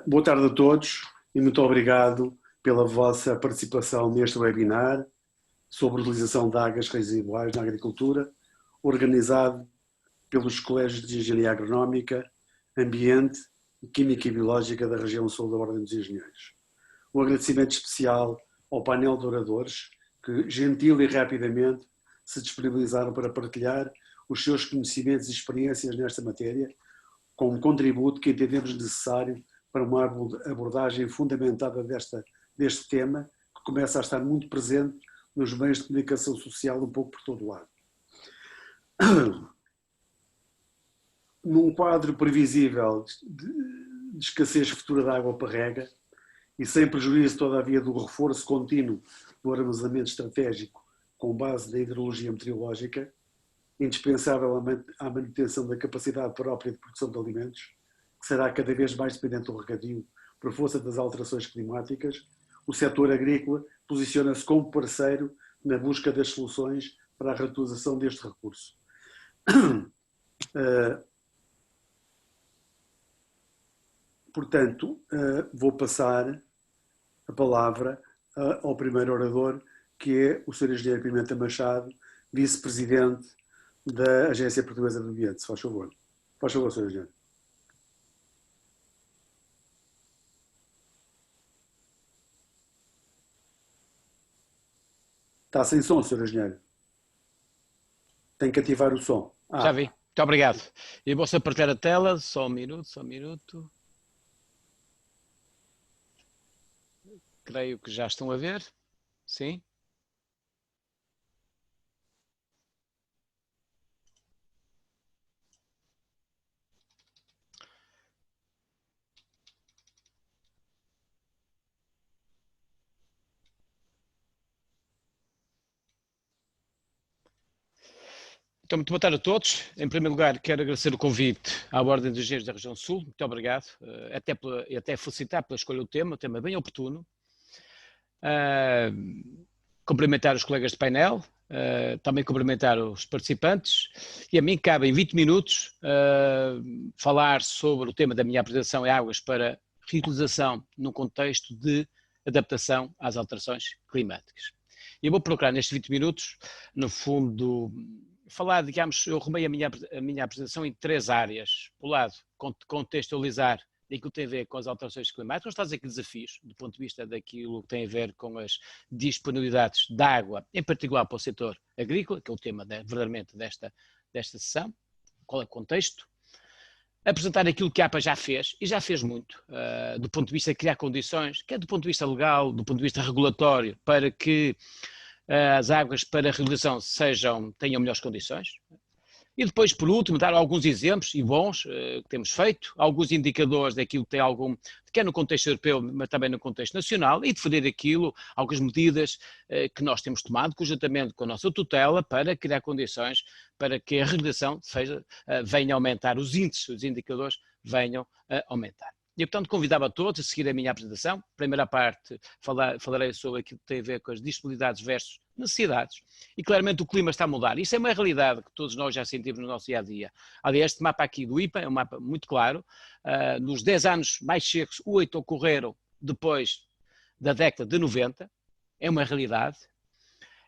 Boa tarde a todos e muito obrigado pela vossa participação neste webinar sobre a utilização de águas residuais na agricultura, organizado pelos Colégios de Engenharia Agronómica, Ambiente, Química e Biológica da região sul da Ordem dos Engenheiros. Um agradecimento especial ao painel de oradores que, gentil e rapidamente, se disponibilizaram para partilhar os seus conhecimentos e experiências nesta matéria, com um contributo que entendemos necessário para uma abordagem fundamentada deste tema, que começa a estar muito presente nos meios de comunicação social um pouco por todo o lado. Num quadro previsível de escassez futura de água para rega e sem prejuízo, todavia, do reforço contínuo do armazenamento estratégico com base na hidrologia meteorológica, indispensável à manutenção da capacidade própria de produção de alimentos, que será cada vez mais dependente do regadio por força das alterações climáticas, o setor agrícola posiciona-se como parceiro na busca das soluções para a reutilização deste recurso. Portanto, vou passar a palavra ao primeiro orador, que é o Sr. Engenheiro Pimenta Machado, vice-presidente da Agência Portuguesa do Ambiente. Se faz favor. Faz favor, Sr. Engenheiro. Está sem som, Sr. Engenheiro. Tem que ativar o som. Já vi. Muito obrigado. Eu vou só partilhar a tela. Só um minuto. Creio que já estão a ver. Sim. Então, muito boa tarde a todos. Em primeiro lugar, quero agradecer o convite à Ordem dos Engenheiros da Região Sul. Muito obrigado. Até felicitar pela escolha do tema bem oportuno. Cumprimentar os colegas de painel, também cumprimentar os participantes. E a mim cabe em 20 minutos falar sobre o tema da minha apresentação é águas para reutilização num contexto de adaptação às alterações climáticas. E eu vou procurar nestes 20 minutos, no fundo, falar, digamos, eu arrumei a minha apresentação em 3 áreas. Por um lado, contextualizar aquilo que tem a ver com as alterações climáticas, vamos fazer aqui desafios, do ponto de vista daquilo que tem a ver com as disponibilidades de água, em particular para o setor agrícola, que é o tema verdadeiramente desta sessão, qual é o contexto. Apresentar aquilo que a APA já fez, e já fez muito, do ponto de vista de criar condições, quer do ponto de vista legal, do ponto de vista regulatório, para que as águas para a reutilização tenham melhores condições. E depois, por último, dar alguns exemplos, e bons, que temos feito, alguns indicadores daquilo que tem quer no contexto europeu, mas também no contexto nacional, e definir algumas medidas que nós temos tomado, conjuntamente com a nossa tutela, para criar condições para que a reutilização venha a aumentar, os índices, os indicadores venham a aumentar. E, portanto, convidava a todos a seguir a minha apresentação. Primeira parte, falarei sobre aquilo que tem a ver com as disponibilidades versus necessidades. E, claramente, o clima está a mudar. Isso é uma realidade que todos nós já sentimos no nosso dia-a-dia. Aliás, este mapa aqui do IPA é um mapa muito claro. Nos 10 anos mais secos, 8 ocorreram depois da década de 90. É uma realidade.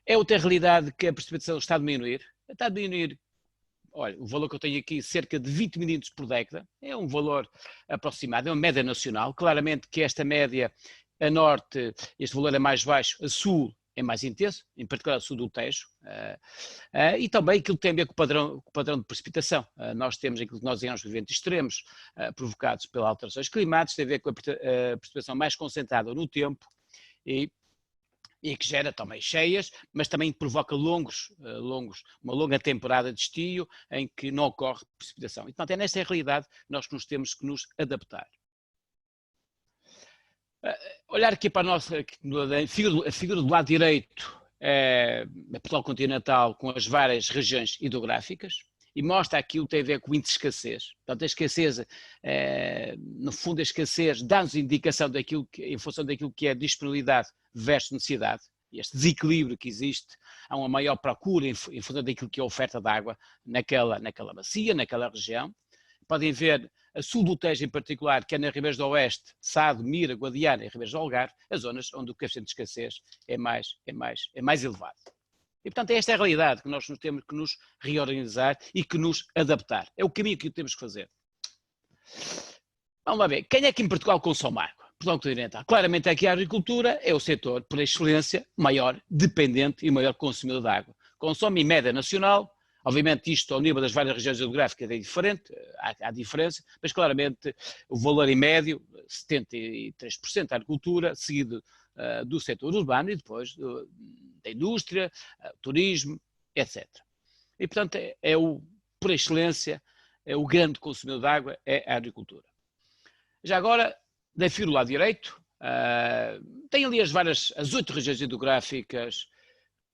É outra realidade que a precipitação está a diminuir. Está a diminuir. Olha, o valor que eu tenho aqui, cerca de 20 milímetros por década, é um valor aproximado, é uma média nacional. Claramente que esta média, a norte, este valor é mais baixo, a sul é mais intenso, em particular a sul do Tejo, e também aquilo que tem a ver com o padrão de precipitação. Nós temos aquilo que nós dizemos de eventos extremos, provocados pelas alterações climáticas, tem a ver com a precipitação mais concentrada no tempo, e que gera também cheias, mas também provoca uma longa temporada de estio em que não ocorre precipitação. E, portanto, é nesta realidade nós que nos temos que nos adaptar. Olhar aqui para a figura do lado direito, é Portugal continental com as várias regiões hidrográficas, e mostra aquilo que tem a ver com o índice de escassez. Portanto, a escassez, no fundo, a escassez dá-nos indicação em função daquilo que é disponibilidade versus necessidade. Este desequilíbrio que existe, há uma maior procura em função daquilo que é a oferta de água naquela bacia, naquela região. Podem ver a sul do Tejo em particular, que é na Ribeiras do Oeste, Sado, Mira, Guadiana e Ribeiras do Algarve, as zonas onde o coeficiente de escassez é mais elevado. E, portanto, esta é a realidade que nós temos que nos reorganizar e que nos adaptar. É o caminho que temos que fazer. Vamos lá ver. Quem é que em Portugal consome água? Portugal continental. Claramente aqui a agricultura é o setor, por excelência, maior dependente e maior consumidor de água. Consome em média nacional, obviamente isto ao nível das várias regiões geográficas é diferente, há diferença, mas claramente o valor em médio, 73% da agricultura, seguido do setor urbano e depois da indústria, turismo, etc. E, portanto, por excelência, o grande consumidor de água é a agricultura. Já agora, defiro o lado direito, tem ali as 8 regiões hidrográficas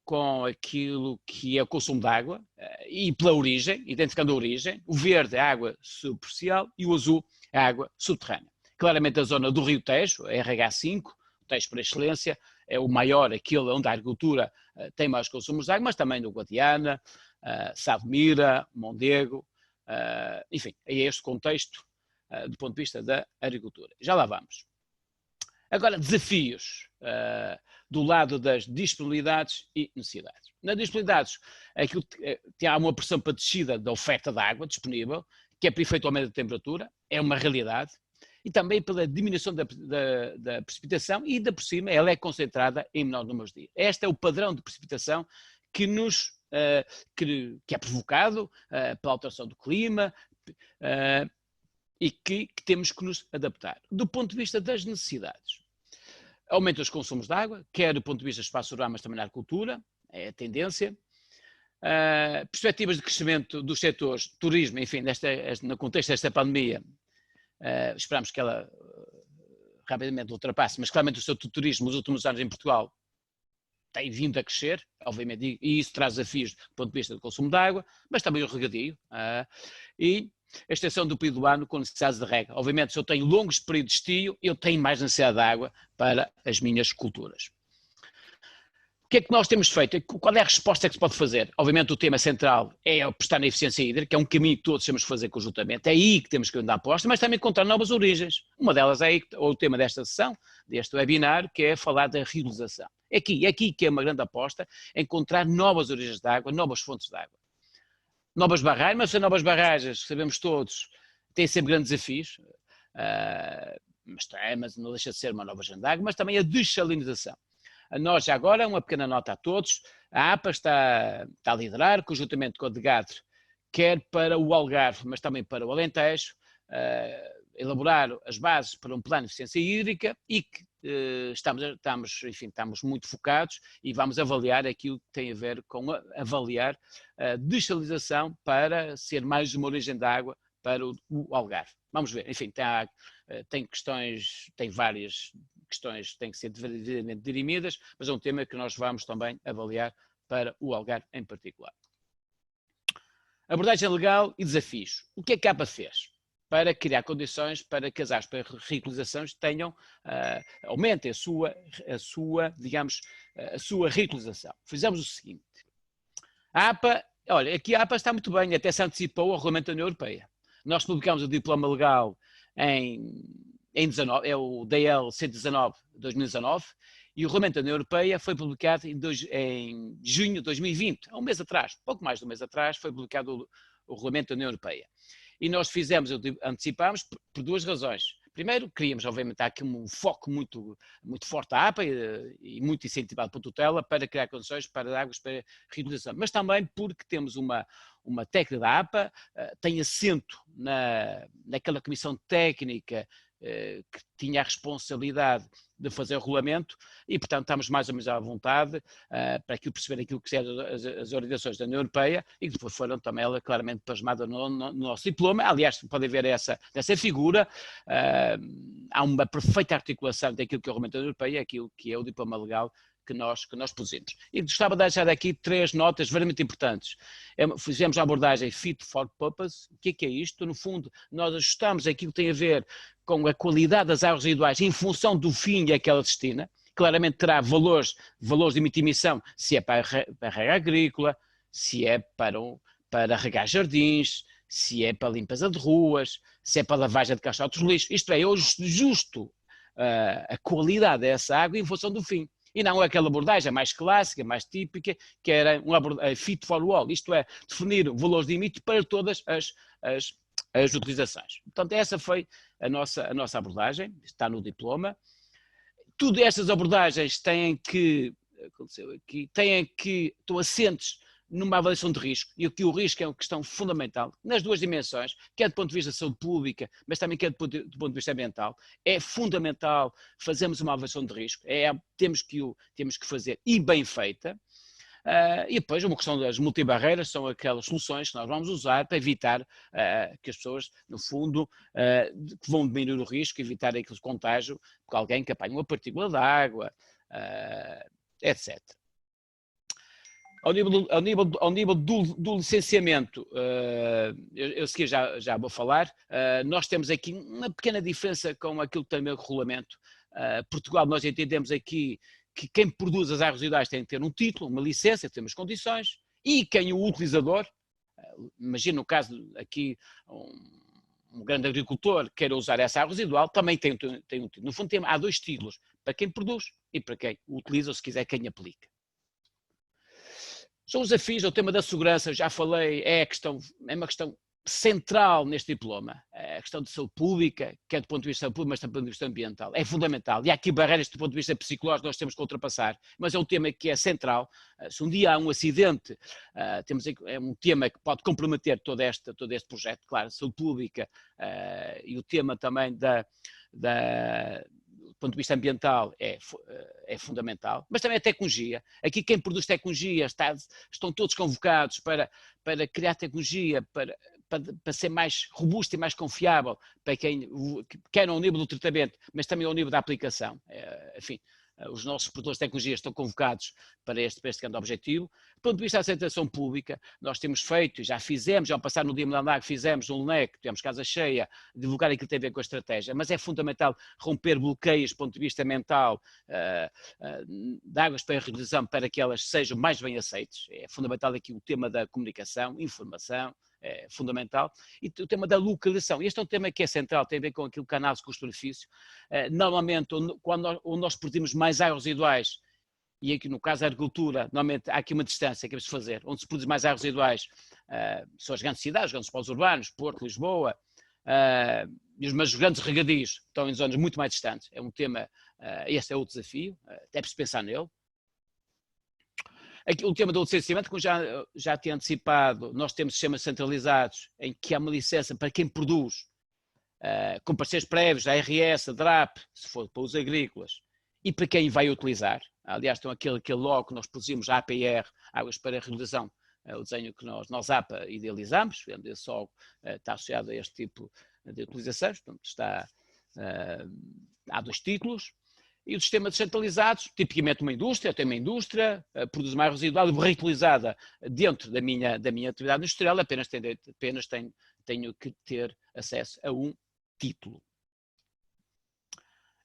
com aquilo que é o consumo de água e pela origem, identificando a origem. O verde é a água superficial e o azul é a água subterrânea. Claramente a zona do Rio Tejo, RH5, o Tejo por excelência, é o maior, aquele onde a agricultura tem mais consumos de água, mas também no Guadiana, Sado Mira, Mondego, enfim, é este contexto do ponto de vista da agricultura. Já lá vamos. Agora, desafios do lado das disponibilidades e necessidades. Nas disponibilidades, há uma pressão para descida da oferta de água disponível, que é por efeito aumento da temperatura, é uma realidade, e também pela diminuição da precipitação e, ainda por cima, ela é concentrada em menor número de dias. Este é o padrão de precipitação que é provocado pela alteração do clima e que temos que nos adaptar. Do ponto de vista das necessidades, aumenta os consumos de água, quer do ponto de vista do espaço urbano, mas também na agricultura, é a tendência. Perspectivas de crescimento dos setores turismo, enfim, no contexto desta pandemia, esperamos que ela rapidamente ultrapasse, mas claramente o setor turismo nos últimos anos em Portugal tem vindo a crescer, obviamente, e isso traz desafios do ponto de vista do consumo de água, mas também o regadio e a extensão do período do ano com necessidades de rega. Obviamente, se eu tenho longos períodos de estio, eu tenho mais necessidade de água para as minhas culturas. O que é que nós temos feito? Qual é a resposta que se pode fazer? Obviamente o tema central é apostar na eficiência hídrica, é um caminho que todos temos que fazer conjuntamente, é aí que temos que dar aposta, mas também encontrar novas origens. Uma delas é o tema desta sessão, deste webinar, que é falar da reutilização. É aqui que é uma grande aposta, encontrar novas origens de água, novas fontes de água. Novas barragens, mas novas barragens, sabemos todos, têm sempre grandes desafios, mas não deixa de ser uma nova agenda de água, mas também a dessalinização. Nós, já agora, uma pequena nota a todos, a APA está a liderar, conjuntamente com a DEGADRE, quer para o Algarve, mas também para o Alentejo, elaborar as bases para um plano de eficiência hídrica e que estamos muito focados e vamos avaliar aquilo que tem a ver com avaliar a dessalinização para ser mais uma origem de água para o Algarve. Vamos ver, enfim, tem várias questões que têm que ser devidamente dirimidas, mas é um tema que nós vamos também avaliar para o Algarve em particular. Abordagem legal e desafios. O que é que a APA fez para criar condições para que as áreas para reutilizações aumentem a sua reutilização? Fizemos o seguinte. A APA, olha, aqui a APA está muito bem, até se antecipou ao Regulamento da União Europeia. Nós publicamos o diploma legal em 19, é o DL 119 de 2019, e o Regulamento da União Europeia foi publicado em junho de 2020, há um mês atrás, pouco mais de um mês atrás, foi publicado o Regulamento da União Europeia. E nós antecipámos por duas razões. Primeiro, queríamos, obviamente, aqui um foco muito forte da APA e muito incentivado pela tutela para criar condições para águas para reutilização. Mas também porque temos uma técnica da APA, tem assento naquela comissão técnica que tinha a responsabilidade de fazer o regulamento e, portanto, estamos mais ou menos à vontade para perceber aquilo que são as orientações da União Europeia e que depois foram também ela claramente plasmadas no nosso diploma. Aliás, podem ver essa figura, há uma perfeita articulação daquilo que é o regulamento da União Europeia e aquilo que é o diploma legal que nós pusemos. E gostava de deixar aqui 3 notas verdadeiramente importantes. Fizemos a abordagem fit for purpose. O que é isto? No fundo, nós ajustamos aquilo que tem a ver com a qualidade das águas residuais em função do fim a que ela destina. Claramente terá valores de emissão, se é para regar agrícola, se é para regar jardins, se é para limpeza de ruas, se é para lavagem de caixotes de lixo. Isto é, eu justo a qualidade dessa água em função do fim. E não aquela abordagem mais clássica, mais típica, que era uma abordagem fit for all, isto é, definir valores de limite para todas as utilizações. Portanto, essa foi a nossa abordagem, está no diploma. Todas estas abordagens estão assentes numa avaliação de risco, e aqui o risco é uma questão fundamental, nas duas dimensões, quer do ponto de vista da saúde pública, mas também quer do ponto de vista ambiental. É fundamental fazermos uma avaliação de risco, temos que fazer e bem feita, e depois uma questão das multibarreiras são aquelas soluções que nós vamos usar para evitar que as pessoas, no fundo, que vão diminuir o risco, evitar aquele contágio por alguém que apanha uma partícula de água, etc. Ao nível do licenciamento, eu seguir já vou falar, nós temos aqui uma pequena diferença com aquilo que tem o regulamento. Portugal, nós entendemos aqui que quem produz as águas residuais tem que ter um título, uma licença, temos condições, e quem o utilizador, imagina no caso aqui um grande agricultor queira usar essa água residual, também tem um título. No fundo há dois títulos, para quem produz e para quem utiliza, ou se quiser quem aplica. São os desafios, o tema da segurança, já falei, é uma questão central neste diploma. A questão de saúde pública, quer do ponto de vista público, mas também do ponto de vista ambiental. É fundamental. E há aqui barreiras do ponto de vista psicológico que nós temos que ultrapassar, mas é um tema que é central. Se um dia há um acidente, é um tema que pode comprometer todo este projeto. Claro, saúde pública e o tema também do ponto de vista ambiental é fundamental, mas também a tecnologia. Aqui quem produz tecnologia estão todos convocados para criar tecnologia, para ser mais robusto e mais confiável, para quer ao nível do tratamento, mas também ao nível da aplicação. Enfim, os nossos produtores de tecnologia estão convocados para este grande objetivo. Do ponto de vista da aceitação pública, nós temos feito, já ao passar no Dia Mundial da Água, fizemos um leque, tivemos casa cheia, divulgar aquilo que tem a ver com a estratégia, mas é fundamental romper bloqueios do ponto de vista mental de águas para a reutilização para que elas sejam mais bem aceites. É fundamental aqui o tema da comunicação, informação, é fundamental, e o tema da localização. Este é um tema que é central, tem a ver com aquilo que a análise custo-benefício. Normalmente, quando nós produzimos mais águas residuais, e aqui no caso da agricultura, normalmente há aqui uma distância que é preciso fazer, onde se produz mais águas residuais, são as grandes cidades, os grandes polos urbanos, Porto, Lisboa, mas os grandes regadios estão em zonas muito mais distantes. É um tema, este é o desafio, é preciso pensar nele. Aqui, o tema do licenciamento, como já tinha antecipado, nós temos sistemas centralizados em que há uma licença para quem produz, com parceiros prévios, a ARS, a DRAP, se for para os agrícolas, e para quem vai utilizar. Aliás, tem aquele logo que nós produzimos, a APR, Águas para a Reutilização, o desenho que nós APA idealizamos, esse logo está associado a este tipo de utilizações, portanto há dois títulos. E os sistemas descentralizados, tipicamente uma indústria, tem uma indústria, produz mais residual reutilizada dentro da minha atividade industrial, apenas tenho que ter acesso a um título.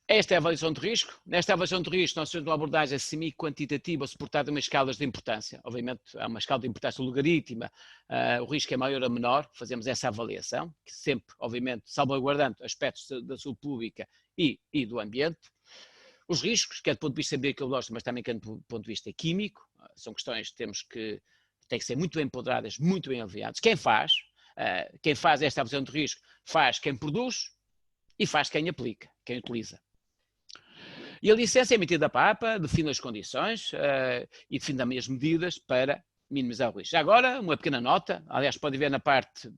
Esta é a avaliação de risco. Nesta avaliação de risco, nós temos uma abordagem semi-quantitativa suportada em umas escalas de importância. Obviamente, há uma escala de importância logarítmica, o risco é maior ou menor, fazemos essa avaliação, que sempre, obviamente, salvaguardando aspectos da saúde pública e do ambiente. Os riscos, quer do ponto de vista biológico, mas também quer do ponto de vista químico, são questões que têm que ser muito bem ponderadas, muito bem avaliadas. Quem faz esta avaliação de risco, faz quem produz e faz quem aplica, quem utiliza. E a licença é emitida para a APA, define as condições e define também as medidas para minimizar o risco. Já agora, uma pequena nota, aliás, pode ver na parte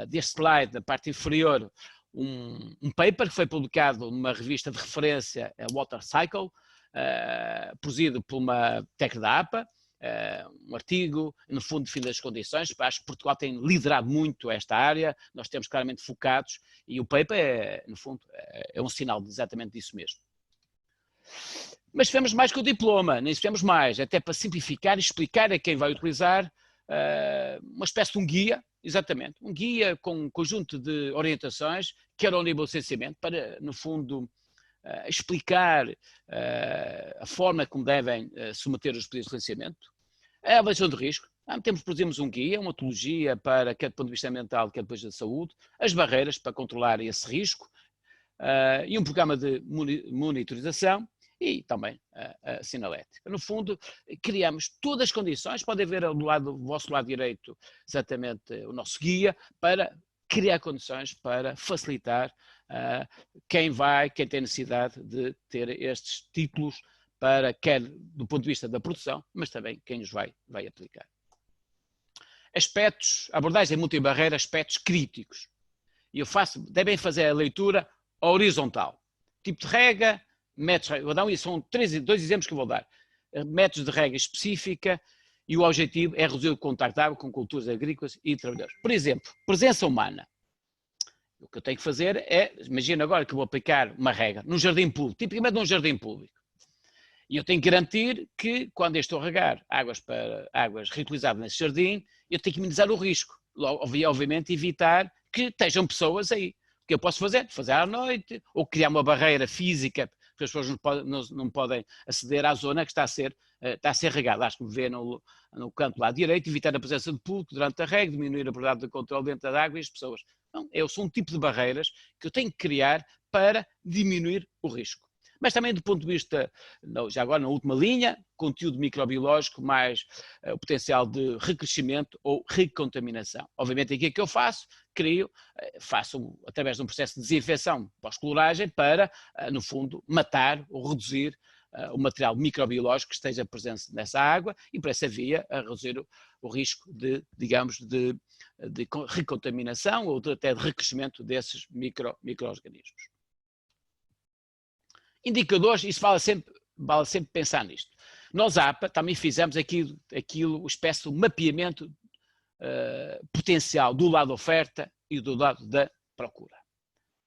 deste slide, na parte inferior, um paper que foi publicado numa revista de referência, a Water Cycle, produzido por uma técnica da APA, um artigo, no fundo define as condições. Acho que Portugal tem liderado muito esta área, nós temos claramente focados, e o paper, no fundo, é um sinal exatamente disso mesmo. Mas fizemos mais que o diploma, nem fizemos mais, até para simplificar e explicar a quem vai utilizar uma espécie de um guia, exatamente, um guia com um conjunto de orientações, quer ao nível do licenciamento, para, no fundo, explicar a forma como devem submeter os pedidos de licenciamento, a avaliação de risco, Produzimos um guia, uma metodologia para, quer do ponto de vista ambiental, quer depois da saúde, as barreiras para controlar esse risco, e um programa de monitorização e também a sinalética. No fundo, criamos todas as condições, podem ver do vosso lado direito exatamente o nosso guia, para criar condições para facilitar quem tem necessidade de ter estes títulos, para quer do ponto de vista da produção, mas também quem os vai aplicar. Abordagem multibarreira, aspectos críticos. E devem fazer a leitura horizontal. Tipo de rega, métodos, são dois exemplos que eu vou dar. Métodos de rega específica, e o objetivo é reduzir o contacto de água com culturas agrícolas e trabalhadores. Por exemplo, presença humana. O que eu tenho que fazer é, imagina agora que eu vou aplicar uma rega num jardim público, tipicamente num jardim público. E eu tenho que garantir que, quando eu estou a regar águas reutilizáveis nesse jardim, eu tenho que minimizar o risco. Obviamente, evitar que estejam pessoas aí. O que eu posso fazer? Fazer à noite, ou criar uma barreira física, porque as pessoas não podem aceder à zona que está a ser regada. Acho que me vê no canto lá direito, evitar a presença de público durante a rega, diminuir a probabilidade de controle dentro da água e as pessoas. Não, são um tipo de barreiras que eu tenho que criar para diminuir o risco. Mas também do ponto de vista, já agora na última linha, conteúdo microbiológico mais o potencial de recrescimento ou recontaminação. Obviamente aqui é que eu faço através de um processo de desinfecção pós-cloragem para, no fundo, matar ou reduzir o material microbiológico que esteja presente nessa água e, por essa via, a reduzir o risco de recontaminação ou até de recrescimento desses micro-organismos. Indicadores, isso vale sempre pensar nisto. Nós, APA, também fizemos uma espécie de mapeamento potencial do lado da oferta e do lado da procura.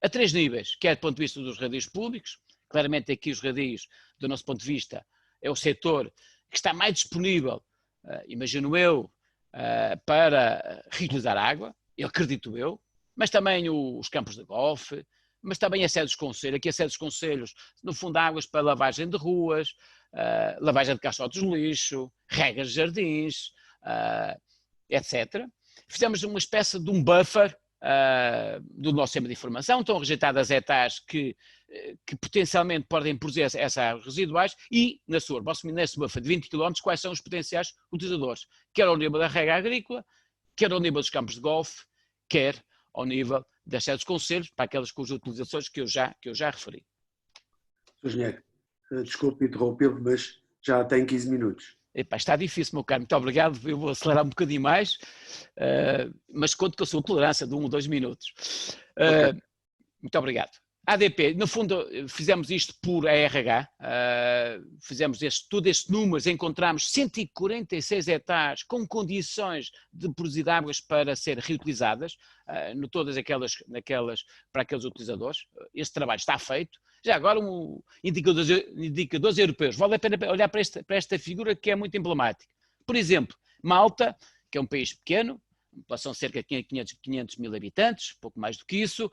A 3 níveis, quer do ponto de vista dos radios públicos, claramente aqui os radios, do nosso ponto de vista, é o setor que está mais disponível, imagino eu, para reutilizar água, eu acredito eu, mas também os campos de golfe, mas também a sede dos conselhos. Aqui a sede dos conselhos, no fundo, águas para lavagem de ruas, lavagem de caixotes de lixo, regas de jardins, etc. Fizemos uma espécie de um buffer do nosso sistema de informação. Estão rejeitadas hectares que potencialmente podem produzir essas águas residuais e, nesse buffer de 20 km, quais são os potenciais utilizadores, quer ao nível da rega agrícola, quer ao nível dos campos de golfe, quer ao nível das sedes conselhos, para aquelas cujas utilizações que eu já referi. Sr. Engenheiro, desculpe interrompê-lo, mas já tem 15 minutos. Epá, está difícil, meu caro, muito obrigado, eu vou acelerar um bocadinho mais, mas conto com a sua tolerância de 1 ou 2 minutos. Okay. Muito obrigado. ADP, no fundo, fizemos isto por ARH, fizemos todos estes números, encontramos 146 hectares com condições de porosidade de águas para ser reutilizadas, todas para aqueles utilizadores. Este trabalho está feito. Já agora, indicadores europeus. Vale a pena olhar para esta figura que é muito emblemática. Por exemplo, Malta, que é um país pequeno, população cerca de 500 mil habitantes, pouco mais do que isso,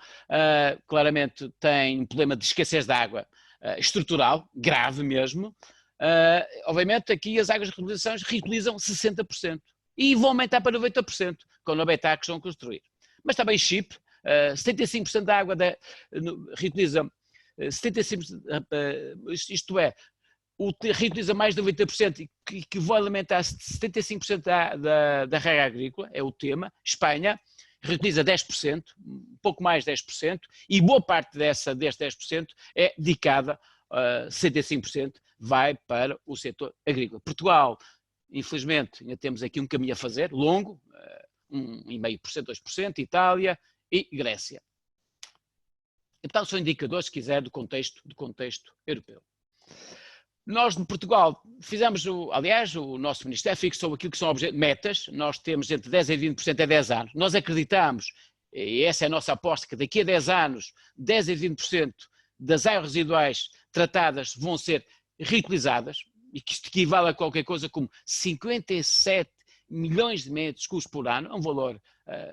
claramente tem um problema de escassez de água estrutural, grave mesmo. Obviamente aqui as águas de reutilização reutilizam 60% e vão aumentar para 90% quando houver hectares que vão construir. Mas também Chipre, 75% da água reutiliza, 75%, isto é, reutiliza mais de 90% e que vai alimentar 75% da rega agrícola, é o tema. Espanha reutiliza 10%, um pouco mais de 10%, e boa parte deste 10% é dedicada, 65% vai para o setor agrícola. Portugal, infelizmente, ainda temos aqui um caminho a fazer, longo, 1,5%, 2%, Itália e Grécia. Então são indicadores, se quiser, do contexto europeu. Nós, de Portugal, o nosso Ministério fixou aquilo que são metas. Nós temos entre 10% e 20% a 10 anos. Nós acreditamos, e essa é a nossa aposta, que daqui a 10 anos, 10% a 20% das águas residuais tratadas vão ser reutilizadas, e que isto equivale a qualquer coisa como 57 milhões de metros cúbicos por ano, é um valor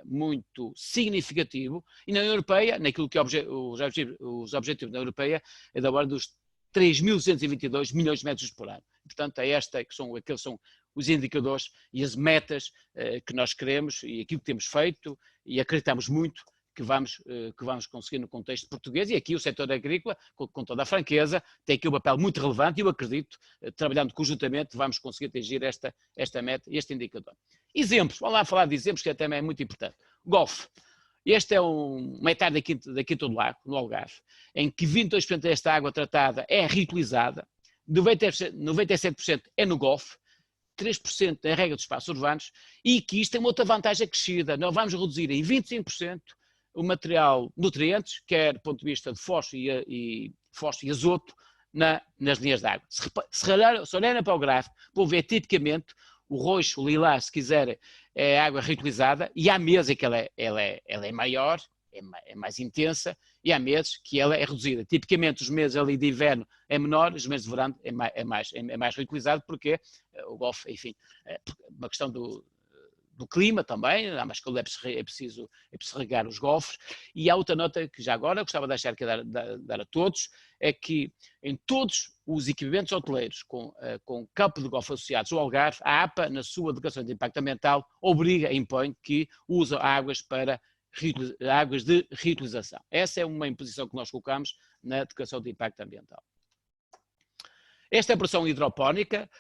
muito significativo. E na União Europeia, naquilo que os objetivos da União Europeia, é da ordem dos 3.222 milhões de metros por ano. Portanto, aqueles são os indicadores e as metas que nós queremos e aquilo que temos feito e acreditamos muito que vamos conseguir no contexto português, e aqui o setor agrícola, com toda a franqueza, tem aqui um papel muito relevante e eu acredito, trabalhando conjuntamente, vamos conseguir atingir esta meta, este indicador. Exemplos, vamos lá falar de exemplos que também é muito importante. Golfe. Este é uma hectare da Quinta do Lago, no Algarve, em que 22% desta água tratada é reutilizada, 97% é no Golfe, 3% é a regra dos espaços urbanos, e que isto tem uma outra vantagem acrescida. Nós vamos reduzir em 25% o material nutrientes, quer do ponto de vista de fósforo e azoto, nas linhas de água. Se olharem para o gráfico, vão ver tipicamente o roxo, o lilás, se quiser, é água reutilizada, e há meses em que ela é maior, é mais intensa, e há meses que ela é reduzida. Tipicamente os meses ali de inverno é menor, os meses de verão é mais reutilizado, porque o Golfe, enfim, uma questão do clima também, há mais calor, é preciso regar os golfos. E há outra nota que já agora gostava de deixar aqui dar a todos, é que em todos os equipamentos hoteleiros com campo de golfe associados ao Algarve, a APA, na sua declaração de impacto ambiental, impõe que usa águas de reutilização. Essa é uma imposição que nós colocamos na declaração de impacto ambiental. Esta é a produção hidropónica,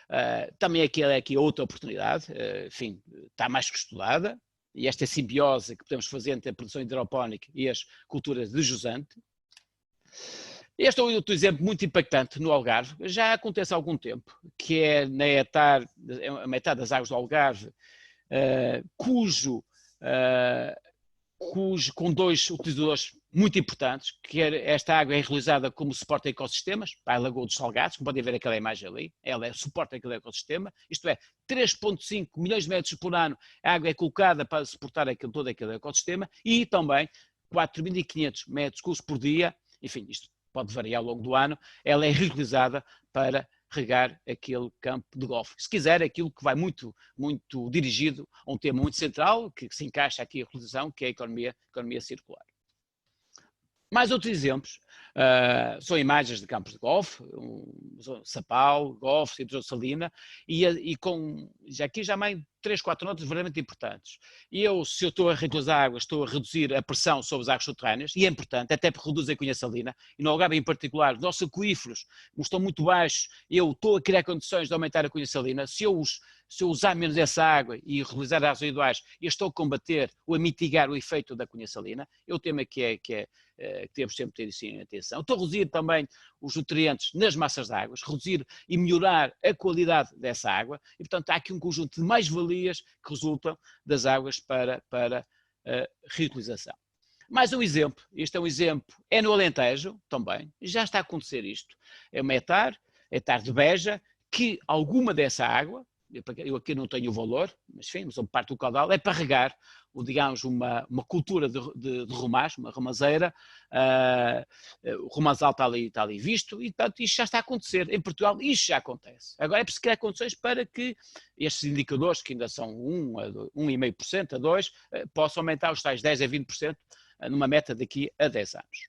também é aqui outra oportunidade, enfim, está mais que estudada, e esta é a simbiose que podemos fazer entre a produção hidropónica e as culturas de jusante. Este é outro exemplo muito impactante no Algarve, já acontece há algum tempo, que é a metade das águas do Algarve, com dois utilizadores muito importantes, que esta água é realizada como suporte a ecossistemas, para a Lagoa dos Salgados, como podem ver aquela imagem ali, ela suporta aquele ecossistema, isto é, 3,5 milhões de metros por ano a água é colocada para suportar todo aquele ecossistema, e também 4.500 metros cúbicos por dia, enfim, isto pode variar ao longo do ano, ela é reutilizada para regar aquele campo de golfe. Se quiser, aquilo que vai muito dirigido a um tema muito central, que se encaixa aqui a realização, que é a economia circular. Mais outros exemplos, são imagens de campos de golfe, Sapau, Golfe, Hidrossalina, já aqui já mais 3, 4 notas verdadeiramente importantes. Se eu estou a reutilizar água, estou a reduzir a pressão sobre as águas subterrâneas, e é importante, até porque reduz a cunha salina, e no Algarve em particular, os nossos aquíferos, como estão muito baixos, eu estou a criar condições de aumentar a cunha salina. Se eu usar menos essa água e reutilizar águas residuais, eu estou a combater ou a mitigar o efeito da cunha salina. É o tema que temos sempre de ter isso em atenção. Estou a reduzir também os nutrientes nas massas de águas, reduzir e melhorar a qualidade dessa água, e portanto há aqui um conjunto de mais-valias que resultam das águas para a reutilização. Mais um exemplo, este é um exemplo, é no Alentejo também, já está a acontecer isto, é uma hectare de Beja, que alguma dessa água, eu aqui não tenho o valor, mas enfim, uma parte do caudal, é para regar, digamos, uma cultura de romaz, uma romazeira, o romazal está ali visto, e portanto isto já está a acontecer. Em Portugal isto já acontece. Agora é preciso criar condições para que estes indicadores, que ainda são 1,5% a 2%, possam aumentar os tais 10% a 20% numa meta daqui a 10 anos.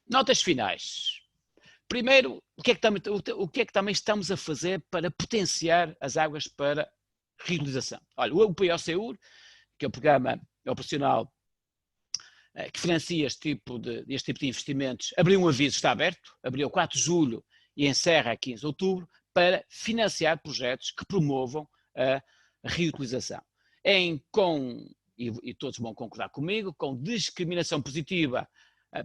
Notas finais. Primeiro, o que é que também estamos a fazer para potenciar as águas para reutilização? Olha, o POCUR, que é o Programa Operacional que financia este tipo de investimentos, abriu um aviso, está aberto, abriu 4 de julho e encerra a 15 de outubro, para financiar projetos que promovam a reutilização. E todos vão concordar comigo, com discriminação positiva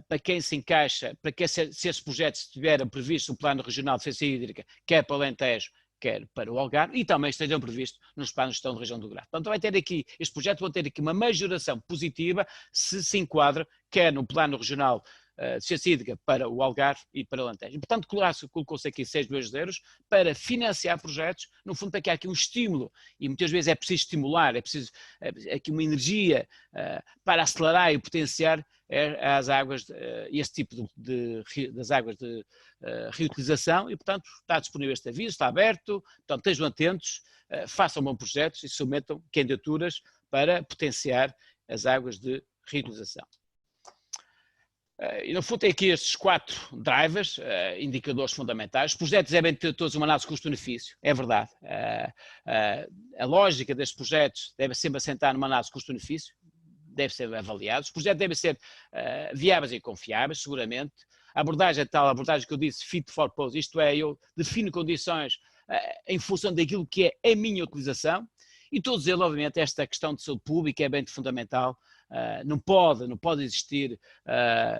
para quem se encaixa, para que se esses projetos estiverem previstos no Plano Regional de Defesa Hídrica, quer para o Alentejo, quer para o Algarve, e também estejam previstos nos planos de gestão da região do Grave. Portanto, estes projetos vão ter aqui uma majoração positiva se enquadra, quer no Plano Regional de Defesa Hídrica para o Algarve e para o Alentejo. E, portanto, colocou-se aqui 6 milhões de euros para financiar projetos, no fundo, para que há aqui um estímulo, e muitas vezes é preciso estimular, é preciso aqui uma energia para acelerar e potenciar as águas, este tipo das águas de reutilização, e portanto está disponível este aviso, está aberto, portanto estejam atentos, façam bons projetos e submetam candidaturas para potenciar as águas de reutilização. E no fundo tem aqui estes 4 drivers, indicadores fundamentais. Os projetos devem ter todos uma análise de custo-benefício, é verdade. A lógica destes projetos deve sempre assentar numa análise de custo-benefício, deve ser avaliado. Os projetos devem ser viáveis e confiáveis, seguramente. A abordagem é tal, a abordagem que eu disse, fit for purpose, isto é, eu defino condições em função daquilo que é a minha utilização, e todos eles, obviamente, esta questão de saúde pública é bem fundamental. Não pode existir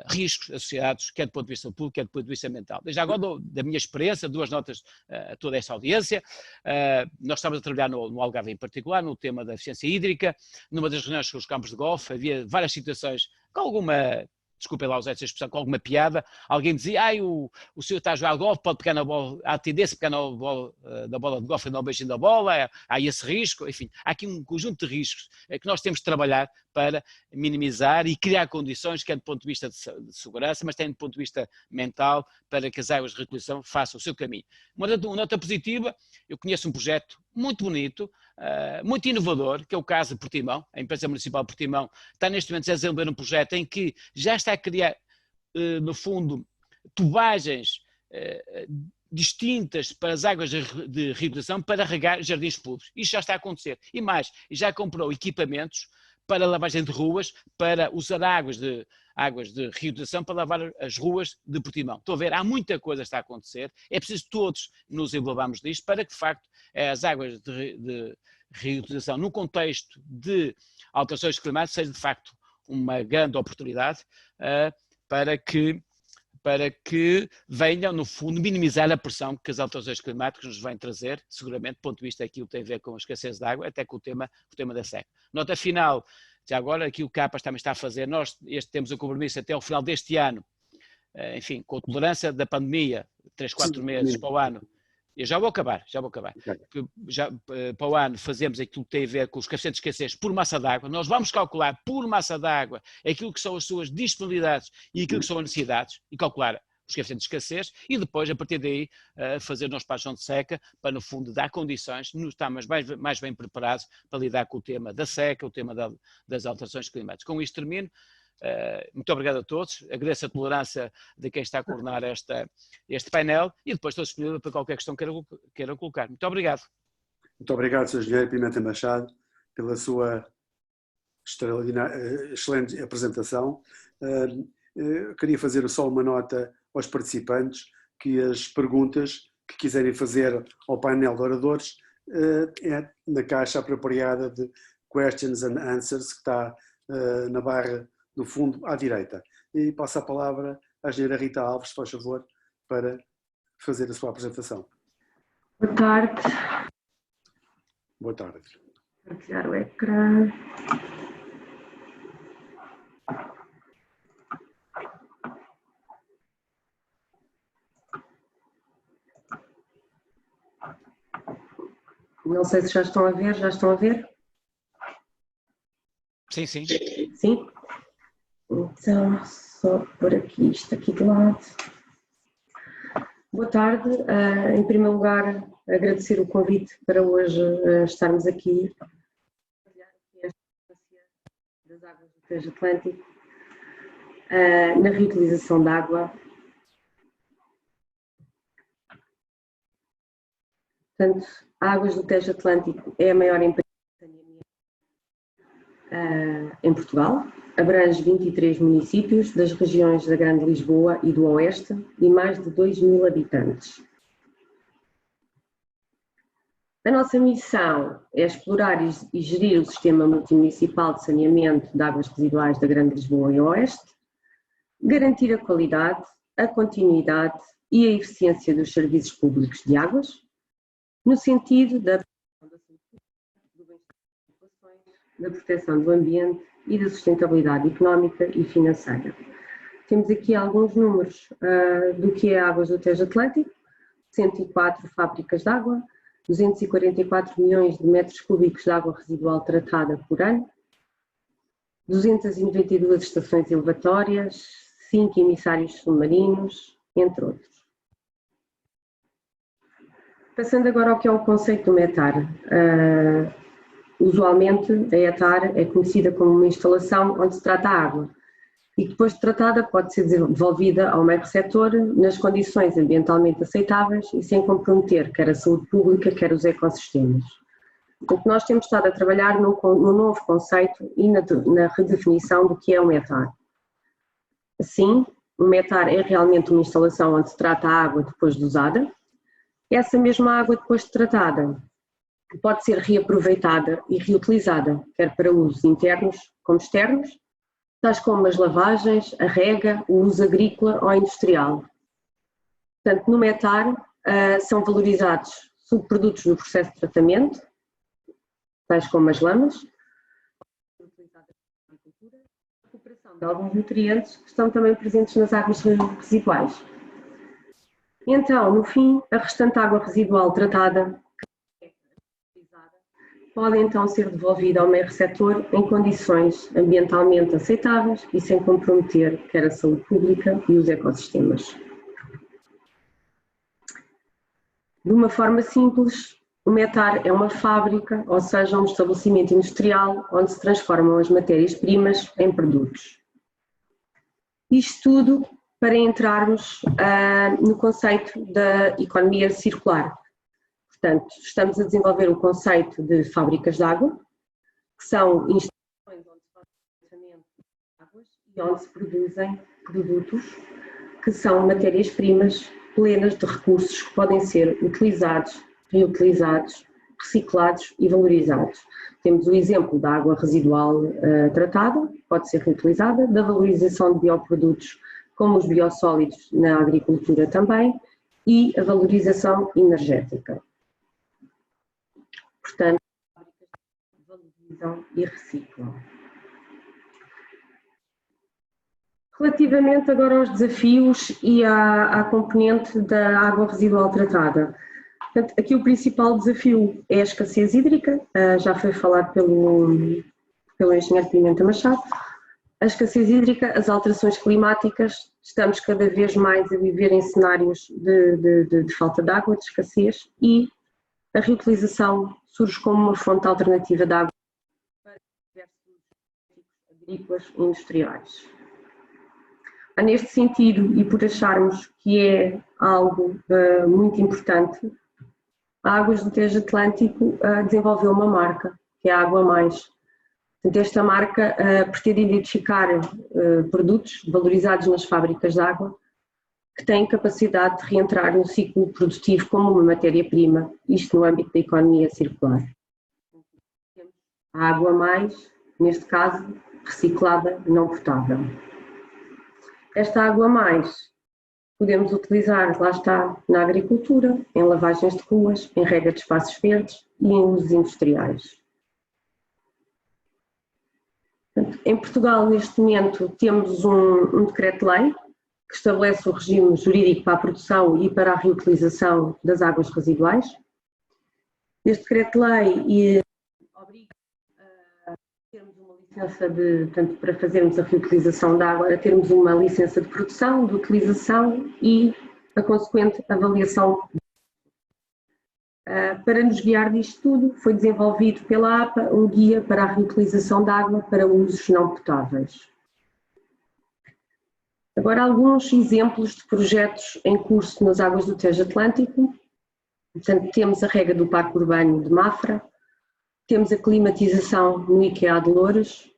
riscos associados, quer do ponto de vista público, quer do ponto de vista ambiental. Desde agora, da minha experiência, 2 notas a toda esta audiência. Nós estamos a trabalhar no Algarve em particular, no tema da eficiência hídrica. Numa das reuniões com os campos de golfe, havia várias situações com alguma, desculpem lá usar essa expressão, com alguma piada. Alguém dizia, o senhor está a jogar golfe, pode pegar na bola, há tendência a pegar na bola de golfe e não o beijinho da bola, há esse risco, enfim, há aqui um conjunto de riscos que nós temos de trabalhar para minimizar e criar condições, quer do ponto de vista de segurança, mas também do ponto de vista mental, para que as águas de reutilização façam o seu caminho. Uma nota positiva, eu conheço um projeto muito bonito, muito inovador, que é o caso de Portimão. A empresa municipal de Portimão está neste momento a desenvolver um projeto em que já está a criar, no fundo, tubagens distintas para as águas de reutilização para regar jardins públicos. Isto já está a acontecer. E mais, já comprou equipamentos para lavagem de ruas, para usar águas de reutilização para lavar as ruas de Portimão. Estou a ver, há muita coisa que está a acontecer, é preciso todos nos envolvermos disto para que, de facto, as águas de reutilização, no contexto de alterações climáticas, seja, de facto, uma grande oportunidade para que venham, no fundo, minimizar a pressão que as alterações climáticas nos vêm trazer, seguramente, do ponto de vista daquilo que tem a ver com a escassez de água, até com o tema da seca. Nota final, já agora, aqui o CAPAS também está a fazer, nós temos o compromisso até ao final deste ano, enfim, com a tolerância da pandemia, 3, 4 meses para o ano. Eu já vou acabar. Já, para o ano fazemos aquilo que tem a ver com os coeficientes de escassez por massa d'água. Nós vamos calcular por massa d'água aquilo que são as suas disponibilidades e aquilo que são as necessidades e calcular os coeficientes de escassez e depois, a partir daí, fazer o nosso plano de seca para, no fundo, dar condições, nos estarmos mais bem preparados para lidar com o tema da seca, o tema das alterações climáticas. Com isto termino. Muito obrigado a todos, agradeço a tolerância de quem está a coordenar este painel e depois estou disponível para qualquer questão que queira colocar. Muito obrigado. Muito obrigado, Sr. Engenheiro Pimenta Machado, pela sua excelente apresentação. Queria fazer só uma nota aos participantes que as perguntas que quiserem fazer ao painel de oradores é na caixa apropriada de Questions and Answers, que está na barra do fundo à direita. E passo a palavra à engenheira Rita Alves, se faz favor, para fazer a sua apresentação. Boa tarde. Boa tarde. Vou partilhar o ecrã. Não sei se já estão a ver. Já estão a ver? Sim, sim. Sim? Então, só por aqui, isto aqui de lado. Boa tarde. Em primeiro lugar, agradecer o convite para hoje estarmos aqui. A experiência das águas do Tejo Atlântico na reutilização de água. Portanto, a Águas do Tejo Atlântico é a maior empresa de saneamento em Portugal. Abrange 23 municípios das regiões da Grande Lisboa e do Oeste e mais de 2.000 habitantes. A nossa missão é explorar e gerir o sistema multimunicipal de saneamento de águas residuais da Grande Lisboa e Oeste, garantir a qualidade, a continuidade e a eficiência dos serviços públicos de águas, no sentido da da proteção do ambiente e da sustentabilidade económica e financeira. Temos aqui alguns números do que é Águas do Tejo Atlântico: 104 fábricas de água, 244 milhões de metros cúbicos de água residual tratada por ano, 292 estações elevatórias, 5 emissários submarinos, entre outros. Passando agora ao que é o conceito do METAR. Usualmente, a ETAR é conhecida como uma instalação onde se trata a água. e depois de tratada pode ser devolvida ao meio receptor nas condições ambientalmente aceitáveis e sem comprometer quer a saúde pública, quer os ecossistemas. O que nós temos estado a trabalhar no novo conceito e na redefinição do que é o METAR. Assim, o METAR é realmente uma instalação onde se trata a água depois de usada. Essa mesma água depois de tratada pode ser reaproveitada e reutilizada, quer para usos internos como externos, tais como as lavagens, a rega, o uso agrícola ou industrial. Portanto, no METAR são valorizados subprodutos do processo de tratamento, tais como as lamas, a recuperação de alguns nutrientes que estão também presentes nas águas residuais. Então, no fim, a restante água residual tratada pode então ser devolvida ao meio receptor em condições ambientalmente aceitáveis e sem comprometer quer a saúde pública e os ecossistemas. De uma forma simples, o METAR é uma fábrica, ou seja, um estabelecimento industrial onde se transformam as matérias-primas em produtos. Isto tudo para entrarmos no conceito da economia circular. Portanto, estamos a desenvolver o conceito de fábricas de água, que são instalações onde se faz o tratamento de águas e onde se produzem produtos que são matérias-primas plenas de recursos que podem ser utilizados, reutilizados, reciclados e valorizados. Temos o exemplo da água residual tratada, que pode ser reutilizada, da valorização de bioprodutos como os biossólidos na agricultura também e a valorização energética. Portanto, valorizam e reciclam. Relativamente agora aos desafios e à componente da água residual tratada. Portanto, aqui o principal desafio é a escassez hídrica, já foi falado pelo engenheiro Pimenta Machado. A escassez hídrica, as alterações climáticas, estamos cada vez mais a viver em cenários de falta de água, de escassez, e a reutilização surge como uma fonte alternativa de água para diversos agrícolas e industriais. Neste sentido, e por acharmos que é algo muito importante, a Águas do Tejo Atlântico desenvolveu uma marca, que é a Água Mais. Portanto, esta marca pretende identificar produtos valorizados nas fábricas de água que têm capacidade de reentrar no ciclo produtivo como uma matéria-prima, isto no âmbito da economia circular. A Água Mais, neste caso, reciclada, não potável. Esta Água Mais podemos utilizar, lá está, na agricultura, em lavagens de ruas, em rega de espaços verdes e em usos industriais. Em Portugal, neste momento, temos um decreto-lei que estabelece o regime jurídico para a produção e para a reutilização das águas residuais. Este decreto-lei obriga a termos uma licença portanto, para fazermos a reutilização da água, a termos uma licença de produção, de utilização e a consequente avaliação. Para nos guiar disto tudo, foi desenvolvido pela APA um guia para a reutilização de água para usos não potáveis. Agora, alguns exemplos de projetos em curso nas águas do Tejo Atlântico. Portanto, temos a rega do Parque Urbano de Mafra, temos a climatização no IKEA de Loures,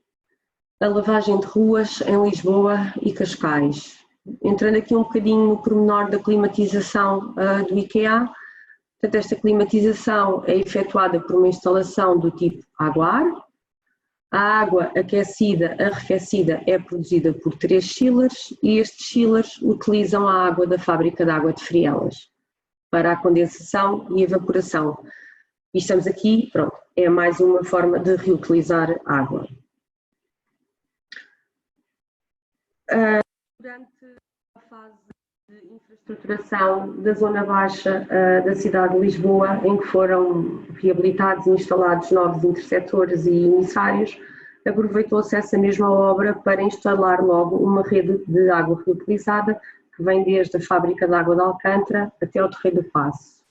a lavagem de ruas em Lisboa e Cascais. Entrando aqui um bocadinho no pormenor da climatização do IKEA, portanto, esta climatização é efetuada por uma instalação do tipo água-ar. A água aquecida, arrefecida, é produzida por 3 chillers e estes chillers utilizam a água da fábrica de água de Frielas para a condensação e evaporação. E estamos aqui, pronto, é mais uma forma de reutilizar água. Durante a fase de infraestruturação da zona baixa da cidade de Lisboa, em que foram reabilitados e instalados novos interceptores e emissários, aproveitou-se essa mesma obra para instalar logo uma rede de água reutilizada que vem desde a fábrica de água de Alcântara até ao Terreiro do Paço.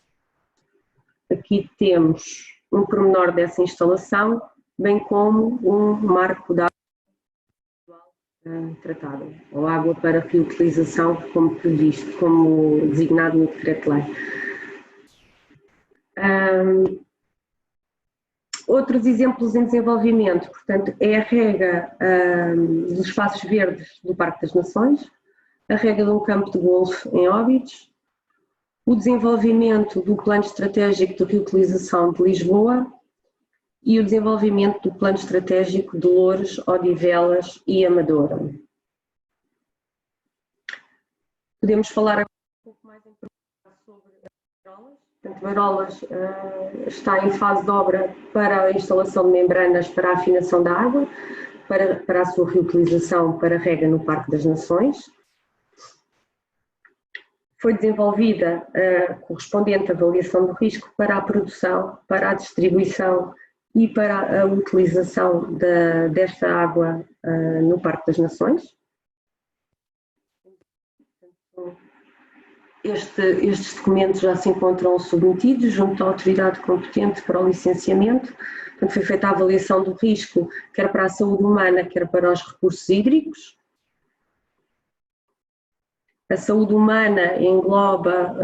Aqui temos um pormenor dessa instalação, bem como um marco de água tratada, ou água para reutilização, como previsto, como designado no decreto-lei. Outros exemplos em desenvolvimento, portanto, é a rega dos espaços verdes do Parque das Nações, a rega de um campo de golfe em Óbidos, o desenvolvimento do Plano Estratégico de Reutilização de Lisboa e o desenvolvimento do Plano Estratégico de Loures, Odivelas e Amadora. Podemos falar um pouco mais em profundidade sobre Beirolas. Portanto, Beirolas está em fase de obra para a instalação de membranas para a afinação da água, para a sua reutilização para rega no Parque das Nações. Foi desenvolvida a correspondente avaliação do risco para a produção, para a distribuição e para a utilização desta água no Parque das Nações. Estes documentos já se encontram submetidos junto à autoridade competente para o licenciamento. Portanto, foi feita a avaliação do risco, quer para a saúde humana, quer para os recursos hídricos. A saúde humana engloba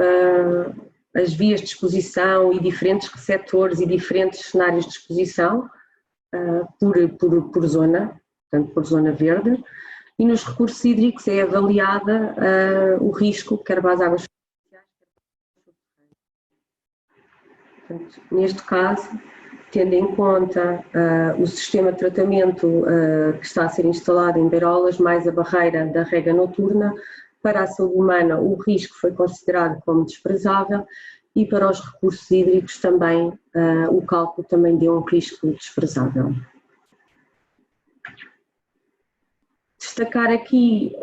as vias de exposição e diferentes receptores e diferentes cenários de exposição por zona, portanto, por zona verde. E nos recursos hídricos é avaliada o risco, quer para as águas superficiais, quer para as águas. Neste caso, tendo em conta o sistema de tratamento que está a ser instalado em Beirolas, mais a barreira da rega noturna, para a saúde humana o risco foi considerado como desprezável e para os recursos hídricos também o cálculo também deu um risco desprezável. Destacar aqui,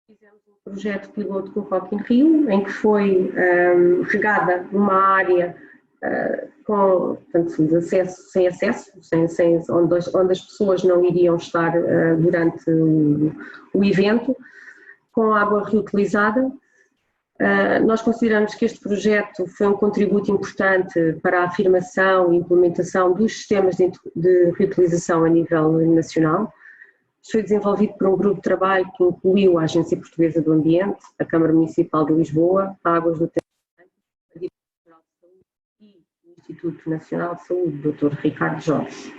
fizemos um projeto piloto com o Rock in Rio, em que foi regada uma área com, portanto, sem acesso, onde as pessoas não iriam estar durante o evento, com água reutilizada. Nós consideramos que este projeto foi um contributo importante para a afirmação e implementação dos sistemas de reutilização a nível nacional. Foi desenvolvido por um grupo de trabalho que incluiu a Agência Portuguesa do Ambiente, a Câmara Municipal de Lisboa, a Águas do Tejo, a Direção-Geral de Saúde e o Instituto Nacional de Saúde, Dr. Ricardo Jorge.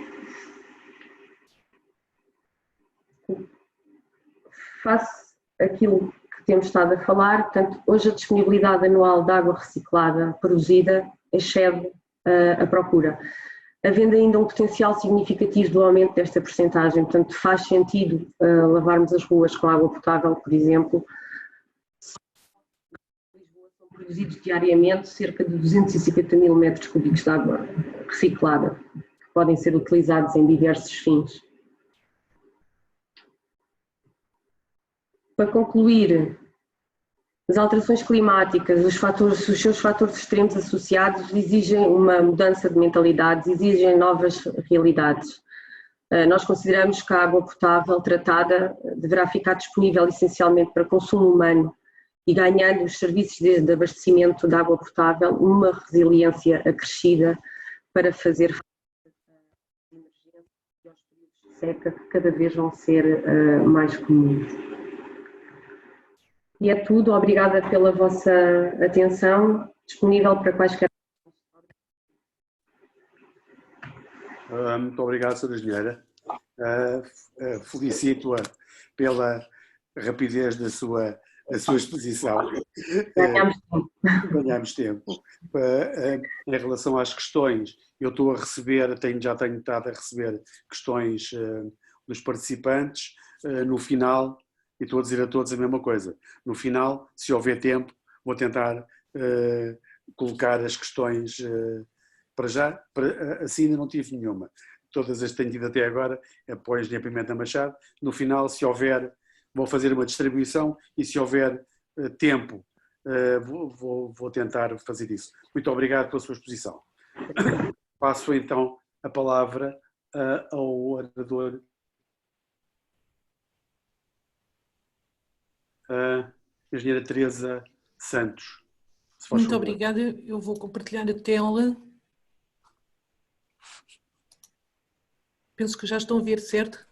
Face aquilo que temos estado a falar, portanto, hoje a disponibilidade anual de água reciclada produzida excede a procura, havendo ainda um potencial significativo do aumento desta percentagem. Portanto, faz sentido lavarmos as ruas com água potável, por exemplo. Em Lisboa são produzidos diariamente cerca de 250 mil metros cúbicos de água reciclada, que podem ser utilizados em diversos fins. Para concluir, as alterações climáticas, os seus fatores extremos associados exigem uma mudança de mentalidades, exigem novas realidades. Nós consideramos que a água potável tratada deverá ficar disponível essencialmente para consumo humano e ganhando os serviços de abastecimento de água potável uma resiliência acrescida para fazer face à emergência e aos períodos de seca que cada vez vão ser mais comuns. E é tudo, obrigada pela vossa atenção, disponível para quaisquer. Muito obrigado, Sra. Engenheira. Felicito-a pela rapidez da sua exposição. Ganhamos tempo. Ganhamos tempo. Em relação às questões, eu estou a receber, já tenho estado a receber questões dos participantes. No final, e estou a dizer a todos a mesma coisa. No final, se houver tempo, vou tentar colocar as questões para já. Assim ainda não tive nenhuma. Todas as que tenho tido até agora, apoio a Engenheira Pimenta Machado. No final, se houver, vou fazer uma distribuição e se houver tempo, vou tentar fazer isso. Muito obrigado pela sua exposição. Passo então a palavra ao orador. Engenheira Teresa Santos. Muito obrigada. Eu vou compartilhar a tela. Penso que já estão a ver, certo?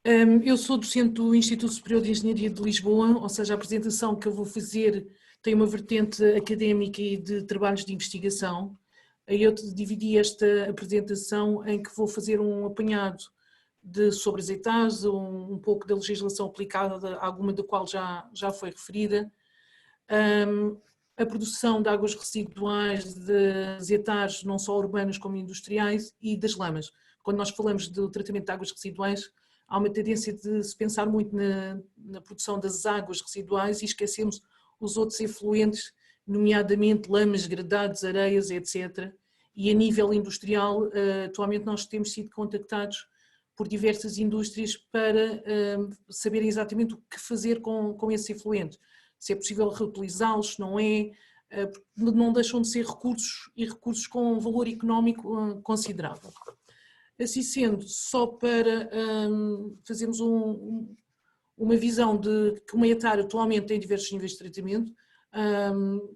Eu sou docente do Instituto Superior de Engenharia de Lisboa, ou seja, a apresentação que eu vou fazer tem uma vertente académica e de trabalhos de investigação. Eu dividi esta apresentação em que vou fazer um apanhado sobre as ETAs, um pouco da legislação aplicada, alguma da qual já foi referida, a produção de águas residuais das ETAs, não só urbanas como industriais, e das lamas. Quando nós falamos do tratamento de águas residuais, há uma tendência de se pensar muito na produção das águas residuais e esquecemos os outros efluentes, nomeadamente lamas, gradados, areias, etc. E a nível industrial, atualmente nós temos sido contactados por diversas indústrias para saberem exatamente o que fazer com esses efluentes. Se é possível reutilizá-los, se não é, não deixam de ser recursos e recursos com valor económico considerável. Assim sendo, só para fazermos uma visão de que uma ETAR atualmente tem diversos níveis de tratamento,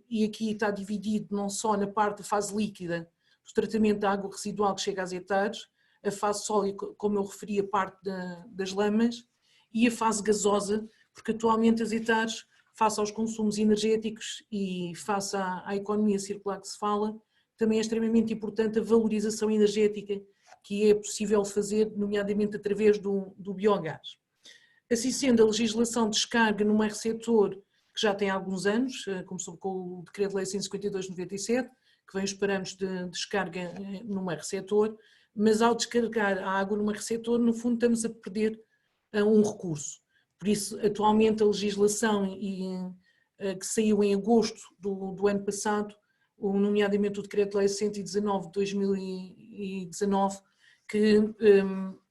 e aqui está dividido não só na parte da fase líquida do tratamento da água residual que chega às ETARs, a fase sólida, como eu referi, a parte das lamas, e a fase gasosa, porque atualmente as ETARs, face aos consumos energéticos e face à economia circular que se fala, também é extremamente importante a valorização energética que é possível fazer, nomeadamente através do biogás. Assim sendo, a legislação de descarga no R-setor, que já tem alguns anos, começou com o Decreto-Lei 152/97, que vem os parâmetros de descarga no R-setor, mas ao descarregar a água no R-setor, no fundo estamos a perder um recurso. Por isso, atualmente a legislação que saiu em agosto do ano passado, nomeadamente o Decreto-Lei 119/2019, que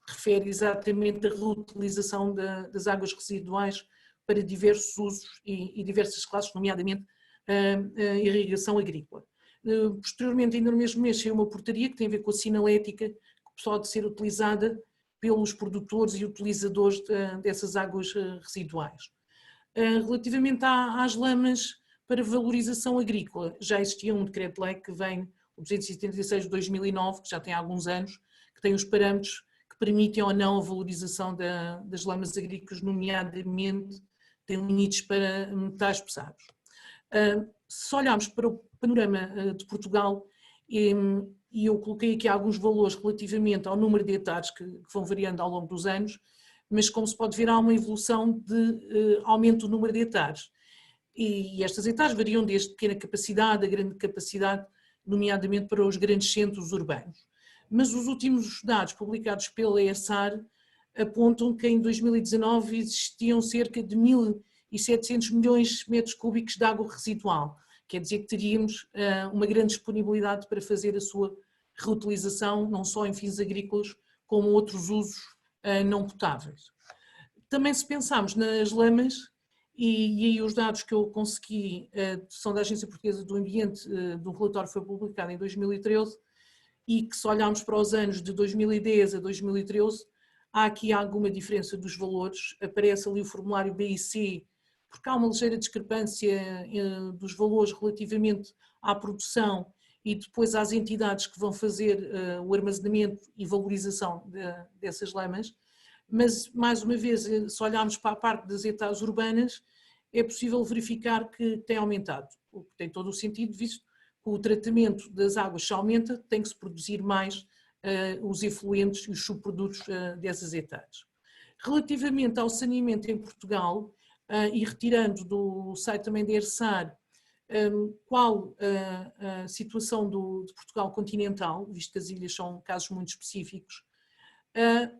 refere exatamente a reutilização das águas residuais para diversos usos e diversas classes, nomeadamente a irrigação agrícola. Posteriormente, ainda no mesmo mês, saiu uma portaria que tem a ver com a sinalética, que pode ser utilizada pelos produtores e utilizadores dessas águas residuais. Relativamente às lamas para valorização agrícola, já existia um decreto-lei que vem, o 276/2009, que já tem alguns anos, que tem os parâmetros que permitem ou não a valorização das lamas agrícolas, nomeadamente tem limites para metais pesados. Se olharmos para o panorama de Portugal, e eu coloquei aqui alguns valores relativamente ao número de hectares que vão variando ao longo dos anos, mas como se pode ver há uma evolução de aumento do número de hectares. E estas hectares variam desde pequena capacidade a grande capacidade, nomeadamente para os grandes centros urbanos. Mas os últimos dados publicados pela ESAR apontam que em 2019 existiam cerca de 1.700 milhões de metros cúbicos de água residual. Quer dizer que teríamos uma grande disponibilidade para fazer a sua reutilização, não só em fins agrícolas, como outros usos não potáveis. Também se pensarmos nas lamas, e aí os dados que eu consegui são da Agência Portuguesa do Ambiente, do relatório que foi publicado em 2013, e que se olharmos para os anos de 2010 a 2013, há aqui alguma diferença dos valores, aparece ali o formulário BIC, porque há uma ligeira discrepância dos valores relativamente à produção e depois às entidades que vão fazer o armazenamento e valorização dessas lamas, mas mais uma vez, se olharmos para a parte das hectares urbanas, é possível verificar que tem aumentado, o que tem todo o sentido, visto que o tratamento das águas se aumenta, tem que se produzir mais os efluentes e os subprodutos dessas hectares. Relativamente ao saneamento em Portugal, e retirando do site também da ERSAR qual a situação de Portugal continental, visto que as ilhas são casos muito específicos,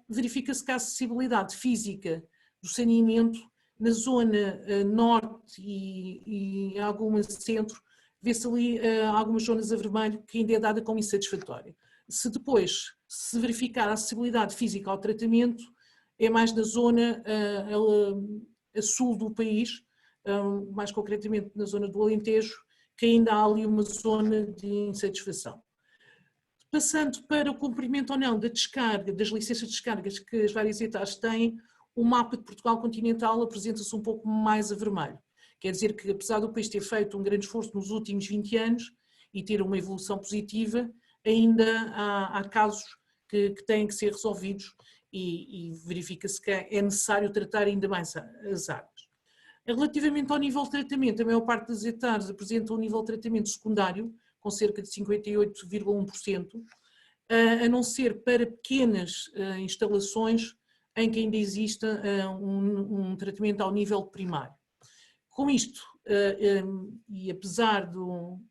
verifica-se que a acessibilidade física do saneamento na zona norte e algumas centro, vê-se ali algumas zonas a vermelho que ainda é dada como insatisfatória. Se depois se verificar a acessibilidade física ao tratamento, é mais na zona a sul do país, mais concretamente na zona do Alentejo, que ainda há ali uma zona de insatisfação. Passando para o cumprimento ou não da descarga, das licenças de descargas que as várias hectares têm, o mapa de Portugal continental apresenta-se um pouco mais a vermelho. Quer dizer que, apesar do país ter feito um grande esforço nos últimos 20 anos e ter uma evolução positiva, ainda há casos que têm que ser resolvidos e verifica-se que é necessário tratar ainda mais as águas. Relativamente ao nível de tratamento, a maior parte das hectares apresenta um nível de tratamento secundário, com cerca de 58,1%, a não ser para pequenas instalações em que ainda exista um tratamento ao nível primário. Com isto, e apesar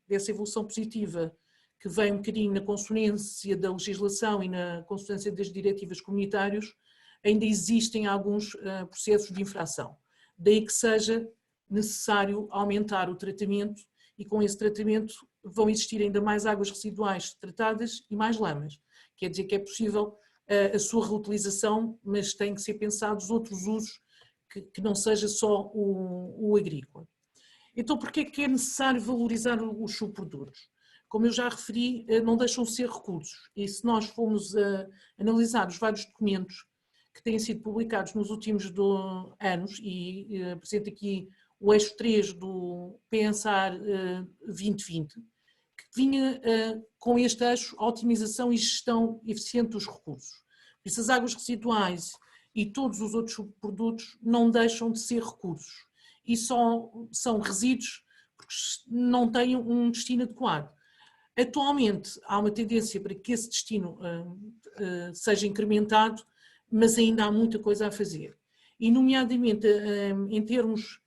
dessa evolução positiva que vem um bocadinho na consonância da legislação e na consonância das diretivas comunitárias, ainda existem alguns processos de infração. Daí que seja necessário aumentar o tratamento e com esse tratamento vão existir ainda mais águas residuais tratadas e mais lamas. Quer dizer que é possível a sua reutilização, mas têm que ser pensados outros usos que não seja só o agrícola. Então, porquê é que é necessário valorizar os subprodutos? Como eu já referi, não deixam de ser recursos. E se nós formos analisar os vários documentos que têm sido publicados nos últimos anos, e apresento aqui o eixo 3 do Pensar 2020, que vinha com este eixo a otimização e gestão eficiente dos recursos. Por isso, as águas residuais e todos os outros subprodutos não deixam de ser recursos e só são resíduos porque não têm um destino adequado. Atualmente há uma tendência para que esse destino seja incrementado, mas ainda há muita coisa a fazer. E nomeadamente em termos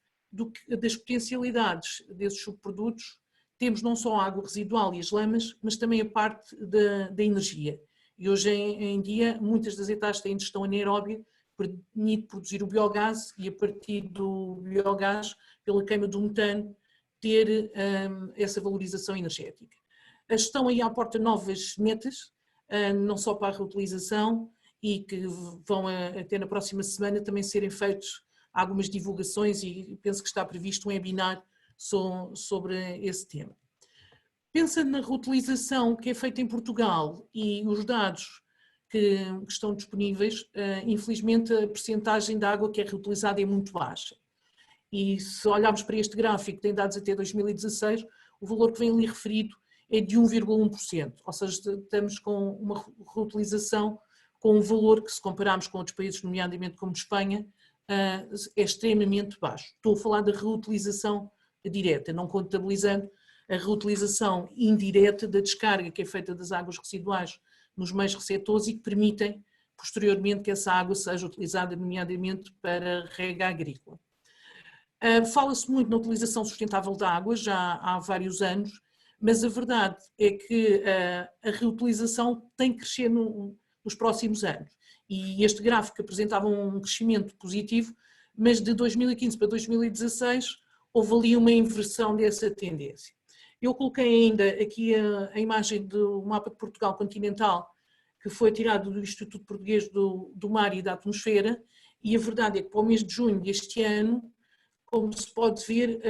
das potencialidades desses subprodutos, temos não só a água residual e as lamas, mas também a parte da energia. E hoje em dia muitas das hectares têm digestão anaeróbia, permite produzir o biogás e a partir do biogás, pela queima do metano, ter essa valorização energética. Estão aí à porta novas metas, não só para a reutilização, e que vão até na próxima semana também serem feitos algumas divulgações e penso que está previsto um webinar sobre esse tema. Pensando na reutilização que é feita em Portugal e os dados que estão disponíveis, infelizmente a percentagem de água que é reutilizada é muito baixa. E se olharmos para este gráfico, que tem dados até 2016, o valor que vem ali referido é de 1,1%, ou seja, estamos com uma reutilização com um valor que, se compararmos com outros países, nomeadamente como Espanha, é extremamente baixo. Estou a falar da reutilização direta, não contabilizando a reutilização indireta da descarga que é feita das águas residuais nos meios receptores e que permitem, posteriormente, que essa água seja utilizada, nomeadamente, para rega agrícola. Fala-se muito na utilização sustentável da água, já há vários anos, mas a verdade é que a reutilização tem que crescer nos próximos anos. E este gráfico apresentava um crescimento positivo, mas de 2015 para 2016 houve ali uma inversão dessa tendência. Eu coloquei ainda aqui a imagem do mapa de Portugal continental, que foi tirado do Instituto Português do Mar e da Atmosfera, e a verdade é que para o mês de junho deste ano, como se pode ver,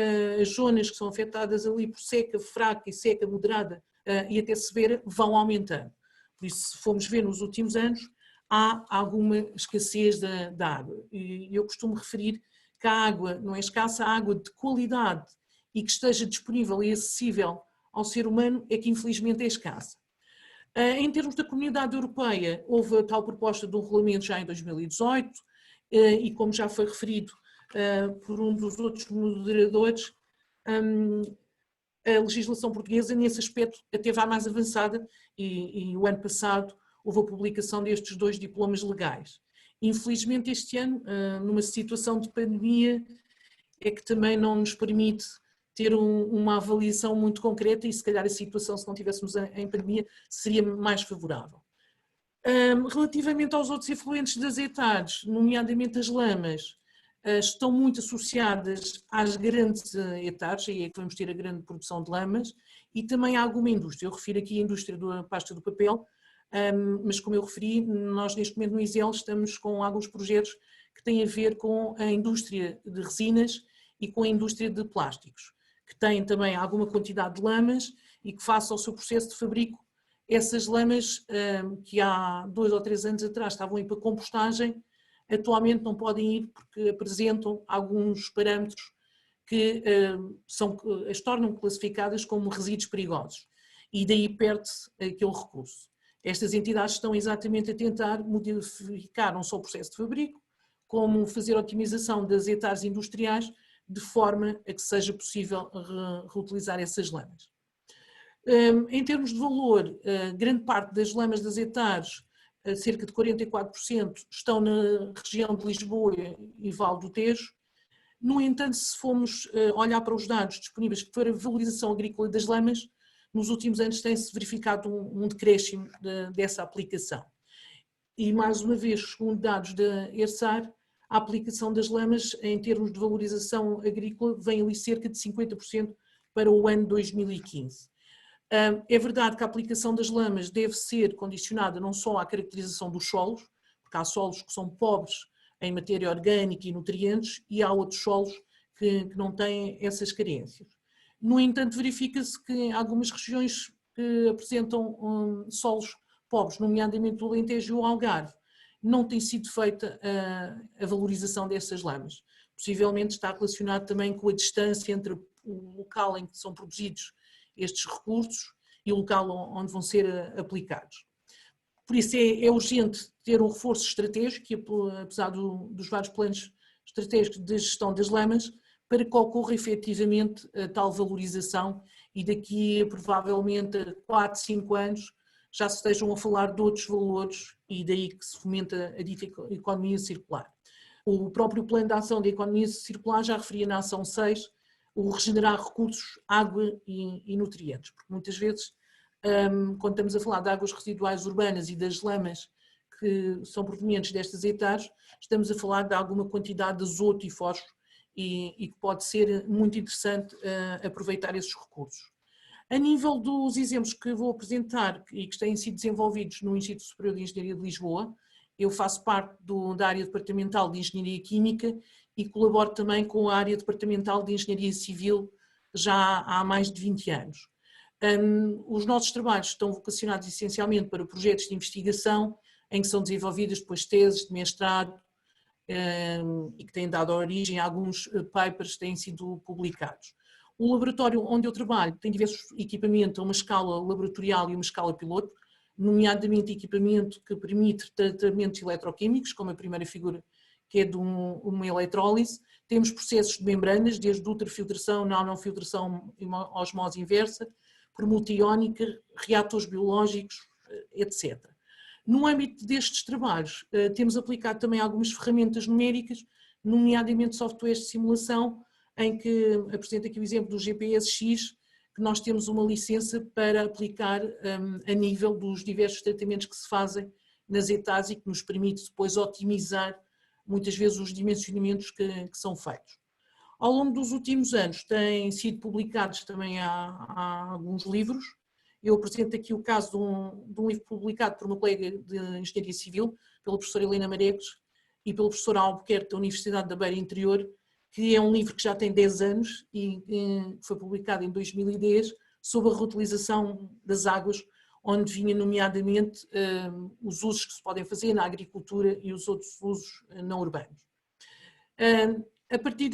as zonas que são afetadas ali por seca fraca e seca moderada e até severa vão aumentando. Por isso, se formos ver nos últimos anos, há alguma escassez da água. E eu costumo referir que a água não é escassa, a água de qualidade e que esteja disponível e acessível ao ser humano é que infelizmente é escassa. Em termos da Comunidade Europeia, houve a tal proposta de um regulamento já em 2018 e como já foi referido por um dos outros moderadores, a legislação portuguesa nesse aspecto até vai mais avançada e o ano passado houve a publicação destes 2 diplomas legais. Infelizmente este ano, numa situação de pandemia, é que também não nos permite ter uma avaliação muito concreta e se calhar a situação, se não estivéssemos em pandemia, seria mais favorável. Relativamente aos outros efluentes das hectares, nomeadamente as lamas, estão muito associadas às grandes hectares, aí é que vamos ter a grande produção de lamas, e também há alguma indústria. Eu refiro aqui a indústria da pasta do papel, mas como eu referi, nós neste momento no ISEL estamos com alguns projetos que têm a ver com a indústria de resinas e com a indústria de plásticos, que têm também alguma quantidade de lamas e que face ao seu processo de fabrico, essas lamas que há 2 ou 3 anos atrás estavam aí para compostagem, atualmente não podem ir porque apresentam alguns parâmetros que as tornam classificadas como resíduos perigosos e daí perde-se aquele recurso. Estas entidades estão exatamente a tentar modificar não só o processo de fabrico, como fazer a otimização das hectares industriais, de forma a que seja possível reutilizar essas lamas. Em termos de valor, grande parte das lamas das hectares, cerca de 44%, estão na região de Lisboa e Vale do Tejo. No entanto, se formos olhar para os dados disponíveis para a valorização agrícola das lamas, nos últimos anos tem-se verificado um decréscimo dessa aplicação. E, mais uma vez, segundo dados da ERSAR, a aplicação das lamas, em termos de valorização agrícola, vem ali cerca de 50% para o ano 2015. É verdade que a aplicação das lamas deve ser condicionada não só à caracterização dos solos, porque há solos que são pobres em matéria orgânica e nutrientes, e há outros solos que não têm essas carências. No entanto, verifica-se que em algumas regiões que apresentam solos pobres, nomeadamente o Alentejo e o Algarve, não tem sido feita a valorização dessas lamas. Possivelmente está relacionado também com a distância entre o local em que são produzidos estes recursos e o local onde vão ser aplicados. Por isso é urgente ter um reforço estratégico, apesar dos vários planos estratégicos de gestão das lamas, para que ocorra efetivamente a tal valorização e daqui a provavelmente 4, 5 anos já se estejam a falar de outros valores e daí que se fomenta a dita economia circular. O próprio plano de ação da economia circular já referia na ação 6 o regenerar recursos, água e nutrientes, porque muitas vezes, quando estamos a falar de águas residuais urbanas e das lamas que são provenientes destas hectares, estamos a falar de alguma quantidade de azoto e fósforo e que pode ser muito interessante aproveitar esses recursos. A nível dos exemplos que vou apresentar e que têm sido desenvolvidos no Instituto Superior de Engenharia de Lisboa, eu faço parte da área departamental de Engenharia Química e colaboro também com a área departamental de Engenharia Civil já há mais de 20 anos. Os nossos trabalhos estão vocacionados essencialmente para projetos de investigação em que são desenvolvidas depois teses de mestrado e que têm dado origem a alguns papers que têm sido publicados. O laboratório onde eu trabalho tem diversos equipamentos a uma escala laboratorial e uma escala piloto, nomeadamente equipamento que permite tratamentos eletroquímicos, como a primeira figura, que é de uma eletrólise. Temos processos de membranas, desde ultrafiltração, nanofiltração e osmose inversa, permuta-iónica, reatores biológicos, etc. No âmbito destes trabalhos, temos aplicado também algumas ferramentas numéricas, nomeadamente softwares de simulação, em que apresento aqui o exemplo do GPS-X, que nós temos uma licença para aplicar a nível dos diversos tratamentos que se fazem nas hectares e que nos permite depois otimizar muitas vezes os dimensionamentos que são feitos. Ao longo dos últimos anos têm sido publicados também há alguns livros. Eu apresento aqui o caso de um livro publicado por uma colega de Engenharia Civil, pela professora Helena Marecos e pelo professor Albuquerque da Universidade da Beira Interior, que é um livro que já tem 10 anos e foi publicado em 2010, sobre a reutilização das águas, onde vinha nomeadamente os usos que se podem fazer na agricultura e os outros usos não urbanos. A partir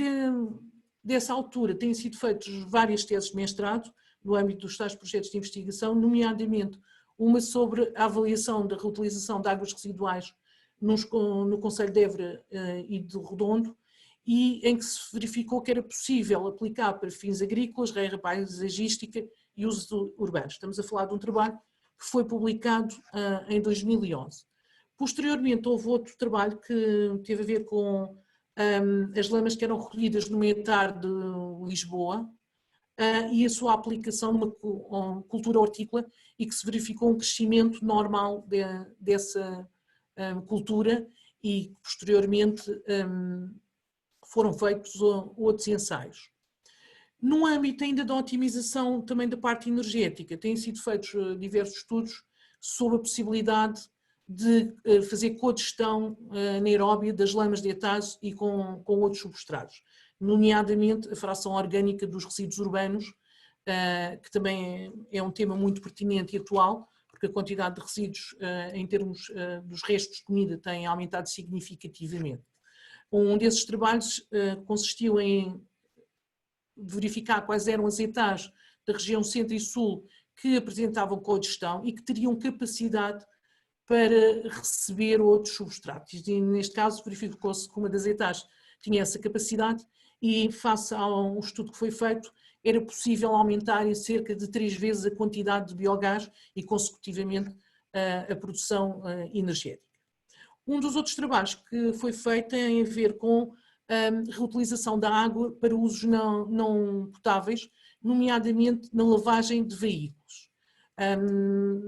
dessa altura têm sido feitas várias teses de mestrado no âmbito dos tais projetos de investigação, nomeadamente uma sobre a avaliação da reutilização de águas residuais no concelho de Évora e de Redondo, e em que se verificou que era possível aplicar para fins agrícolas, regra paisagística e usos urbanos. Estamos a falar de um trabalho que foi publicado em 2011. Posteriormente houve outro trabalho que teve a ver com as lamas que eram recolhidas no hectare de Lisboa e a sua aplicação numa cultura hortícola e que se verificou um crescimento normal dessa cultura e posteriormente foram feitos outros ensaios. No âmbito ainda da otimização também da parte energética, têm sido feitos diversos estudos sobre a possibilidade de fazer cogestão anaeróbia das lamas de hectares e com outros substratos, nomeadamente a fração orgânica dos resíduos urbanos, que também é um tema muito pertinente e atual, porque a quantidade de resíduos em termos dos restos de comida tem aumentado significativamente. Um desses trabalhos consistiu em verificar quais eram as hectares da região centro e sul que apresentavam cogestão e que teriam capacidade para receber outros substratos. E neste caso verificou-se que uma das hectares tinha essa capacidade e, face a um estudo que foi feito, era possível aumentar em cerca de 3 vezes a quantidade de biogás e, consecutivamente, a produção energética. Um dos outros trabalhos que foi feito tem a ver com a reutilização da água para usos não potáveis, nomeadamente na lavagem de veículos.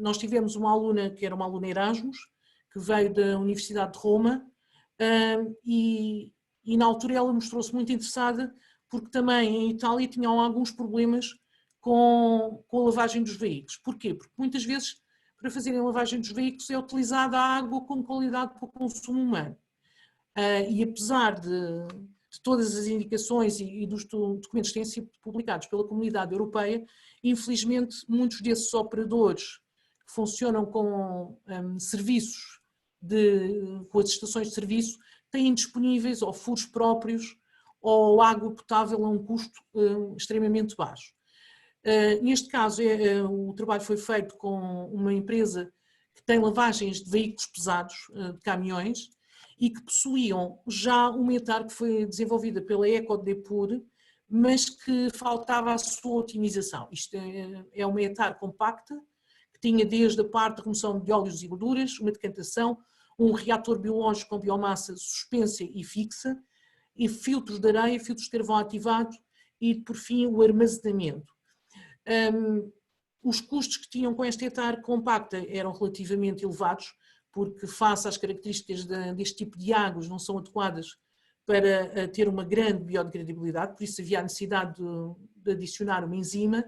Nós tivemos uma aluna que era uma aluna Erasmus, que veio da Universidade de Roma, e na altura ela mostrou-se muito interessada porque também em Itália tinham alguns problemas com a lavagem dos veículos. Porquê? Porque muitas vezes para fazerem a lavagem dos veículos é utilizada a água com qualidade para o consumo humano. E apesar de todas as indicações e dos documentos que têm sido publicados pela Comunidade Europeia, infelizmente muitos desses operadores que funcionam com serviços, com as estações de serviço, têm disponíveis ou furos próprios ou água potável a um custo extremamente baixo. Neste caso, o trabalho foi feito com uma empresa que tem lavagens de veículos pesados, de caminhões, e que possuíam já uma hectare que foi desenvolvida pela Ecodepur, mas que faltava a sua otimização. Isto é uma hectare compacta, que tinha desde a parte de remoção de óleos e gorduras, uma decantação, um reator biológico com biomassa suspensa e fixa, e filtros de areia, filtros de carvão ativado e, por fim, o armazenamento. Os custos que tinham com esta hectare compacta eram relativamente elevados, porque face às características deste tipo de águas não são adequadas para ter uma grande biodegradabilidade, por isso havia a necessidade de adicionar uma enzima,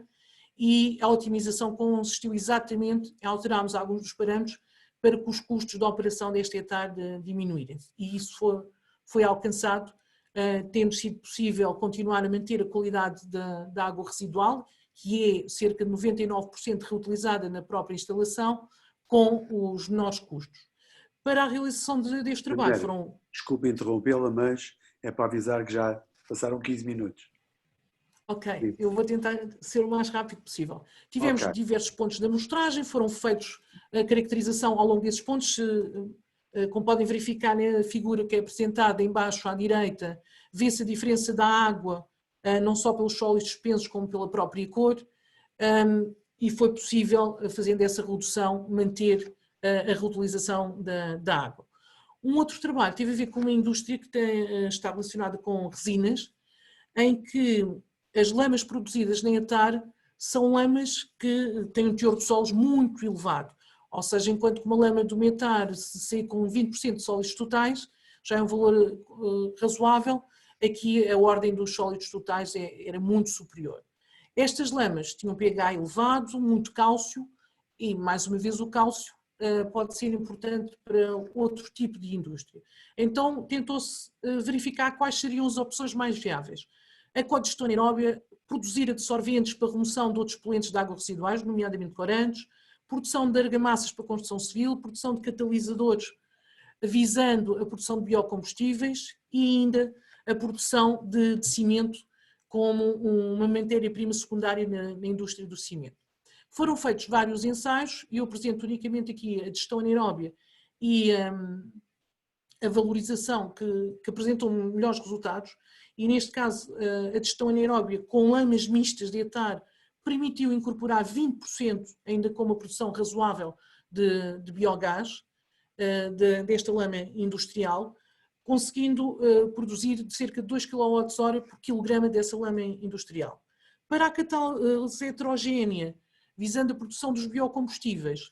e a otimização consistiu exatamente em alterarmos alguns dos parâmetros para que os custos de operação desta hectare diminuírem. E isso foi alcançado, tendo sido possível continuar a manter a qualidade da água residual, que é cerca de 99% reutilizada na própria instalação, com os menores custos. Para a realização deste trabalho foram... Desculpe interrompê-la, mas é para avisar que já passaram 15 minutos. Ok, eu vou tentar ser o mais rápido possível. Tivemos diversos pontos de amostragem, foram feitos a caracterização ao longo desses pontos, como podem verificar na figura que é apresentada em baixo à direita, vê-se a diferença da água, não só pelos sólidos suspensos como pela própria cor, e foi possível, fazendo essa redução, manter a reutilização da água. Um outro trabalho teve a ver com uma indústria que está relacionada com resinas, em que as lamas produzidas na hectare são lamas que têm um teor de solos muito elevado, ou seja, enquanto que uma lama de uma hectare se sai com 20% de sólidos totais, já é um valor razoável, aqui a ordem dos sólidos totais era muito superior. Estas lamas tinham pH elevado, muito cálcio, e mais uma vez o cálcio pode ser importante para outro tipo de indústria. Então tentou-se verificar quais seriam as opções mais viáveis. A cogestão anaeróbia, produzir adsorventes para remoção de outros poluentes de água residuais, nomeadamente corantes, produção de argamassas para construção civil, produção de catalisadores visando a produção de biocombustíveis e ainda a produção de cimento como uma matéria-prima secundária na indústria do cimento. Foram feitos vários ensaios e eu apresento unicamente aqui a digestão anaeróbia e a valorização que apresentam melhores resultados, e neste caso a digestão anaeróbia com lamas mistas de hectare permitiu incorporar 20%, ainda com uma produção razoável de biogás desta lama industrial, conseguindo produzir de cerca de 2 kWh por quilograma dessa lama industrial. Para a catálise heterogénea, visando a produção dos biocombustíveis,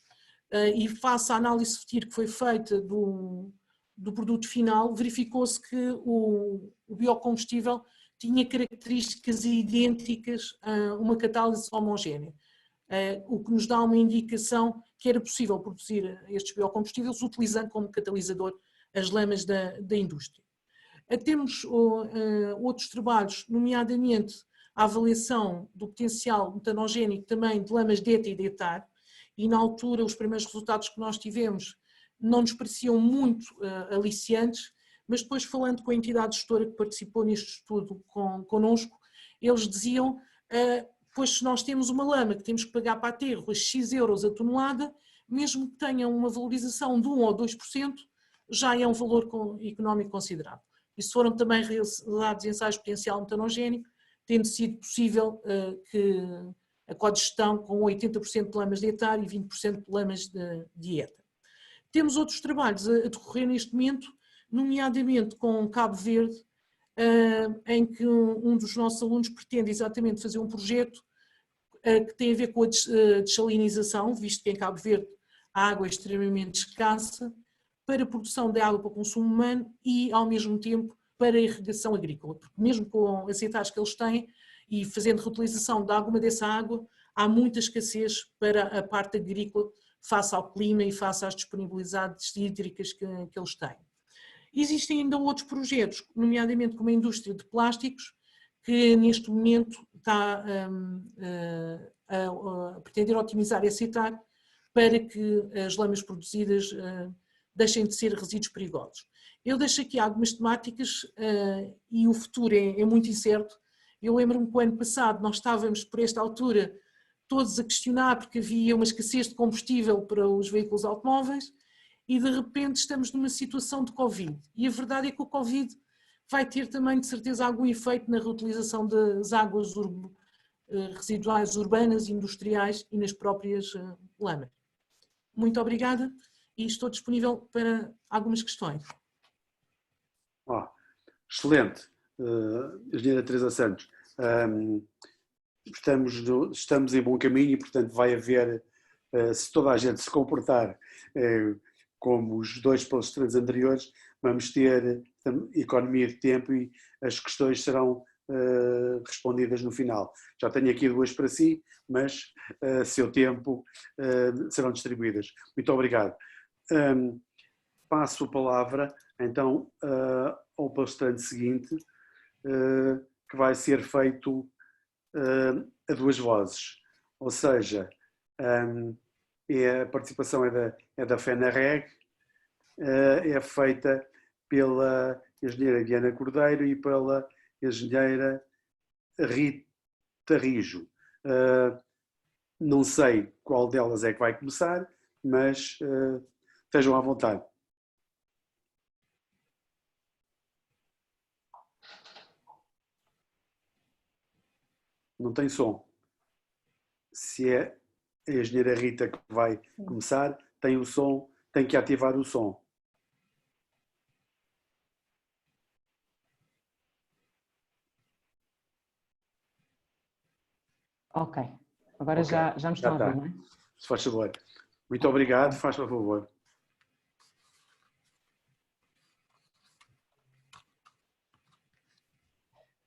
e face à análise FTIR que foi feita do produto final, verificou-se que o biocombustível tinha características idênticas a uma catálise homogénea, o que nos dá uma indicação que era possível produzir estes biocombustíveis utilizando como catalisador as lamas da indústria. Temos outros trabalhos, nomeadamente a avaliação do potencial metanogénico também de lamas de ETA e de etar, e na altura os primeiros resultados que nós tivemos não nos pareciam muito aliciantes, mas depois falando com a entidade gestora que participou neste estudo connosco, eles diziam pois se nós temos uma lama que temos que pagar para aterro a X euros a tonelada, mesmo que tenha uma valorização de 1 ou 2%, já é um valor económico considerável. E se foram também realizados ensaios de potencial metanogénico, tendo sido possível que a cogestão com 80% de lamas de hectare e 20% de lamas de dieta. Temos outros trabalhos a decorrer neste momento, nomeadamente com Cabo Verde, em que um dos nossos alunos pretende exatamente fazer um projeto que tem a ver com a dessalinização, visto que em Cabo Verde a água é extremamente escassa, para a produção de água para consumo humano e, ao mesmo tempo, para a irrigação agrícola. Porque mesmo com as hectares que eles têm e fazendo reutilização de alguma dessa água, há muita escassez para a parte agrícola face ao clima e face às disponibilidades hídricas que eles têm. Existem ainda outros projetos, nomeadamente como a indústria de plásticos, que neste momento está a pretender otimizar esse hectare para que as lamas produzidas deixem de ser resíduos perigosos. Eu deixo aqui algumas temáticas e o futuro é muito incerto. Eu lembro-me que o ano passado nós estávamos, por esta altura, todos a questionar porque havia uma escassez de combustível para os veículos automóveis e de repente estamos numa situação de Covid. E a verdade é que o Covid vai ter também, de certeza, algum efeito na reutilização das águas residuais urbanas, industriais e nas próprias lamas. Muito obrigada e estou disponível para algumas questões. Excelente, Engenheira Teresa Santos. Estamos em bom caminho e, portanto, vai haver, se toda a gente se comportar como os dois palestrantes anteriores, vamos ter economia de tempo e as questões serão respondidas no final. Já tenho aqui duas para si, mas a seu tempo serão distribuídas. Muito obrigado. Passo a palavra, então, ao palestrante seguinte, que vai ser feito a duas vozes, ou seja, a participação é da FENARREG, é feita pela engenheira Diana Cordeiro e pela engenheira Rita Rijo. Não sei qual delas é que vai começar, mas estejam à vontade. Não tem som. Se é a engenheira Rita que vai começar, tem o som, tem que ativar o som. Ok, agora okay. Já me estão a ouvir, não é? Se faz favor. Muito obrigado, faz favor.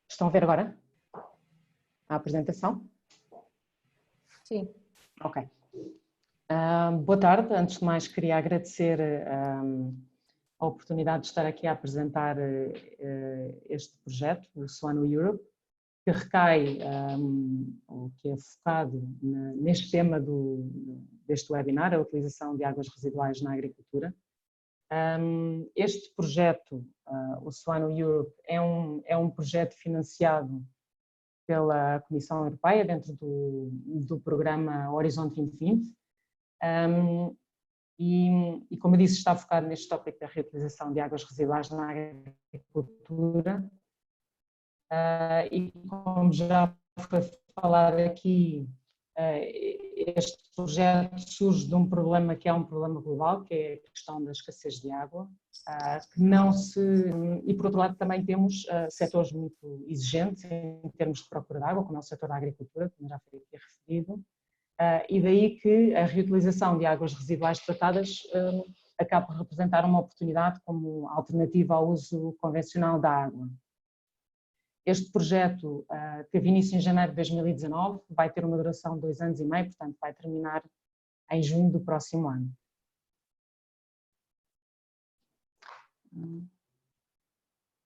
Estão a ver agora a apresentação? Sim. Ok. Boa tarde. Antes de mais, queria agradecer a oportunidade de estar aqui a apresentar este projeto, o Suano Europe, que recai, que é focado neste tema deste webinar, a utilização de águas residuais na agricultura. Este projeto, o Suano Europe, é um projeto financiado pela Comissão Europeia dentro do programa Horizonte 2020 e, como eu disse, está focado neste tópico da reutilização de águas residuais na agricultura e, como já foi falado aqui, este projeto surge de um problema que é um problema global, que é a questão da escassez de água, que não se... E por outro lado também temos setores muito exigentes em termos de procura de água, como é o setor da agricultura, como já foi aqui referido, e daí que a reutilização de águas residuais tratadas acaba por representar uma oportunidade como alternativa ao uso convencional da água. Este projeto teve início em janeiro de 2019, vai ter uma duração de 2 anos e meio, portanto vai terminar em junho do próximo ano.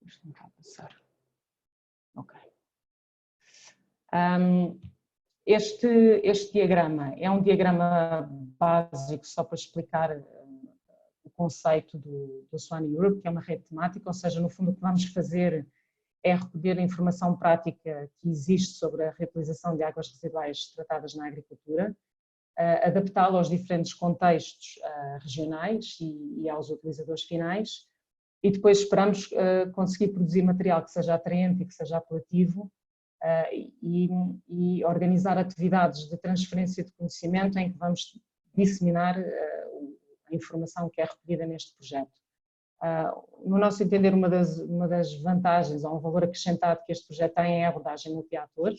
Deixa-me cá passar. Ok. Este diagrama é um diagrama básico só para explicar o conceito do Suano Europe, que é uma rede temática, ou seja, no fundo o que vamos fazer é recolher a informação prática que existe sobre a reutilização de águas residuais tratadas na agricultura, adaptá-lo aos diferentes contextos regionais e aos utilizadores finais, e depois esperamos conseguir produzir material que seja atraente e que seja apelativo, e organizar atividades de transferência de conhecimento em que vamos disseminar a informação que é recolhida neste projeto. No nosso entender, uma das vantagens ou um valor acrescentado que este projeto tem é a abordagem multi-ator,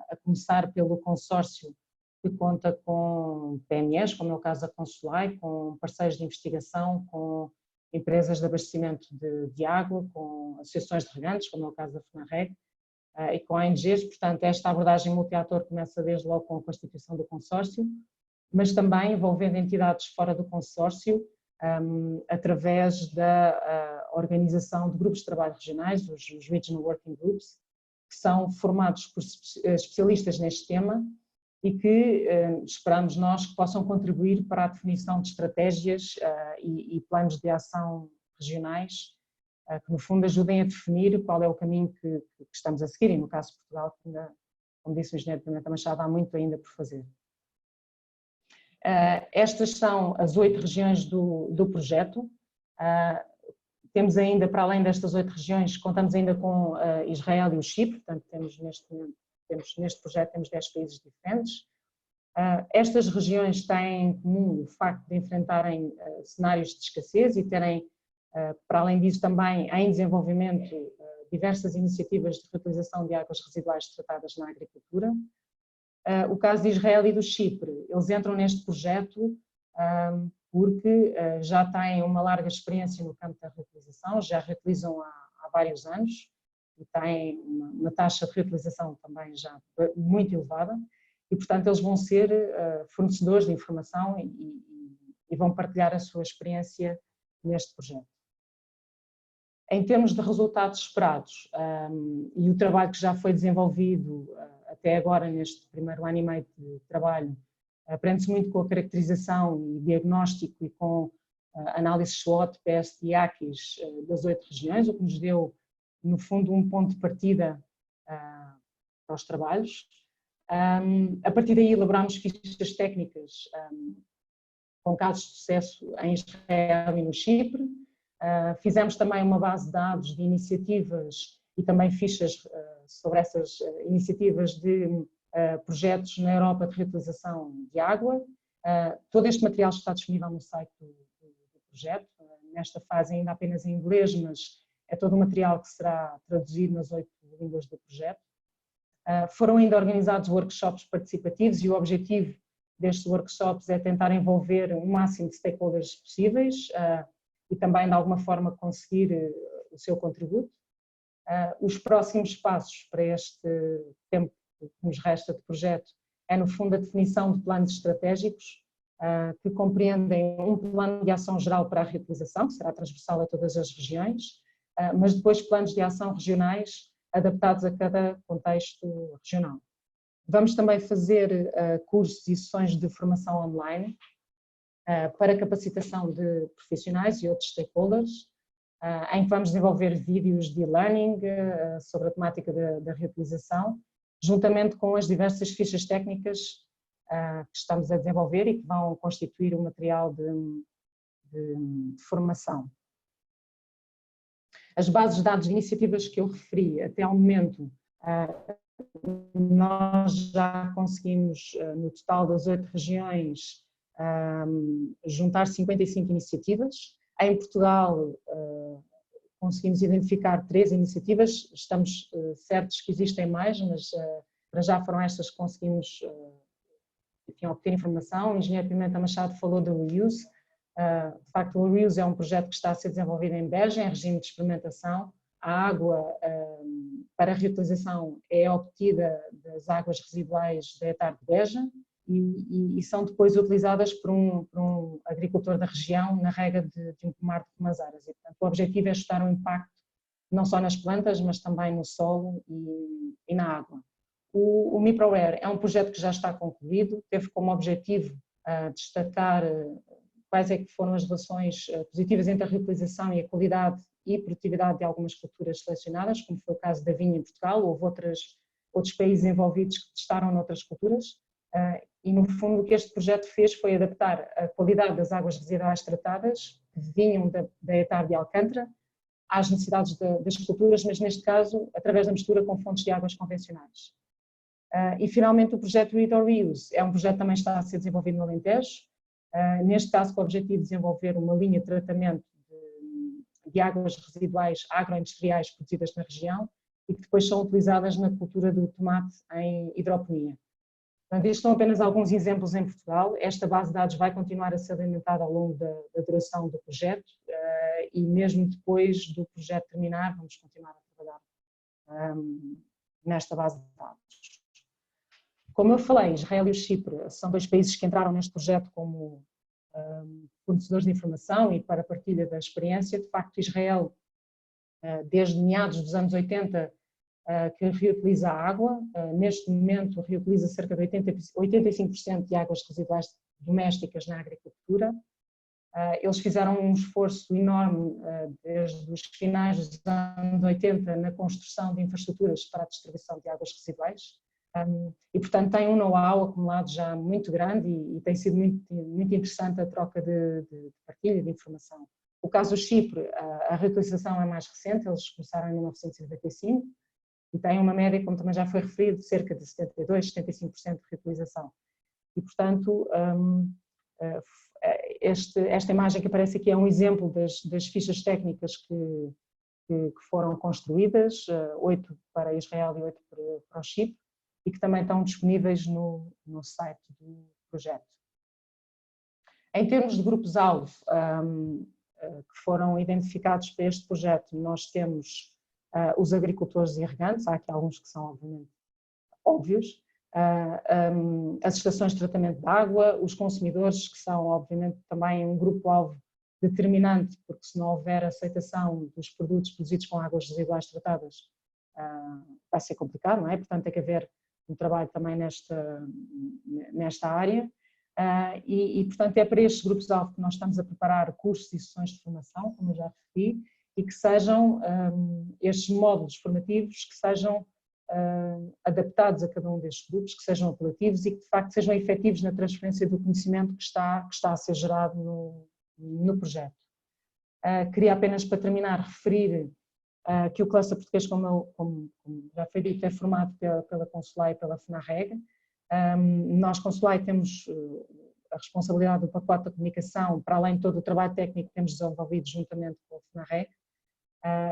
a começar pelo consórcio que conta com PMEs, como é o caso da Consolai, com parceiros de investigação, com empresas de abastecimento de água, com associações de regantes, como é o caso da FNAREG, e com ONGs. Portanto, esta abordagem multi-ator começa desde logo com a constituição do consórcio, mas também envolvendo entidades fora do consórcio, através da organização de grupos de trabalho regionais, os Regional Working Groups, que são formados por especialistas neste tema e que esperamos nós que possam contribuir para a definição de estratégias e planos de ação regionais, que no fundo ajudem a definir qual é o caminho que estamos a seguir, e no caso de Portugal, que ainda, como disse o engenheiro Pimenta Machado, há muito ainda por fazer. Estas são as 8 regiões do projeto. Temos ainda, para além destas 8 regiões, contamos ainda com Israel e o Chipre, portanto neste projeto temos 10 países diferentes. Estas regiões têm em comum o facto de enfrentarem cenários de escassez e terem, para além disso, também em desenvolvimento diversas iniciativas de reutilização de águas residuais tratadas na agricultura. O caso de Israel e do Chipre, eles entram neste projeto porque já têm uma larga experiência no campo da reutilização, já reutilizam há vários anos e têm uma taxa de reutilização também já muito elevada, e portanto eles vão ser fornecedores de informação e vão partilhar a sua experiência neste projeto. Em termos de resultados esperados e o trabalho que já foi desenvolvido até agora neste primeiro ano e meio de trabalho, aprende-se muito com a caracterização e diagnóstico e com análise SWOT, PEST e ACIS das 8 regiões, o que nos deu, no fundo, um ponto de partida para os trabalhos. A partir daí elaborámos fichas técnicas com casos de sucesso em Israel e no Chipre. Fizemos também uma base de dados de iniciativas e também fichas sobre essas iniciativas de projetos na Europa de reutilização de água. Todo este material está disponível no site do projeto, nesta fase ainda apenas em inglês, mas é todo o material que será traduzido nas 8 línguas do projeto. Foram ainda organizados workshops participativos e o objetivo destes workshops é tentar envolver o máximo de stakeholders possíveis e também de alguma forma conseguir o seu contributo. Os próximos passos para este tempo que nos resta de projeto é no fundo a definição de planos estratégicos que compreendem um plano de ação geral para a reutilização, que será transversal a todas as regiões, mas depois planos de ação regionais adaptados a cada contexto regional. Vamos também fazer cursos e sessões de formação online para capacitação de profissionais e outros stakeholders, em que vamos desenvolver vídeos de e-learning sobre a temática da reutilização, juntamente com as diversas fichas técnicas que estamos a desenvolver e que vão constituir o material de formação. As bases de dados de iniciativas que eu referi até ao momento, nós já conseguimos, no total das 8 regiões, juntar 55 iniciativas. Em Portugal conseguimos identificar 3 iniciativas, estamos certos que existem mais, mas para já foram estas que conseguimos obter informação. O engenheiro Pimenta Machado falou do Reuse. De facto, o Reuse é um projeto que está a ser desenvolvido em Beja, em regime de experimentação. A água para a reutilização é obtida das águas residuais da ETAR de Beja e são depois utilizadas por um agricultor da região na rega de um pomar de Comazaras. E, portanto, o objetivo é estudar o impacto não só nas plantas, mas também no solo e na água. O MiproAir é um projeto que já está concluído, teve como objetivo destacar quais é que foram as relações positivas entre a reutilização e a qualidade e produtividade de algumas culturas selecionadas, como foi o caso da vinha em Portugal. Houve outros países envolvidos que testaram noutras culturas, e no fundo o que este projeto fez foi adaptar a qualidade das águas residuais tratadas, que vinham da ETAR de Alcântara, às necessidades das culturas, mas neste caso através da mistura com fontes de águas convencionais. E finalmente o projeto Read or Reuse é um projeto que também está a ser desenvolvido no Alentejo, neste caso com o objetivo de desenvolver uma linha de tratamento de águas residuais agroindustriais produzidas na região e que depois são utilizadas na cultura do tomate em hidroponia. Portanto, estes são apenas alguns exemplos em Portugal. Esta base de dados vai continuar a ser alimentada ao longo da duração do projeto e mesmo depois do projeto terminar, vamos continuar a trabalhar nesta base de dados. Como eu falei, Israel e o Chipre são dois países que entraram neste projeto como fornecedores de informação e para a partilha da experiência. De facto, Israel, desde meados dos anos 80, que reutiliza a água, neste momento reutiliza cerca de 85% de águas residuais domésticas na agricultura. Eles fizeram um esforço enorme desde os finais dos anos 80 na construção de infraestruturas para a distribuição de águas residuais. E, portanto, tem um know-how acumulado já muito grande e tem sido muito interessante a troca de partilha de informação. O caso do Chipre, a reutilização é mais recente, eles começaram em 1995 e têm uma média, como também já foi referido, de cerca de 72%, 75% de reutilização. E, portanto, esta imagem que aparece aqui é um exemplo das fichas técnicas que foram construídas, 8 para Israel e 8 para o Chipre, e que também estão disponíveis no site do projeto. Em termos de grupos-alvo que foram identificados para este projeto, nós temos os agricultores irrigantes, há aqui alguns que são obviamente óbvios, as estações de tratamento de água, os consumidores, que são obviamente também um grupo-alvo determinante, porque se não houver aceitação dos produtos produzidos com águas residuais tratadas, vai ser complicado, não é? Portanto, tem que haver um trabalho também nesta área e, portanto, é para estes grupos-alvo que nós estamos a preparar cursos e sessões de formação, como eu já referi, e que sejam estes módulos formativos que sejam adaptados a cada um destes grupos, que sejam apelativos e que, de facto, sejam efetivos na transferência do conhecimento que está a ser gerado no projeto. Queria apenas, para terminar, referir que o cluster português, como já foi dito, é formado pela Consulai e pela FNAREG. Nós, Consulai, temos a responsabilidade do pacote da comunicação, para além de todo o trabalho técnico que temos desenvolvido juntamente com a FNAREG.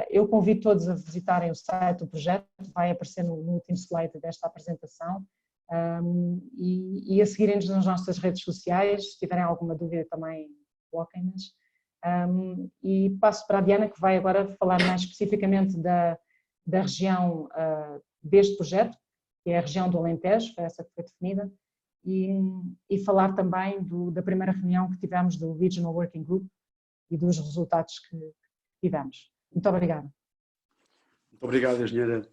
Eu convido todos a visitarem o site do projeto, vai aparecer no último slide desta apresentação, e a seguirem-nos nas nossas redes sociais. Se tiverem alguma dúvida também, coloquem-nas. E passo para a Diana, que vai agora falar mais especificamente da região deste projeto, que é a região do Alentejo, foi essa que foi definida, e falar também da primeira reunião que tivemos do Regional Working Group e dos resultados que tivemos. Muito obrigada. Muito obrigado, engenheira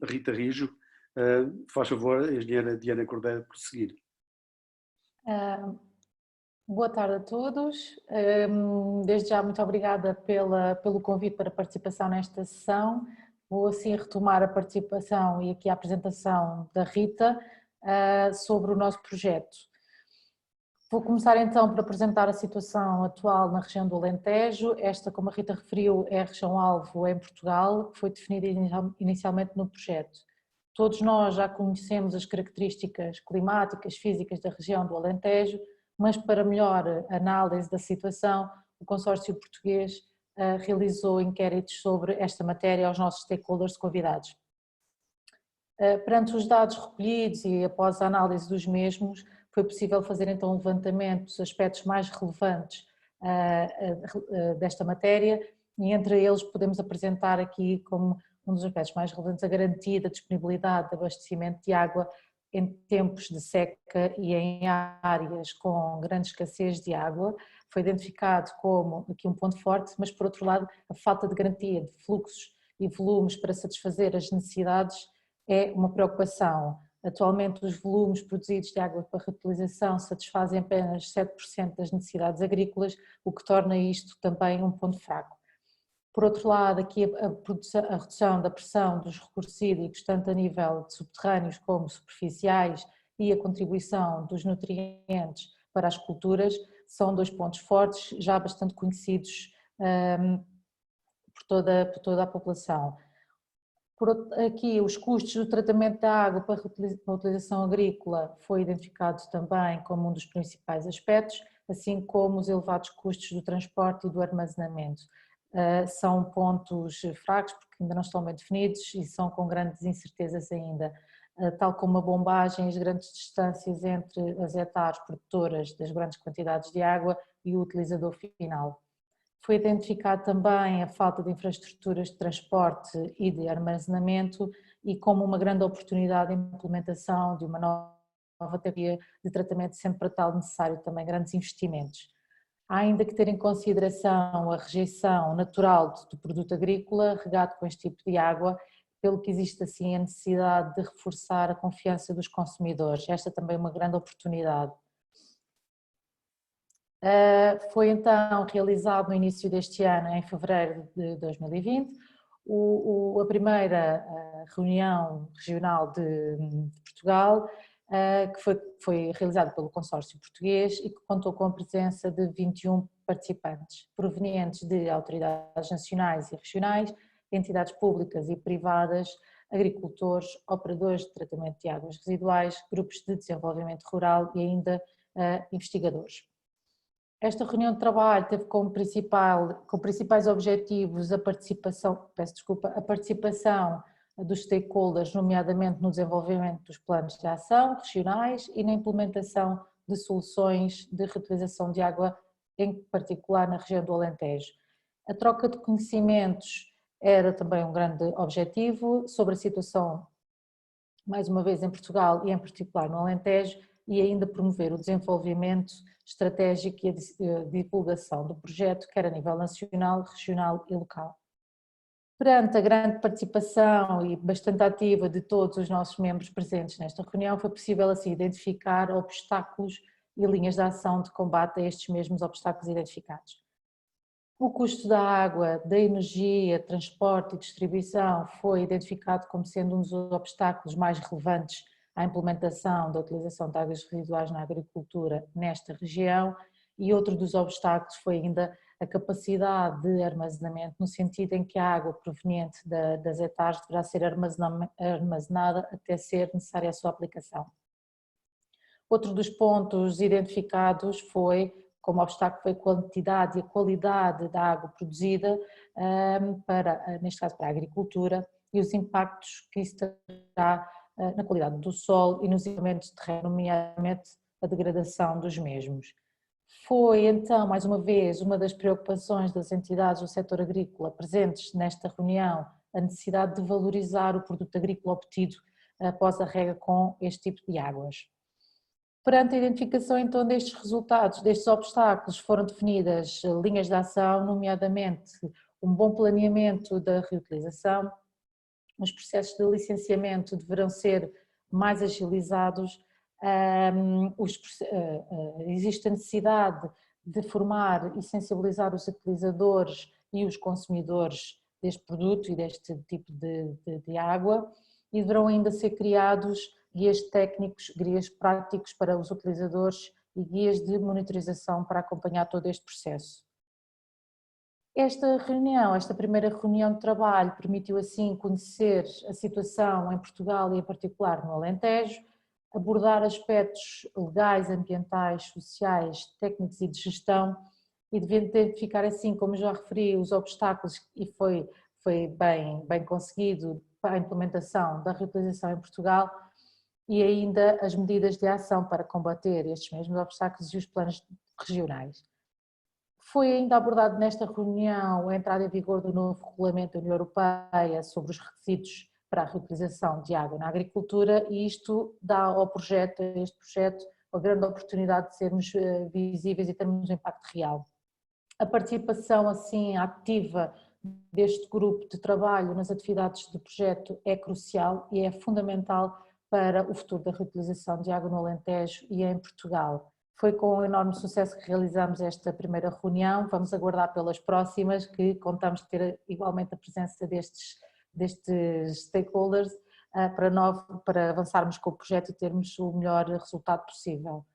Rita Rijo. Faz favor, engenheira Diana Cordeiro, prosseguir. Boa tarde a todos. Desde já, muito obrigada pelo convite para participação nesta sessão. Vou assim retomar a participação e aqui a apresentação da Rita sobre o nosso projeto. Vou começar então por apresentar a situação atual na região do Alentejo. Esta, como a Rita referiu, é a região-alvo em Portugal, que foi definida inicialmente no projeto. Todos nós já conhecemos as características climáticas, físicas da região do Alentejo, mas para melhor análise da situação, o consórcio português realizou inquéritos sobre esta matéria aos nossos stakeholders convidados. Perante os dados recolhidos e após a análise dos mesmos, foi possível fazer então um levantamento dos aspectos mais relevantes desta matéria, e entre eles podemos apresentar aqui como um dos aspectos mais relevantes a garantia da disponibilidade de abastecimento de água em tempos de seca e em áreas com grande escassez de água. Foi identificado como aqui um ponto forte, mas por outro lado a falta de garantia de fluxos e volumes para satisfazer as necessidades é uma preocupação Atualmente os volumes produzidos de água para reutilização satisfazem apenas 7% das necessidades agrícolas, o que torna isto também um ponto fraco. Por outro lado, aqui a redução da pressão dos recursos hídricos, tanto a nível de subterrâneos como superficiais, e a contribuição dos nutrientes para as culturas são 2 pontos fortes, já bastante conhecidos por toda a população. Aqui os custos do tratamento da água para a utilização agrícola foi identificado também como um dos principais aspectos, assim como os elevados custos do transporte e do armazenamento. São pontos fracos porque ainda não estão bem definidos e são com grandes incertezas ainda, tal como a bombagem e as grandes distâncias entre as hectares produtoras das grandes quantidades de água e o utilizador final. Foi identificado também a falta de infraestruturas de transporte e de armazenamento e como uma grande oportunidade de implementação de uma nova tecnologia de tratamento, sempre para tal necessário também grandes investimentos. Há ainda que ter em consideração a rejeição natural do produto agrícola regado com este tipo de água, pelo que existe assim a necessidade de reforçar a confiança dos consumidores. Esta também é uma grande oportunidade. Foi então realizado no início deste ano, em fevereiro de 2020, a primeira reunião regional de Portugal, que foi realizada pelo consórcio português e que contou com a presença de 21 participantes, provenientes de autoridades nacionais e regionais, entidades públicas e privadas, agricultores, operadores de tratamento de águas residuais, grupos de desenvolvimento rural e ainda investigadores. Esta reunião de trabalho teve como principais objetivos a participação dos stakeholders, nomeadamente no desenvolvimento dos planos de ação regionais e na implementação de soluções de reutilização de água, em particular na região do Alentejo. A troca de conhecimentos era também um grande objetivo sobre a situação, mais uma vez em Portugal e em particular no Alentejo, e ainda promover o desenvolvimento estratégico e a divulgação do projeto, quer a nível nacional, regional e local. Perante a grande participação e bastante ativa de todos os nossos membros presentes nesta reunião, foi possível assim identificar obstáculos e linhas de ação de combate a estes mesmos obstáculos identificados. O custo da água, da energia, transporte e distribuição foi identificado como sendo um dos obstáculos mais relevantes à implementação da utilização de águas residuais na agricultura nesta região, e outro dos obstáculos foi ainda a capacidade de armazenamento, no sentido em que a água proveniente das hectares deverá ser armazenada até ser necessária a sua aplicação. Outro dos pontos identificados como obstáculo foi a quantidade e a qualidade da água produzida, neste caso para a agricultura, e os impactos que isso terá na qualidade do solo e nos equipamentos de terreno, nomeadamente a degradação dos mesmos. Foi então, mais uma vez, uma das preocupações das entidades do setor agrícola presentes nesta reunião, a necessidade de valorizar o produto agrícola obtido após a rega com este tipo de águas. Perante a identificação então destes resultados, destes obstáculos, foram definidas linhas de ação, nomeadamente um bom planeamento da reutilização. Os processos de licenciamento deverão ser mais agilizados, existe a necessidade de formar e sensibilizar os utilizadores e os consumidores deste produto e deste tipo de água, e deverão ainda ser criados guias técnicos, guias práticos para os utilizadores e guias de monitorização para acompanhar todo este processo. Esta primeira reunião de trabalho permitiu assim conhecer a situação em Portugal e em particular no Alentejo, abordar aspectos legais, ambientais, sociais, técnicos e de gestão, e de identificar assim, como já referi, os obstáculos, e foi bem conseguido para a implementação da reutilização em Portugal, e ainda as medidas de ação para combater estes mesmos obstáculos e os planos regionais. Foi ainda abordado nesta reunião a entrada em vigor do novo regulamento da União Europeia sobre os requisitos para a reutilização de água na agricultura, e isto dá a este projeto a grande oportunidade de sermos visíveis e termos um impacto real. A participação assim ativa deste grupo de trabalho nas atividades do projeto é crucial e é fundamental para o futuro da reutilização de água no Alentejo e em Portugal. Foi com enorme sucesso que realizamos esta primeira reunião, vamos aguardar pelas próximas, que contamos ter igualmente a presença destes stakeholders para avançarmos com o projeto e termos o melhor resultado possível.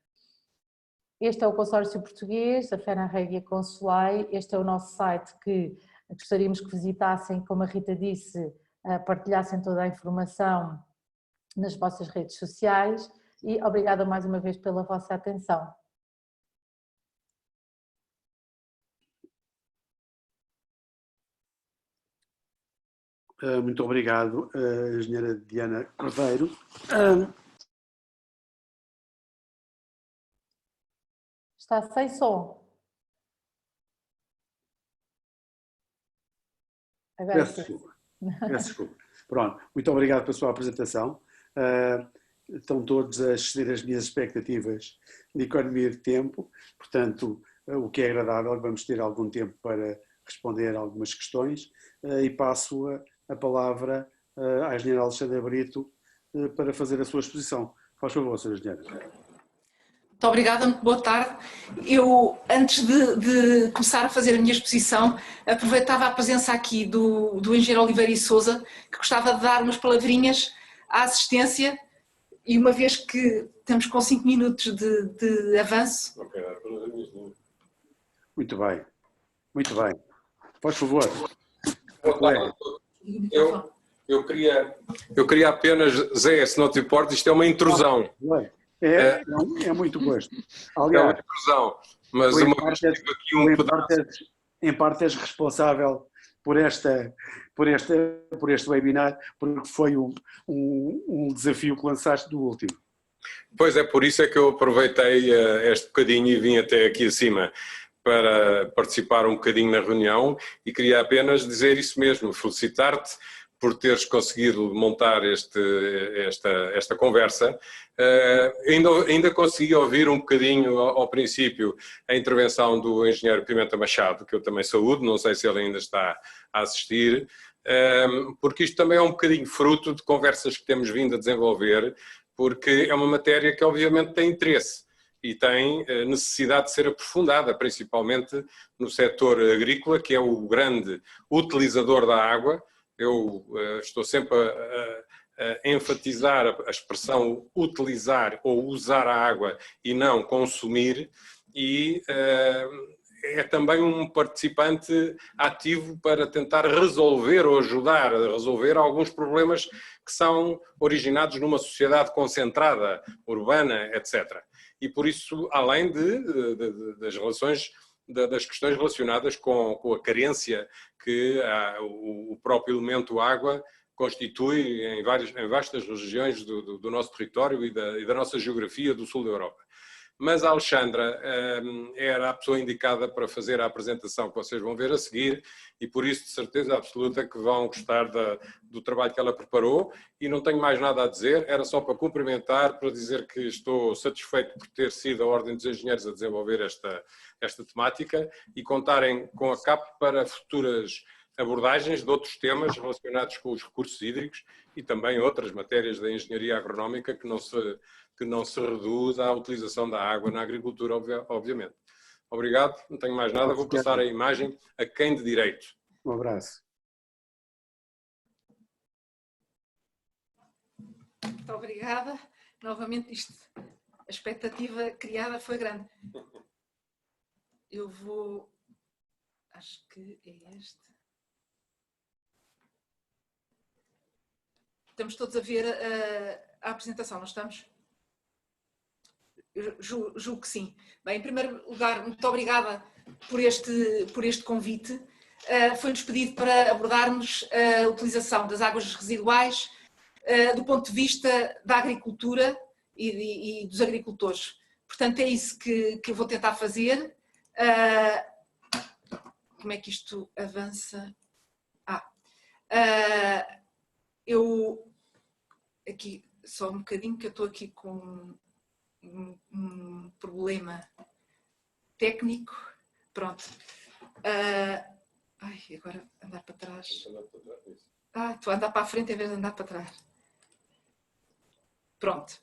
Este é o consórcio português, a FENARREG e a Consulai. Este é o nosso site que gostaríamos que visitassem, como a Rita disse, partilhassem toda a informação nas vossas redes sociais e obrigada mais uma vez pela vossa atenção. Muito obrigado, engenheira Diana Cordeiro. Está sem som. Agora Peço desculpa. Peço desculpa. Pronto, muito obrigado pela sua apresentação. Estão todos a exceder as minhas expectativas de economia de tempo, portanto, o que é agradável, vamos ter algum tempo para responder algumas questões e passo a palavra à engenheira Alexandra Brito para fazer a sua exposição. Faz favor, senhora engenheira. Muito obrigada, muito boa tarde. Eu, antes de começar a fazer a minha exposição, aproveitava a presença aqui do engenheiro Oliveira e Sousa, que gostava de dar umas palavrinhas à assistência, e uma vez que estamos com 5 minutos de avanço. Muito bem, muito bem. Faz favor. Boa tarde. Eu queria apenas, Zé, se não te importa, isto é uma intrusão. É muito gosto. Aliás, é uma intrusão, mas uma vez que tive aqui um pedaço. Em parte és responsável por este webinar, porque foi um desafio que lançaste do último. Pois é, por isso é que eu aproveitei este bocadinho e vim até aqui acima para participar um bocadinho na reunião e queria apenas dizer isso mesmo, felicitar-te por teres conseguido montar esta conversa. Ainda consegui ouvir um bocadinho ao princípio a intervenção do engenheiro Pimenta Machado, que eu também saúdo, não sei se ele ainda está a assistir, porque isto também é um bocadinho fruto de conversas que temos vindo a desenvolver, porque é uma matéria que obviamente tem interesse e tem necessidade de ser aprofundada, principalmente no setor agrícola, que é o grande utilizador da água. Eu estou sempre a enfatizar a expressão utilizar ou usar a água e não consumir, e é também um participante ativo para tentar resolver ou ajudar a resolver alguns problemas que são originados numa sociedade concentrada, urbana, etc. E por isso, além das relações, das questões relacionadas com a carência que o próprio elemento água constitui em vastas regiões do nosso território e da nossa geografia do sul da Europa. Mas a Alexandra era a pessoa indicada para fazer a apresentação que vocês vão ver a seguir e por isso de certeza absoluta que vão gostar do trabalho que ela preparou e não tenho mais nada a dizer, era só para cumprimentar, para dizer que estou satisfeito por ter sido a Ordem dos Engenheiros a desenvolver esta temática e contarem com a CAP para futuras abordagens de outros temas relacionados com os recursos hídricos e também outras matérias da engenharia agronómica que não se reduz à utilização da água na agricultura, obviamente. Obrigado, não tenho mais nada, vou passar a imagem a quem de direito. Um abraço. Muito obrigada. Novamente, a expectativa criada foi grande. Eu vou... Acho que é este. Estamos todos a ver a apresentação, não estamos? Eu julgo que sim. Bem, em primeiro lugar, muito obrigada por este convite. Foi-nos pedido para abordarmos a utilização das águas residuais do ponto de vista da agricultura e dos agricultores. Portanto, é isso que eu vou tentar fazer. Como é que isto avança? Eu, aqui, só um bocadinho, que eu estou aqui com um problema técnico. Pronto. Agora andar para trás. Estou a andar para a frente em vez de andar para trás. Pronto.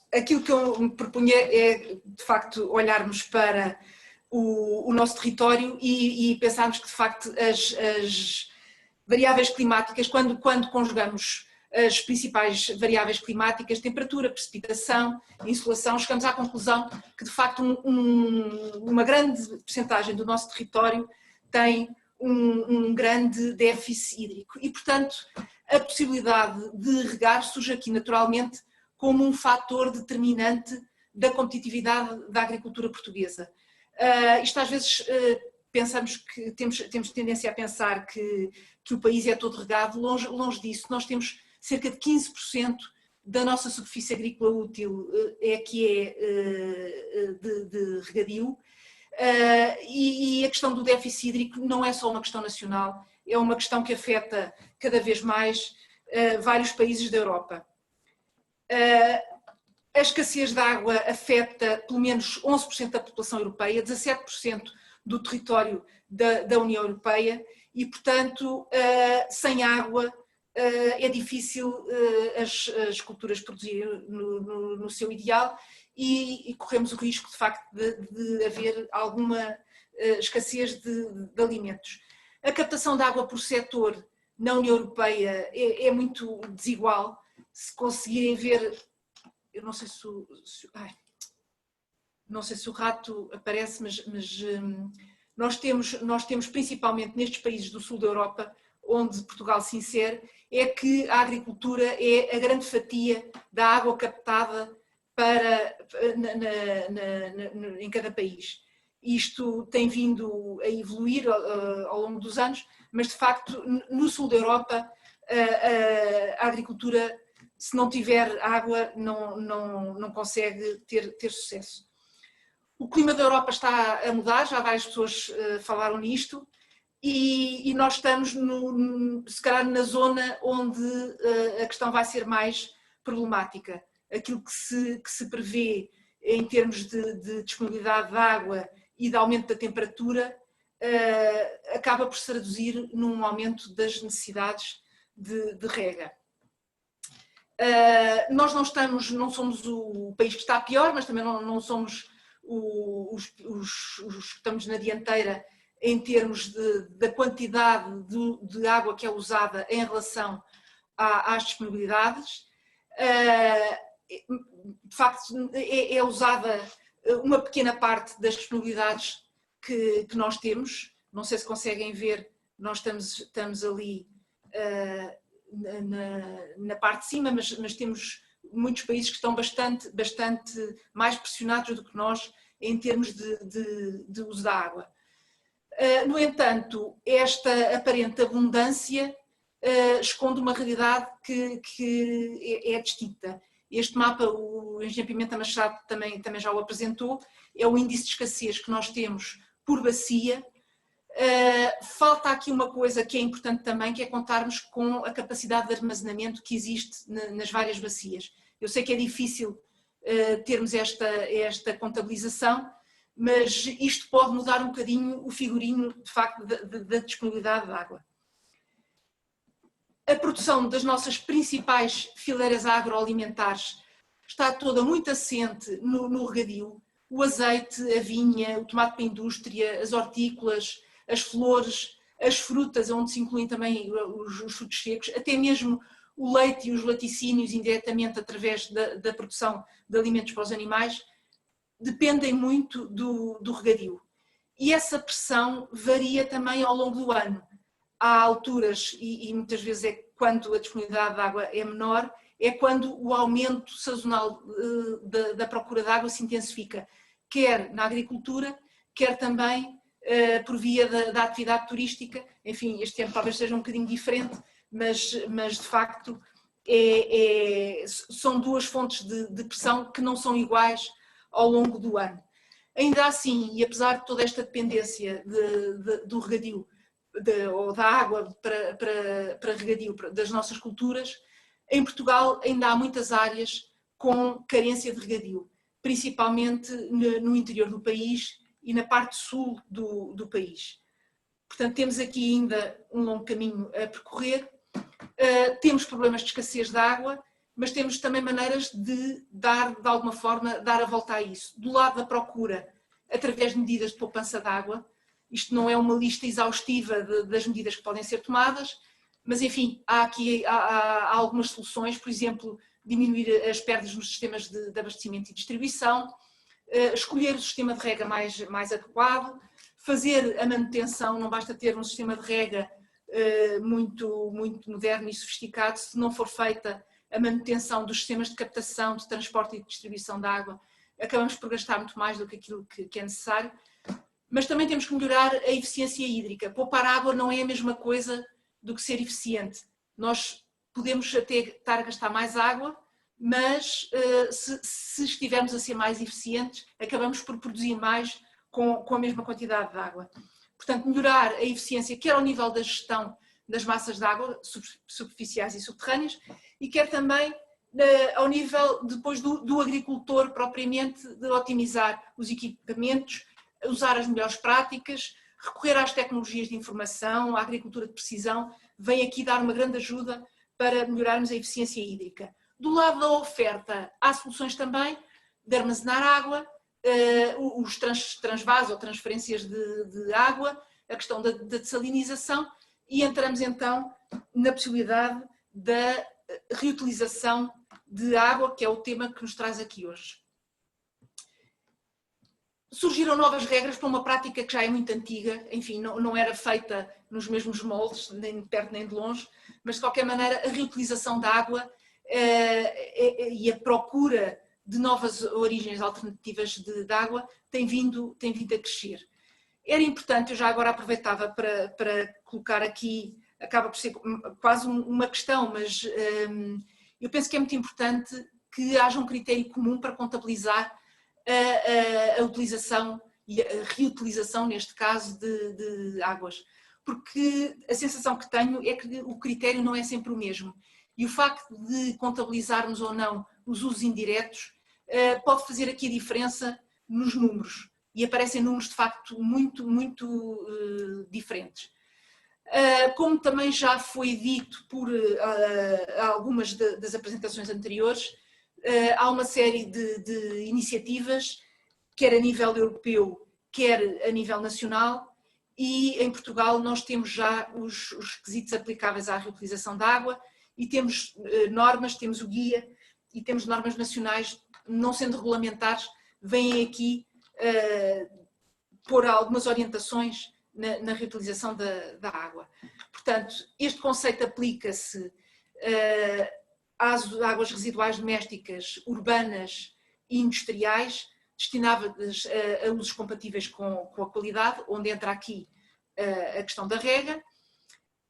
Aquilo que eu me propunha é, de facto, olharmos para o nosso território e pensarmos que, de facto, as variáveis climáticas, quando conjugamos as principais variáveis climáticas, temperatura, precipitação, insolação, chegamos à conclusão que, de facto, uma grande percentagem do nosso território tem um grande déficit hídrico e, portanto, a possibilidade de regar surge aqui naturalmente como um fator determinante da competitividade da agricultura portuguesa. Isto às vezes pensamos que temos tendência a pensar que o país é todo regado, longe disso. Nós temos cerca de 15% da nossa superfície agrícola útil de regadio, e a questão do déficit hídrico não é só uma questão nacional, é uma questão que afeta cada vez mais vários países da Europa. A escassez de água afeta pelo menos 11% da população europeia, 17% do território da União Europeia e, portanto, sem água é difícil as culturas produzirem no seu ideal e corremos o risco, de facto, de haver alguma escassez de alimentos. A captação de água por setor na União Europeia é muito desigual. Se conseguirem ver, eu não sei se o rato aparece, mas nós temos principalmente nestes países do sul da Europa, onde Portugal se insere, é que a agricultura é a grande fatia da água captada em cada país. Isto tem vindo a evoluir ao longo dos anos, mas de facto no sul da Europa a agricultura, se não tiver água, não consegue ter sucesso. O clima da Europa está a mudar, já várias pessoas falaram nisto, e nós estamos, se calhar, na zona onde a questão vai ser mais problemática. Aquilo que se prevê em termos de disponibilidade de água e de aumento da temperatura acaba por se traduzir num aumento das necessidades de rega. Nós não somos o país que está pior, mas também não somos os que estamos na dianteira em termos da quantidade de água que é usada em relação às disponibilidades. De facto, é usada uma pequena parte das disponibilidades que nós temos. Não sei se conseguem ver, nós estamos ali na parte de cima, mas temos muitos países que estão bastante mais pressionados do que nós em termos de uso da água. No entanto, esta aparente abundância esconde uma realidade que é distinta. Este mapa, o engenheiro Pimenta Machado também já o apresentou, é o índice de escassez que nós temos por bacia. Falta aqui uma coisa que é importante também, que é contarmos com a capacidade de armazenamento que existe nas várias bacias. Eu sei que é difícil termos esta contabilização, mas isto pode mudar um bocadinho o figurino, de facto, da disponibilidade de água. A produção das nossas principais fileiras agroalimentares está toda muito assente no regadio. O azeite, a vinha, o tomate para a indústria, as hortícolas, as flores, as frutas, onde se incluem também os frutos secos, até mesmo o leite e os laticínios, indiretamente através da produção de alimentos para os animais, dependem muito do regadio. E essa pressão varia também ao longo do ano. Há alturas, e muitas vezes é quando a disponibilidade de água é menor, é quando o aumento sazonal da procura de água se intensifica, quer na agricultura, quer também por via da atividade turística. Enfim, este ano talvez seja um bocadinho diferente, mas de facto são duas fontes de pressão que não são iguais ao longo do ano. Ainda assim, e apesar de toda esta dependência do regadio, ou da água para regadio das nossas culturas, em Portugal ainda há muitas áreas com carência de regadio, principalmente no interior do país e na parte sul do país. Portanto, temos aqui ainda um longo caminho a percorrer. Temos problemas de escassez de água mas temos também maneiras de dar, de alguma forma, dar a volta a isso. Do lado da procura, através de medidas de poupança de água, isto não é uma lista exaustiva das medidas que podem ser tomadas, mas enfim, há algumas soluções, por exemplo, diminuir as perdas nos sistemas de abastecimento e distribuição, escolher o sistema de rega mais adequado, fazer a manutenção, não basta ter um sistema de rega muito moderno e sofisticado, se não for feita a manutenção dos sistemas de captação, de transporte e de distribuição de água, acabamos por gastar muito mais do que aquilo que é necessário. Mas também temos que melhorar a eficiência hídrica. Poupar água não é a mesma coisa do que ser eficiente. Nós podemos até estar a gastar mais água, mas se estivermos a ser mais eficientes, acabamos por produzir mais com a mesma quantidade de água. Portanto, melhorar a eficiência, quer ao nível da gestão das massas de água superficiais e subterrâneas, e quer também ao nível depois do agricultor propriamente, de otimizar os equipamentos, usar as melhores práticas, recorrer às tecnologias de informação, à agricultura de precisão, vem aqui dar uma grande ajuda para melhorarmos a eficiência hídrica. Do lado da oferta, há soluções também de armazenar água, os transvasos ou transferências de água, a questão da dessalinização, e entramos então na possibilidade da reutilização de água, que é o tema que nos traz aqui hoje. Surgiram novas regras para uma prática que já é muito antiga, enfim, não era feita nos mesmos moldes, nem de perto nem de longe, mas de qualquer maneira a reutilização da água e a procura de novas origens alternativas de água tem vindo a crescer. Era importante, eu já agora aproveitava para colocar aqui, acaba por ser quase uma questão, mas eu penso que é muito importante que haja um critério comum para contabilizar a utilização e a reutilização, neste caso, de águas. Porque a sensação que tenho é que o critério não é sempre o mesmo. E o facto de contabilizarmos ou não os usos indiretos pode fazer aqui a diferença nos números. E aparecem números, de facto, muito diferentes. Como também já foi dito por algumas das apresentações anteriores, há uma série de iniciativas, quer a nível europeu, quer a nível nacional, e em Portugal nós temos já os requisitos aplicáveis à reutilização da água e temos normas, temos o guia e temos normas nacionais, não sendo regulamentares, vêm aqui pôr algumas orientações na reutilização da água. Portanto, este conceito aplica-se às águas residuais domésticas, urbanas e industriais, destinadas a usos compatíveis com a qualidade, onde entra aqui a questão da rega,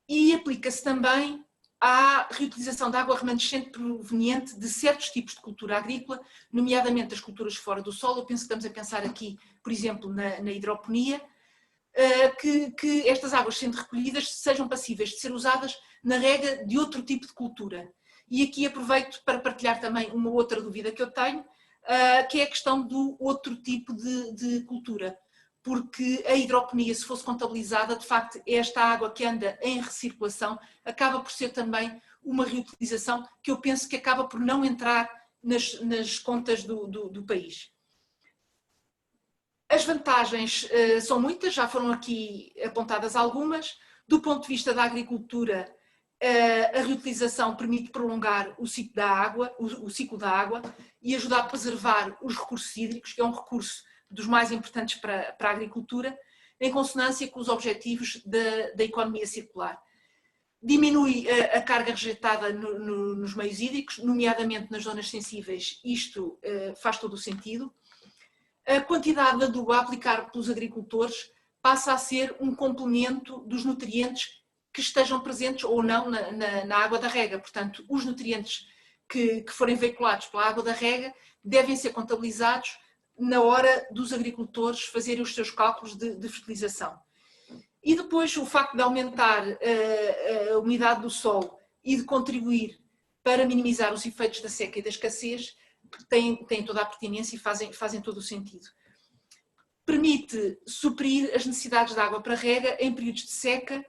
e aplica-se também à reutilização de água remanescente proveniente de certos tipos de cultura agrícola, nomeadamente as culturas fora do solo. Eu penso que estamos a pensar aqui, por exemplo, na hidroponia, que estas águas, sendo recolhidas, sejam passíveis de ser usadas na rega de outro tipo de cultura. E aqui aproveito para partilhar também uma outra dúvida que eu tenho, que é a questão do outro tipo de cultura. Porque a hidroponia, se fosse contabilizada, de facto, esta água que anda em recirculação acaba por ser também uma reutilização que eu penso que acaba por não entrar nas contas do país. As vantagens são muitas, já foram aqui apontadas algumas. Do ponto de vista da agricultura, a reutilização permite prolongar o ciclo da água e ajudar a preservar os recursos hídricos, que é um recurso dos mais importantes para a agricultura, em consonância com os objetivos da economia circular. Diminui a carga rejeitada nos meios hídricos, nomeadamente nas zonas sensíveis, isto faz todo o sentido. A quantidade de adubo a aplicar pelos agricultores passa a ser um complemento dos nutrientes que estejam presentes ou não na água da rega. Portanto, os nutrientes que forem veiculados pela água da rega devem ser contabilizados na hora dos agricultores fazerem os seus cálculos de fertilização. E depois o facto de aumentar a umidade do solo e de contribuir para minimizar os efeitos da seca e da escassez tem toda a pertinência e fazem todo o sentido. Permite suprir as necessidades de água para rega em períodos de seca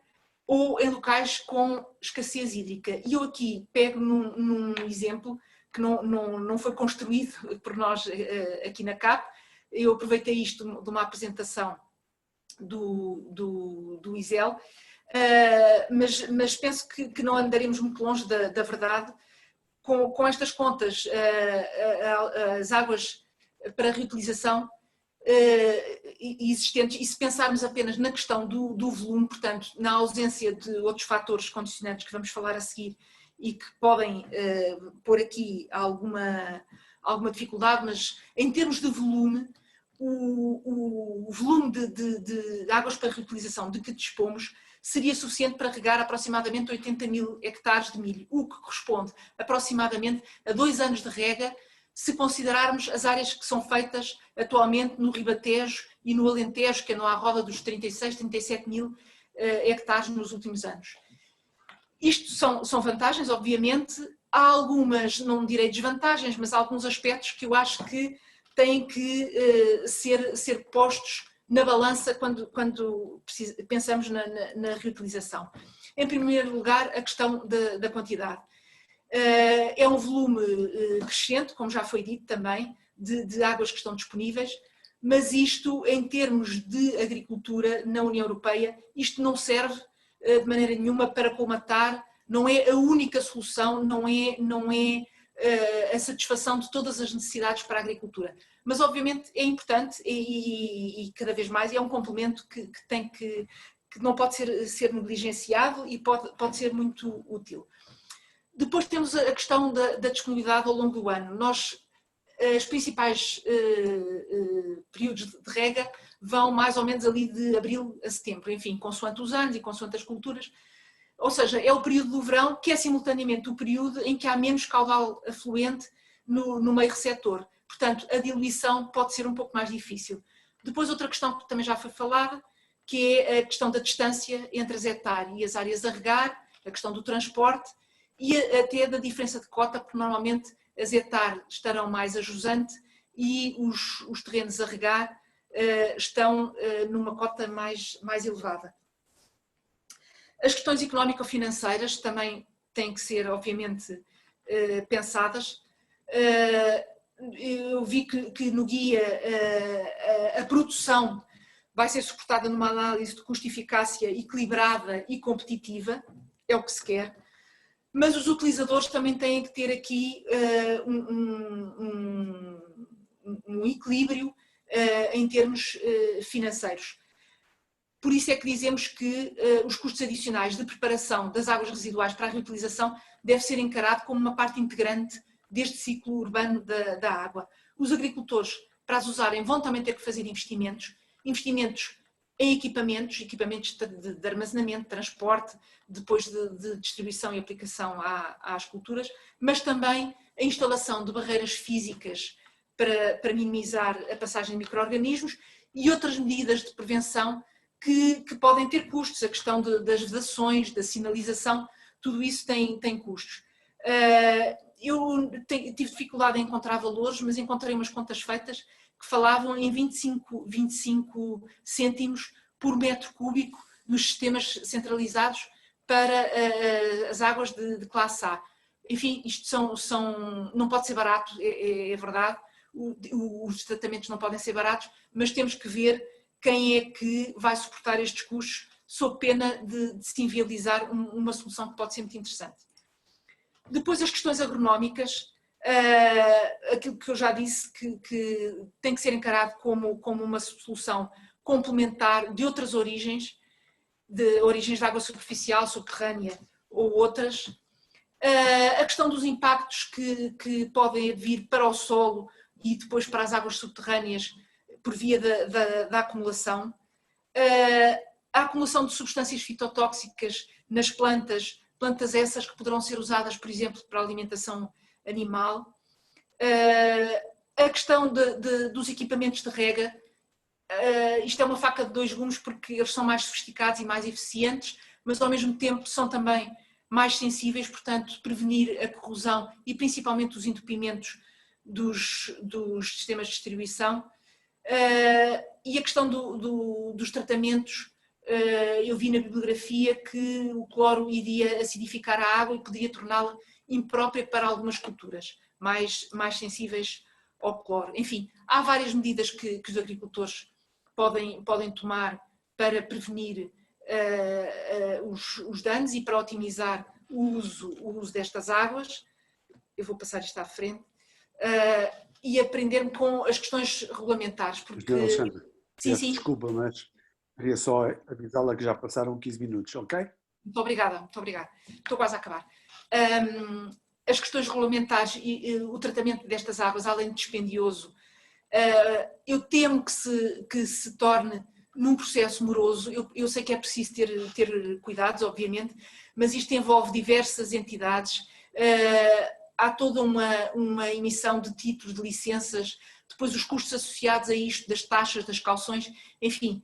ou em locais com escassez hídrica. E eu aqui pego num exemplo que não foi construído por nós aqui na CAP. Eu aproveitei isto de uma apresentação do ISEL, mas penso que não andaremos muito longe da verdade. Com estas contas, as águas para reutilização existentes, e se pensarmos apenas na questão do volume, portanto, na ausência de outros fatores condicionantes que vamos falar a seguir e que podem pôr aqui alguma dificuldade, mas em termos de volume, o volume de águas para reutilização de que dispomos seria suficiente para regar aproximadamente 80 mil hectares de milho, o que corresponde aproximadamente a 2 anos de rega, se considerarmos as áreas que são feitas atualmente no Ribatejo e no Alentejo, que andam à roda dos 36, 37 mil hectares nos últimos anos. Isto são vantagens, obviamente. Há algumas, não direi desvantagens, mas há alguns aspectos que eu acho que têm que ser postos na balança quando pensamos na reutilização. Em primeiro lugar, a questão da quantidade. É um volume crescente, como já foi dito também, de águas que estão disponíveis, mas isto, em termos de agricultura na União Europeia, isto não serve de maneira nenhuma para colmatar, não é a única solução, não é a satisfação de todas as necessidades para a agricultura. Mas obviamente é importante e cada vez mais é um complemento que não pode ser negligenciado e pode ser muito útil. Depois temos a questão da disponibilidade ao longo do ano. Os principais períodos de rega vão mais ou menos ali de abril a setembro, enfim, consoante os anos e consoante as culturas. Ou seja, é o período do verão que é simultaneamente o período em que há menos caudal afluente no meio receptor. Portanto, a diluição pode ser um pouco mais difícil. Depois, outra questão que também já foi falada, que é a questão da distância entre as hectares e as áreas a regar, a questão do transporte e até da diferença de cota, porque normalmente as hectares estarão mais a jusante e os terrenos a regar estão numa cota mais elevada. As questões económico-financeiras também têm que ser, obviamente, pensadas. Eu vi que no guia a produção vai ser suportada numa análise de custo-eficácia equilibrada e competitiva, é o que se quer, mas os utilizadores também têm que ter aqui um equilíbrio em termos financeiros. Por isso é que dizemos que os custos adicionais de preparação das águas residuais para a reutilização deve ser encarado como uma parte integrante deste ciclo urbano da água. Os agricultores, para as usarem, vão também ter que fazer investimentos em equipamentos de armazenamento, transporte, depois de distribuição e aplicação às culturas, mas também a instalação de barreiras físicas para minimizar a passagem de micro-organismos e outras medidas de prevenção que podem ter custos, a questão das vedações, da sinalização, tudo isso tem custos. Eu tive dificuldade em encontrar valores, mas encontrei umas contas feitas que falavam em 25 cêntimos por metro cúbico nos sistemas centralizados para as águas de classe A. Enfim, isto não pode ser barato, é verdade, os tratamentos não podem ser baratos, mas temos que ver quem é que vai suportar estes custos sob pena de se inviabilizar uma solução que pode ser muito interessante. Depois as questões agronómicas, aquilo que eu já disse que tem que ser encarado como uma solução complementar de outras origens de água superficial, subterrânea ou outras. A questão dos impactos que podem vir para o solo e depois para as águas subterrâneas por via da acumulação. A acumulação de substâncias fitotóxicas nas plantas essas que poderão ser usadas, por exemplo, para a alimentação animal. A questão dos equipamentos de rega, isto é uma faca de dois gumes porque eles são mais sofisticados e mais eficientes, mas ao mesmo tempo são também mais sensíveis, portanto, prevenir a corrosão e principalmente os entupimentos dos sistemas de distribuição. E a questão dos tratamentos eu vi na bibliografia que o cloro iria acidificar a água e poderia torná-la imprópria para algumas culturas mais sensíveis ao cloro. Enfim, há várias medidas que os agricultores podem tomar para prevenir os danos e para otimizar o uso destas águas. Eu vou passar isto à frente. E aprender com as questões regulamentares. Porque... Alexandre, sim, sim. Desculpa, mas queria só avisá-la que já passaram 15 minutos, ok? Muito obrigada, muito obrigada. Estou quase a acabar. As questões regulamentares e o tratamento destas águas, além de dispendioso, eu temo que se torne num processo moroso. Eu sei que é preciso ter cuidados, obviamente, mas isto envolve diversas entidades. Há toda uma emissão de títulos, de licenças, depois os custos associados a isto, das taxas, das cauções, enfim,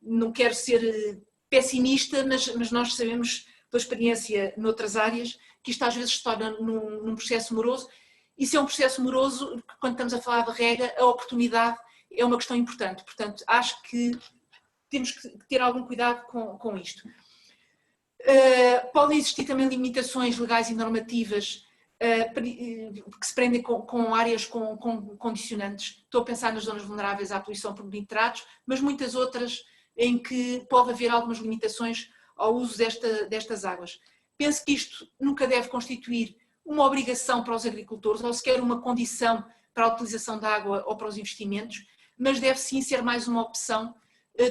não quero ser pessimista, mas nós sabemos, pela experiência noutras áreas, que isto às vezes se torna num processo moroso, e se é um processo moroso, quando estamos a falar de regra, a oportunidade é uma questão importante, portanto, acho que temos que ter algum cuidado com isto. Podem existir também limitações legais e normativas que se prendem com áreas com condicionantes. Estou a pensar nas zonas vulneráveis à poluição por nitratos, mas muitas outras em que pode haver algumas limitações ao uso destas águas. Penso que isto nunca deve constituir uma obrigação para os agricultores ou sequer uma condição para a utilização da água ou para os investimentos, mas deve sim ser mais uma opção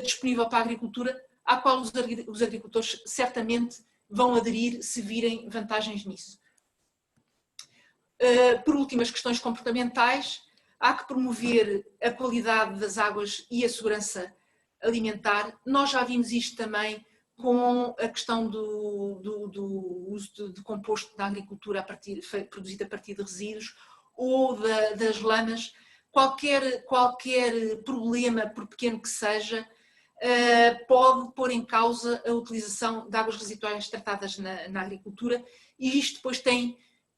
disponível para a agricultura, à qual os agricultores certamente vão aderir se virem vantagens nisso. Por último, as questões comportamentais. Há que promover a qualidade das águas e a segurança alimentar. Nós já vimos isto também com a questão do uso de composto na agricultura produzido a partir de resíduos ou das lamas. Qualquer problema, por pequeno que seja, pode pôr em causa a utilização de águas residuais tratadas na agricultura, e isto depois tem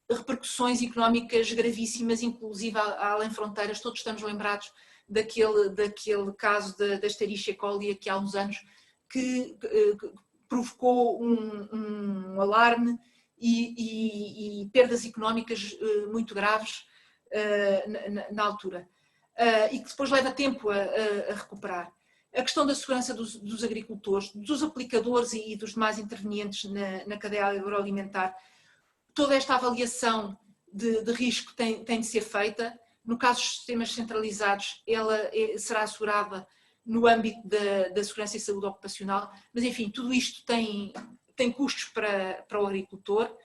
repercussões económicas gravíssimas, inclusive além fronteiras. Todos estamos lembrados daquele caso da Escherichia coli aqui há uns anos, que provocou um alarme e perdas económicas muito graves na altura, e que depois leva tempo a recuperar. A questão da segurança dos agricultores, dos aplicadores e dos demais intervenientes na cadeia agroalimentar, toda esta avaliação de risco tem de ser feita. No caso dos sistemas centralizados, ela será assegurada no âmbito da segurança e saúde ocupacional, mas enfim, tudo isto tem custos para o agricultor.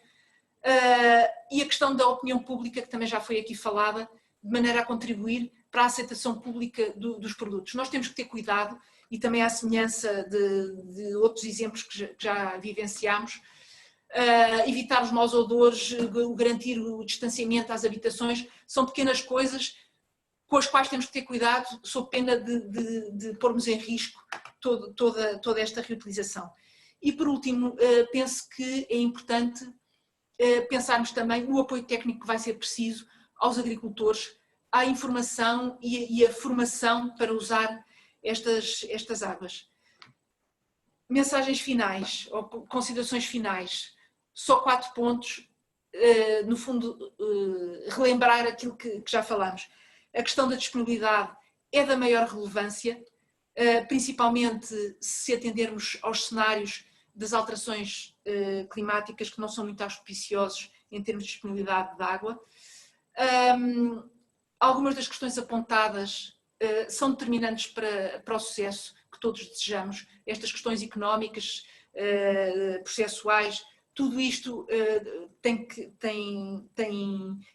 E a questão da opinião pública, que também já foi aqui falada, de maneira a contribuir para a aceitação pública dos produtos. Nós temos que ter cuidado, e também à semelhança de outros exemplos que já vivenciámos, evitar os maus odores, garantir o distanciamento às habitações, são pequenas coisas com as quais temos que ter cuidado, sob pena de pormos em risco toda esta reutilização. E por último, penso que é importante pensarmos também no apoio técnico que vai ser preciso aos agricultores, à informação e a formação para usar estas águas. Mensagens finais, ou considerações finais, só 4 pontos, no fundo, relembrar aquilo que já falámos. A questão da disponibilidade é da maior relevância, principalmente se atendermos aos cenários das alterações climáticas, que não são muito auspiciosos em termos de disponibilidade de água. Algumas das questões apontadas são determinantes para o sucesso que todos desejamos. Estas questões económicas, processuais, tudo isto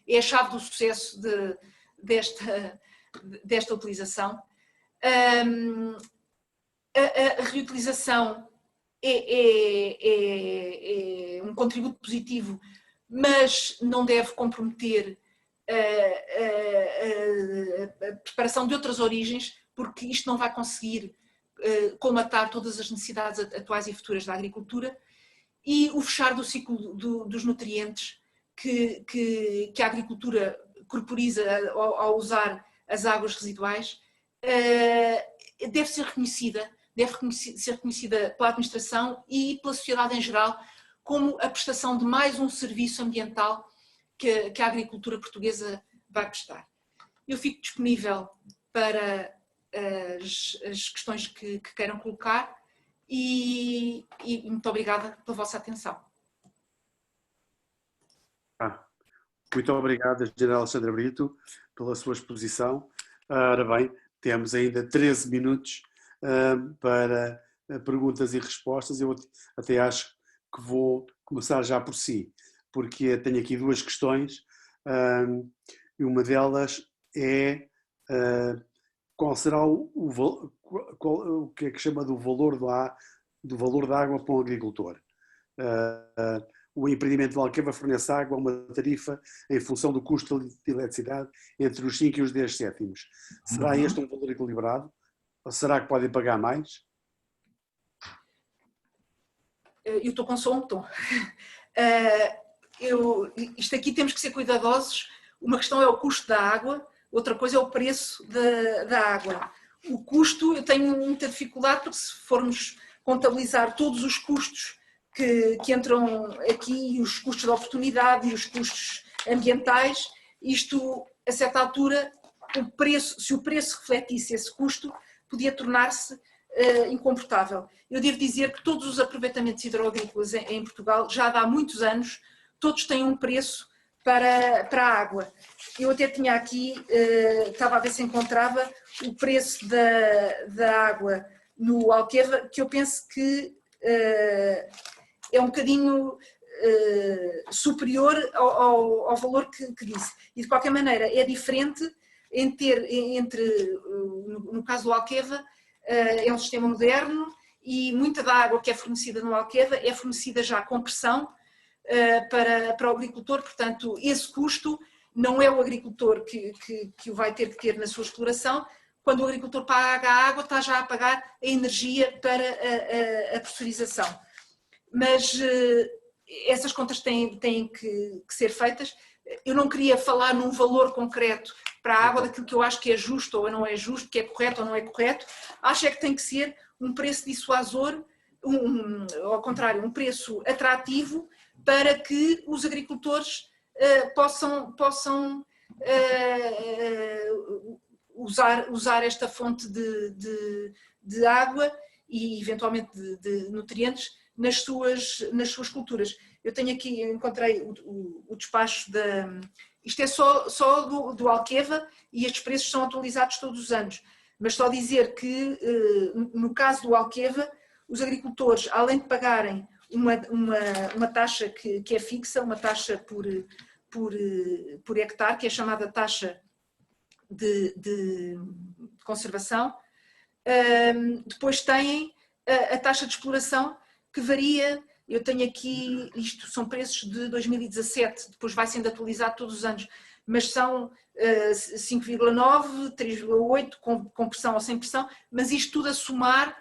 é a chave do sucesso desta utilização. A reutilização é um contributo positivo, mas não deve comprometer a preparação de outras origens, porque isto não vai conseguir colmatar todas as necessidades atuais e futuras da agricultura. E o fechar do ciclo dos nutrientes que a agricultura corporiza ao usar as águas residuais deve ser reconhecida pela administração e pela sociedade em geral como a prestação de mais um serviço ambiental que a agricultura portuguesa vai prestar. Eu fico disponível para as questões que queiram colocar e muito obrigada pela vossa atenção. Muito obrigado, General Alexandra Brito, pela sua exposição. Ora bem, temos ainda 13 minutos para perguntas e respostas. Eu até acho que vou começar já por si, porque tenho aqui duas questões e uma delas é qual será o que é que chama do valor da água para o agricultor. O empreendimento de Alqueva fornece água a uma tarifa em função do custo de eletricidade entre os 5 e os 10 cêntimos. Será este um valor equilibrado? Ou será que podem pagar mais? Eu estou com som, tom. Isto aqui temos que ser cuidadosos. Uma questão é o custo da água, outra coisa é o preço da água. O custo, eu tenho muita dificuldade, porque se formos contabilizar todos os custos que entram aqui, os custos de oportunidade e os custos ambientais, isto, a certa altura, se o preço refletisse esse custo, podia tornar-se incomportável. Eu devo dizer que todos os aproveitamentos hidroagrícolas em Portugal, já há muitos anos, todos têm um preço para a água. Eu até tinha aqui, estava a ver se encontrava o preço da água no Alqueva, que eu penso que é um bocadinho superior ao valor que disse. E de qualquer maneira é diferente no caso do Alqueva, é um sistema moderno e muita da água que é fornecida no Alqueva é fornecida já com pressão para o agricultor, portanto esse custo não é o agricultor que o vai ter que ter na sua exploração. Quando o agricultor paga a água, está já a pagar a energia para a pressurização. Mas essas contas têm que ser feitas. Eu não queria falar num valor concreto para a água, daquilo que eu acho que é justo ou não é justo, que é correto ou não é correto. Acho é que tem que ser um preço dissuasor, ao contrário, um preço atrativo para que os agricultores possam usar esta fonte de água e eventualmente de nutrientes nas suas culturas. Eu tenho aqui, encontrei o despacho isto é só do Alqueva e estes preços são atualizados todos os anos, mas só dizer que no caso do Alqueva, os agricultores, além de pagarem uma taxa que é fixa, uma taxa por hectare, que é chamada taxa de conservação, depois têm a taxa de exploração que varia. Eu tenho aqui, isto são preços de 2017, depois vai sendo atualizado todos os anos, mas são 5,9, 3,8 com pressão ou sem pressão, mas isto tudo a somar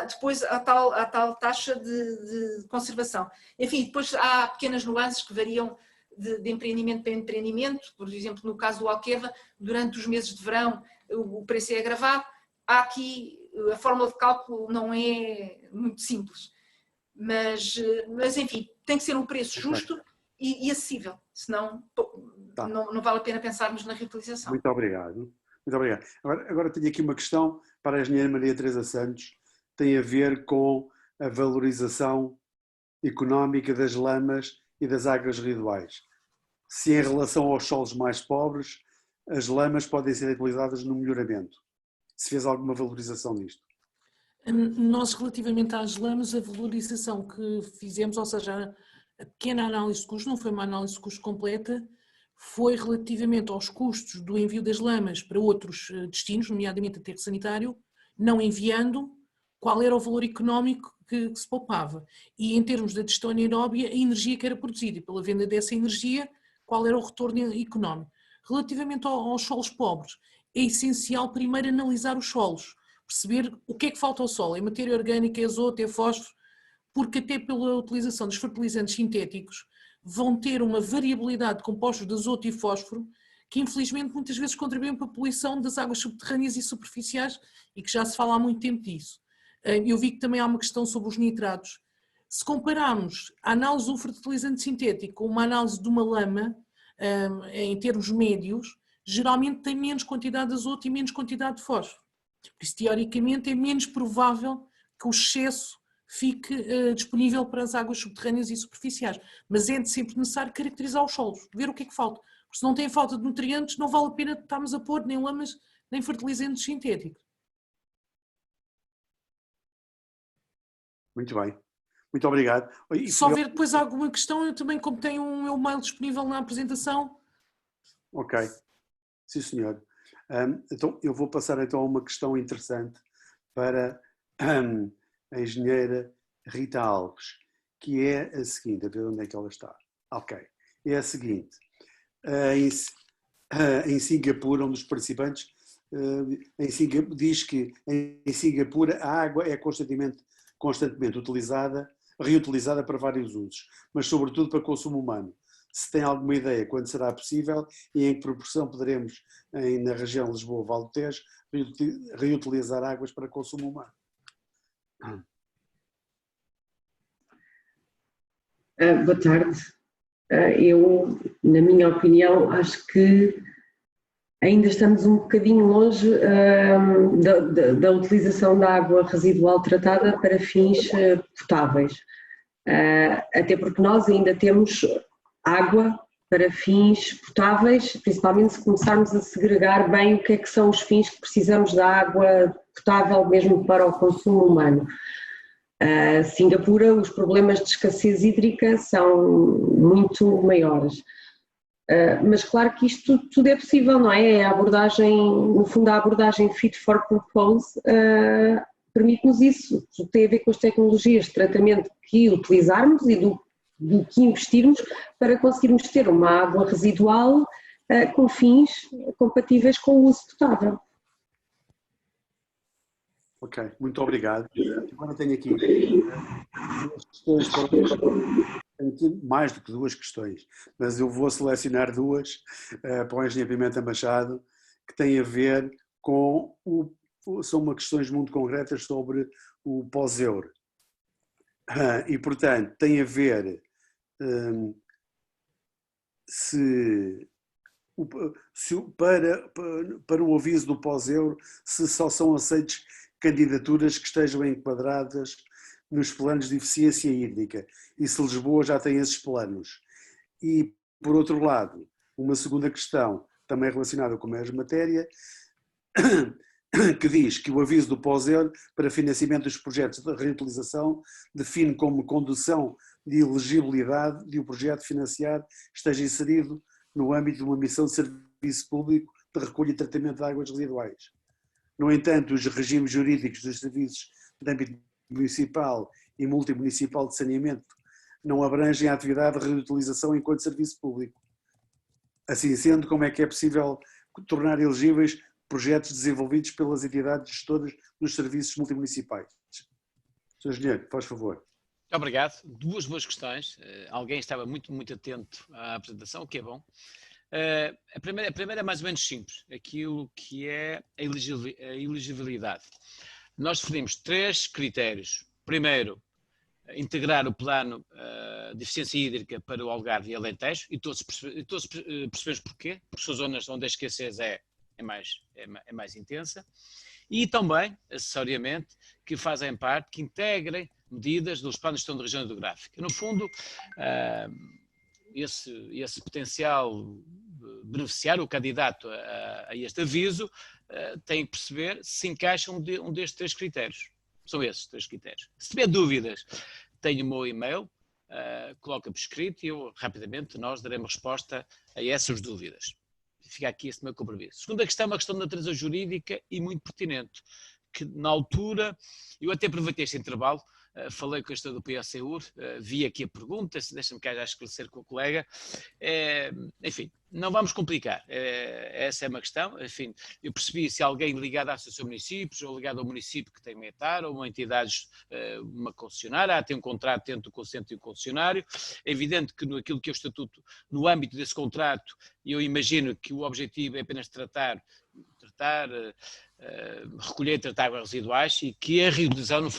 depois à tal taxa de conservação. Enfim, depois há pequenas nuances que variam de empreendimento para empreendimento. Por exemplo, no caso do Alqueva, durante os meses de verão o preço é agravado. Há aqui, a fórmula de cálculo não é muito simples, mas enfim, tem que ser um preço justo e acessível, senão não vale a pena pensarmos na reutilização. Muito obrigado. Muito obrigado. Agora tenho aqui uma questão para a engenheira Maria Teresa Santos, tem a ver com a valorização económica das lamas e das águas residuais. Se em relação aos solos mais pobres, as lamas podem ser utilizadas no melhoramento. Se fez alguma valorização nisto? Nós, relativamente às lamas, a valorização que fizemos, ou seja, a pequena análise de custos, não foi uma análise de custos completa, foi relativamente aos custos do envio das lamas para outros destinos, nomeadamente aterro sanitário, não enviando, qual era o valor económico que se poupava. E em termos da digestão anaeróbia, a energia que era produzida e pela venda dessa energia, qual era o retorno económico. Relativamente aos solos pobres, é essencial primeiro analisar os solos, perceber o que é que falta ao solo, é matéria orgânica, é azoto, é fósforo, porque até pela utilização dos fertilizantes sintéticos vão ter uma variabilidade de compostos de azoto e fósforo que infelizmente muitas vezes contribuem para a poluição das águas subterrâneas e superficiais e que já se fala há muito tempo disso. Eu vi que também há uma questão sobre os nitratos. Se compararmos a análise de um fertilizante sintético com uma análise de uma lama, em termos médios, geralmente tem menos quantidade de azoto e menos quantidade de fósforo. Por isso, teoricamente, é menos provável que o excesso fique disponível para as águas subterrâneas e superficiais. Mas é sempre necessário caracterizar os solos, ver o que é que falta. Porque se não tem falta de nutrientes, não vale a pena estarmos a pôr nem lamas, nem fertilizantes sintéticos. Muito bem. Muito obrigado. Se houver depois alguma questão, eu também, como tenho o meu mail disponível na apresentação. Ok. Sim, senhor. Então, eu vou passar então a uma questão interessante para a engenheira Rita Alves, que é a seguinte, a ver onde é que ela está. Ok. É a seguinte. Em Singapura, um dos participantes diz que em Singapura a água é constantemente reutilizada para vários usos, mas sobretudo para consumo humano. Se tem alguma ideia quando será possível e em que proporção poderemos, na região de Lisboa-Vale do Tejo, reutilizar águas para consumo humano? Boa tarde. Eu, na minha opinião, acho que ainda estamos um bocadinho longe da utilização da água residual tratada para fins potáveis. Até porque nós ainda temos água para fins potáveis, principalmente se começarmos a segregar bem o que é que são os fins que precisamos da água potável mesmo para o consumo humano. Singapura, os problemas de escassez hídrica são muito maiores. Mas claro que isto tudo é possível, não é? É a abordagem, no fundo a abordagem Fit for Purpose permite-nos isso. Tudo tem a ver com as tecnologias de tratamento que utilizarmos e do que investirmos para conseguirmos ter uma água residual com fins compatíveis com o uso potável. Ok, muito obrigado. Agora tenho aqui duas questões, tenho aqui mais do que duas questões, mas eu vou selecionar duas para o engenheiro Pimenta Machado, que têm a ver com são questões muito concretas sobre o pós-euro. E, portanto, tem a ver para o aviso do pós-euro, se só são aceites candidaturas que estejam enquadradas nos planos de eficiência hídrica e se Lisboa já tem esses planos. E, por outro lado, uma segunda questão, também relacionada com a mesma matéria, que diz que o aviso do pós-euro para financiamento dos projetos de reutilização define como condução de elegibilidade de o projeto financiado esteja inserido no âmbito de uma missão de serviço público de recolha e tratamento de águas residuais. No entanto, os regimes jurídicos dos serviços de âmbito municipal e multimunicipal de saneamento não abrangem a atividade de reutilização enquanto serviço público. Assim sendo, como é que é possível tornar elegíveis projetos desenvolvidos pelas entidades gestoras dos serviços multimunicipais? Sr. Engenheiro, faz favor. Obrigado. Duas boas questões. Alguém estava muito atento à apresentação, o que é bom. A primeira é mais ou menos simples, aquilo que é a elegibilidade. Nós definimos 3 critérios. Primeiro, integrar o plano de eficiência hídrica para o Algarve e Alentejo, e todos percebemos porquê, porque são zonas onde a escassez é mais intensa, e também, acessoriamente, que fazem parte, que integrem medidas dos planos de gestão da região hidrográfica. No fundo, esse potencial beneficiário, o candidato a este aviso, tem que perceber se encaixa um destes 3 critérios. São esses 3 critérios. Se tiver dúvidas, tenho o meu e-mail, coloca por escrito e nós daremos resposta a essas dúvidas. Fica aqui esse meu compromisso. Segunda questão é uma questão de natureza jurídica e muito pertinente, que na altura, eu até aproveitei este intervalo falei com a questão do PSEUR, vi aqui a pergunta, deixa-me cá já esclarecer com o colega. Enfim, não vamos complicar, essa é uma questão. Enfim, eu percebi se alguém ligado à Associação de Municípios ou ligado ao município que tem METAR ou uma entidade, uma concessionária, tem um contrato dentro do consenso e o concessionário. É evidente que naquilo que é o estatuto, no âmbito desse contrato, eu imagino que o objetivo é apenas recolher e tratar águas residuais e que a reutilização não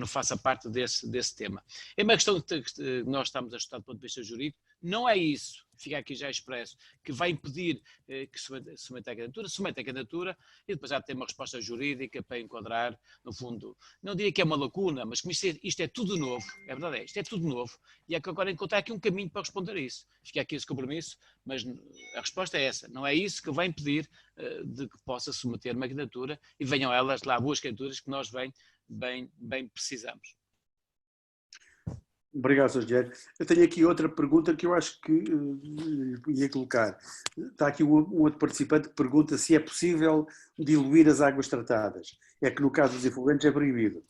faça parte desse tema. É uma questão que nós estamos a estudar do ponto de vista jurídico, não é isso, fica aqui já expresso, que vai impedir que submeta a candidatura e depois já tem uma resposta jurídica para enquadrar, no fundo, não diria que é uma lacuna, mas como isto é tudo novo, é verdade, isto é tudo novo, e é que agora encontrar aqui um caminho para responder a isso. Fica aqui esse compromisso, mas a resposta é essa, não é isso que vai impedir de que possa submeter uma candidatura e venham elas lá boas candidaturas que nós bem precisamos. Obrigado, Sr. Engenheiro. Eu tenho aqui outra pergunta que eu acho que ia colocar. Está aqui um outro participante que pergunta se é possível diluir as águas tratadas. É que no caso dos efluentes é proibido.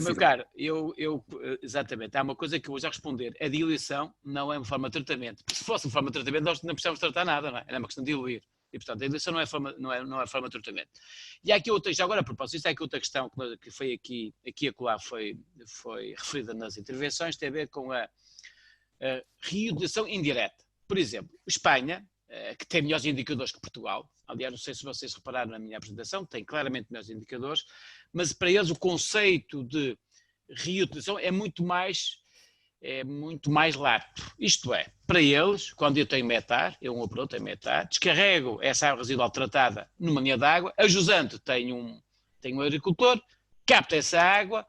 Meu caro, exatamente, há uma coisa que eu vou já responder. A diluição não é uma forma de tratamento. Se fosse uma forma de tratamento, nós não precisávamos tratar nada, não é? Era uma questão de diluir. E, portanto, a diluição não é forma de tratamento. E há aqui outra, já agora a propósito, isto é aqui outra questão que foi aqui e acolá foi referida nas intervenções, tem a ver com a reutilização indireta. Por exemplo, Espanha, que tem melhores indicadores que Portugal, aliás, não sei se vocês repararam na minha apresentação, tem claramente melhores indicadores, mas para eles o conceito de reutilização é muito mais lato. Isto é, para eles, quando eu tenho METAR, um operador tem METAR, descarrego essa água residual tratada numa linha de água, a jusante tem um agricultor, capta essa água,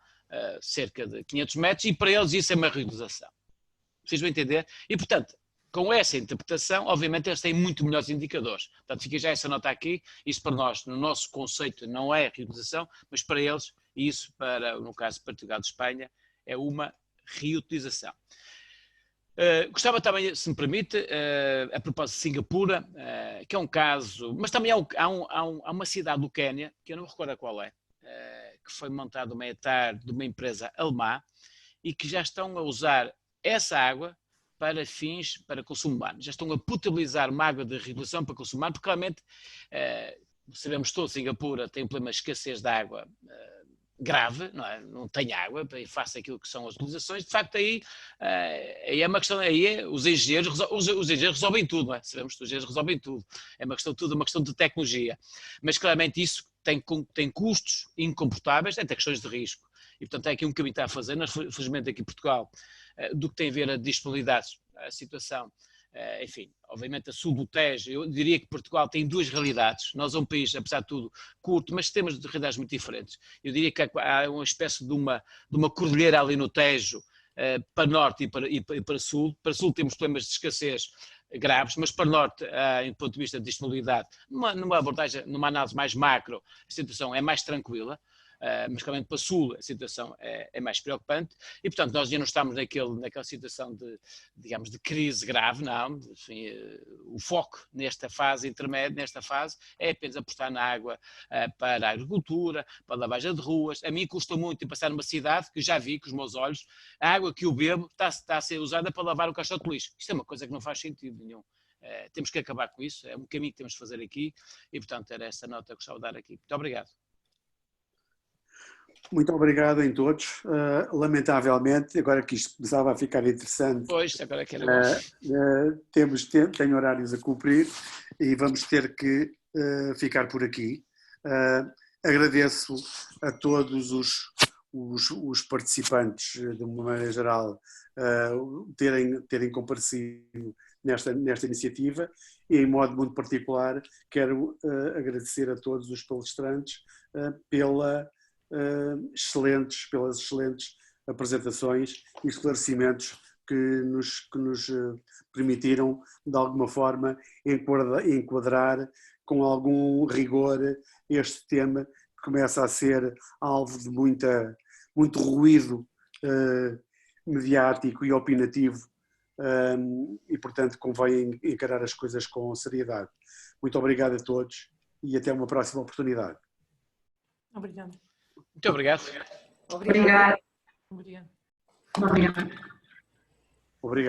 cerca de 500 metros, e para eles isso é uma reutilização. Vocês vão entender? E, portanto, com essa interpretação, obviamente eles têm muito melhores indicadores. Portanto, fica já essa nota aqui, isso para nós, no nosso conceito, não é reutilização, mas para eles, isso, no caso particular de Espanha, é uma reutilização. Gostava também, se me permite, a propósito de Singapura, que é um caso, mas também há uma cidade do Quénia, que eu não me recordo qual é, que foi montada uma METAR de uma empresa alemã e que já estão a usar essa água para fins, para consumo humano. Já estão a potabilizar uma água de reutilização para consumo humano, porque realmente, sabemos todos, Singapura tem um problema de escassez de água grave, não é? Não tem água, face aquilo que são as utilizações. De facto, aí é uma questão, os engenheiros resolvem tudo, não é? Sabemos que os engenheiros resolvem tudo. É uma questão de tecnologia. Mas claramente isso tem custos incomportáveis, tem questões de risco. E, portanto, é aqui um caminho que está a fazer. Nós, felizmente, aqui em Portugal, do que tem a ver a disponibilidade, a situação, enfim, obviamente a sul do Tejo, eu diria que Portugal tem duas realidades. Nós é um país, apesar de tudo, curto, mas temos realidades muito diferentes. Eu diria que há uma espécie de uma cordilheira ali no Tejo, para norte e para sul. Para sul temos problemas de escassez graves, mas para norte, em ponto de vista de disponibilidade, numa abordagem, numa análise mais macro, a situação é mais tranquila. Mas claramente para o sul a situação é mais preocupante e, portanto, nós já não estamos naquela situação de crise grave, não. Enfim, o foco nesta fase intermédia, é apenas apostar na água para a agricultura, para a lavagem de ruas. A mim custa muito passar numa cidade que já vi com os meus olhos, a água que eu bebo está a ser usada para lavar o caixote de lixo. Isto é uma coisa que não faz sentido nenhum. Temos que acabar com isso, é um caminho que temos de fazer aqui e, portanto, era essa nota que eu gostava de dar aqui. Muito obrigado. Muito obrigado em todos. Lamentavelmente, agora que isto começava a ficar interessante, pois, agora que era tenho horários a cumprir e vamos ter que ficar por aqui. Agradeço a todos os participantes, de uma maneira geral, terem comparecido nesta iniciativa e, em modo muito particular, quero agradecer a todos os palestrantes pelas excelentes apresentações e esclarecimentos que nos permitiram, de alguma forma, enquadrar com algum rigor este tema que começa a ser alvo de muito ruído mediático e opinativo e, portanto, convém encarar as coisas com seriedade. Muito obrigado a todos e até uma próxima oportunidade. Obrigada. Muito obrigado. Obrigada. Obrigada. Obrigada. Obrigada. Obrigado.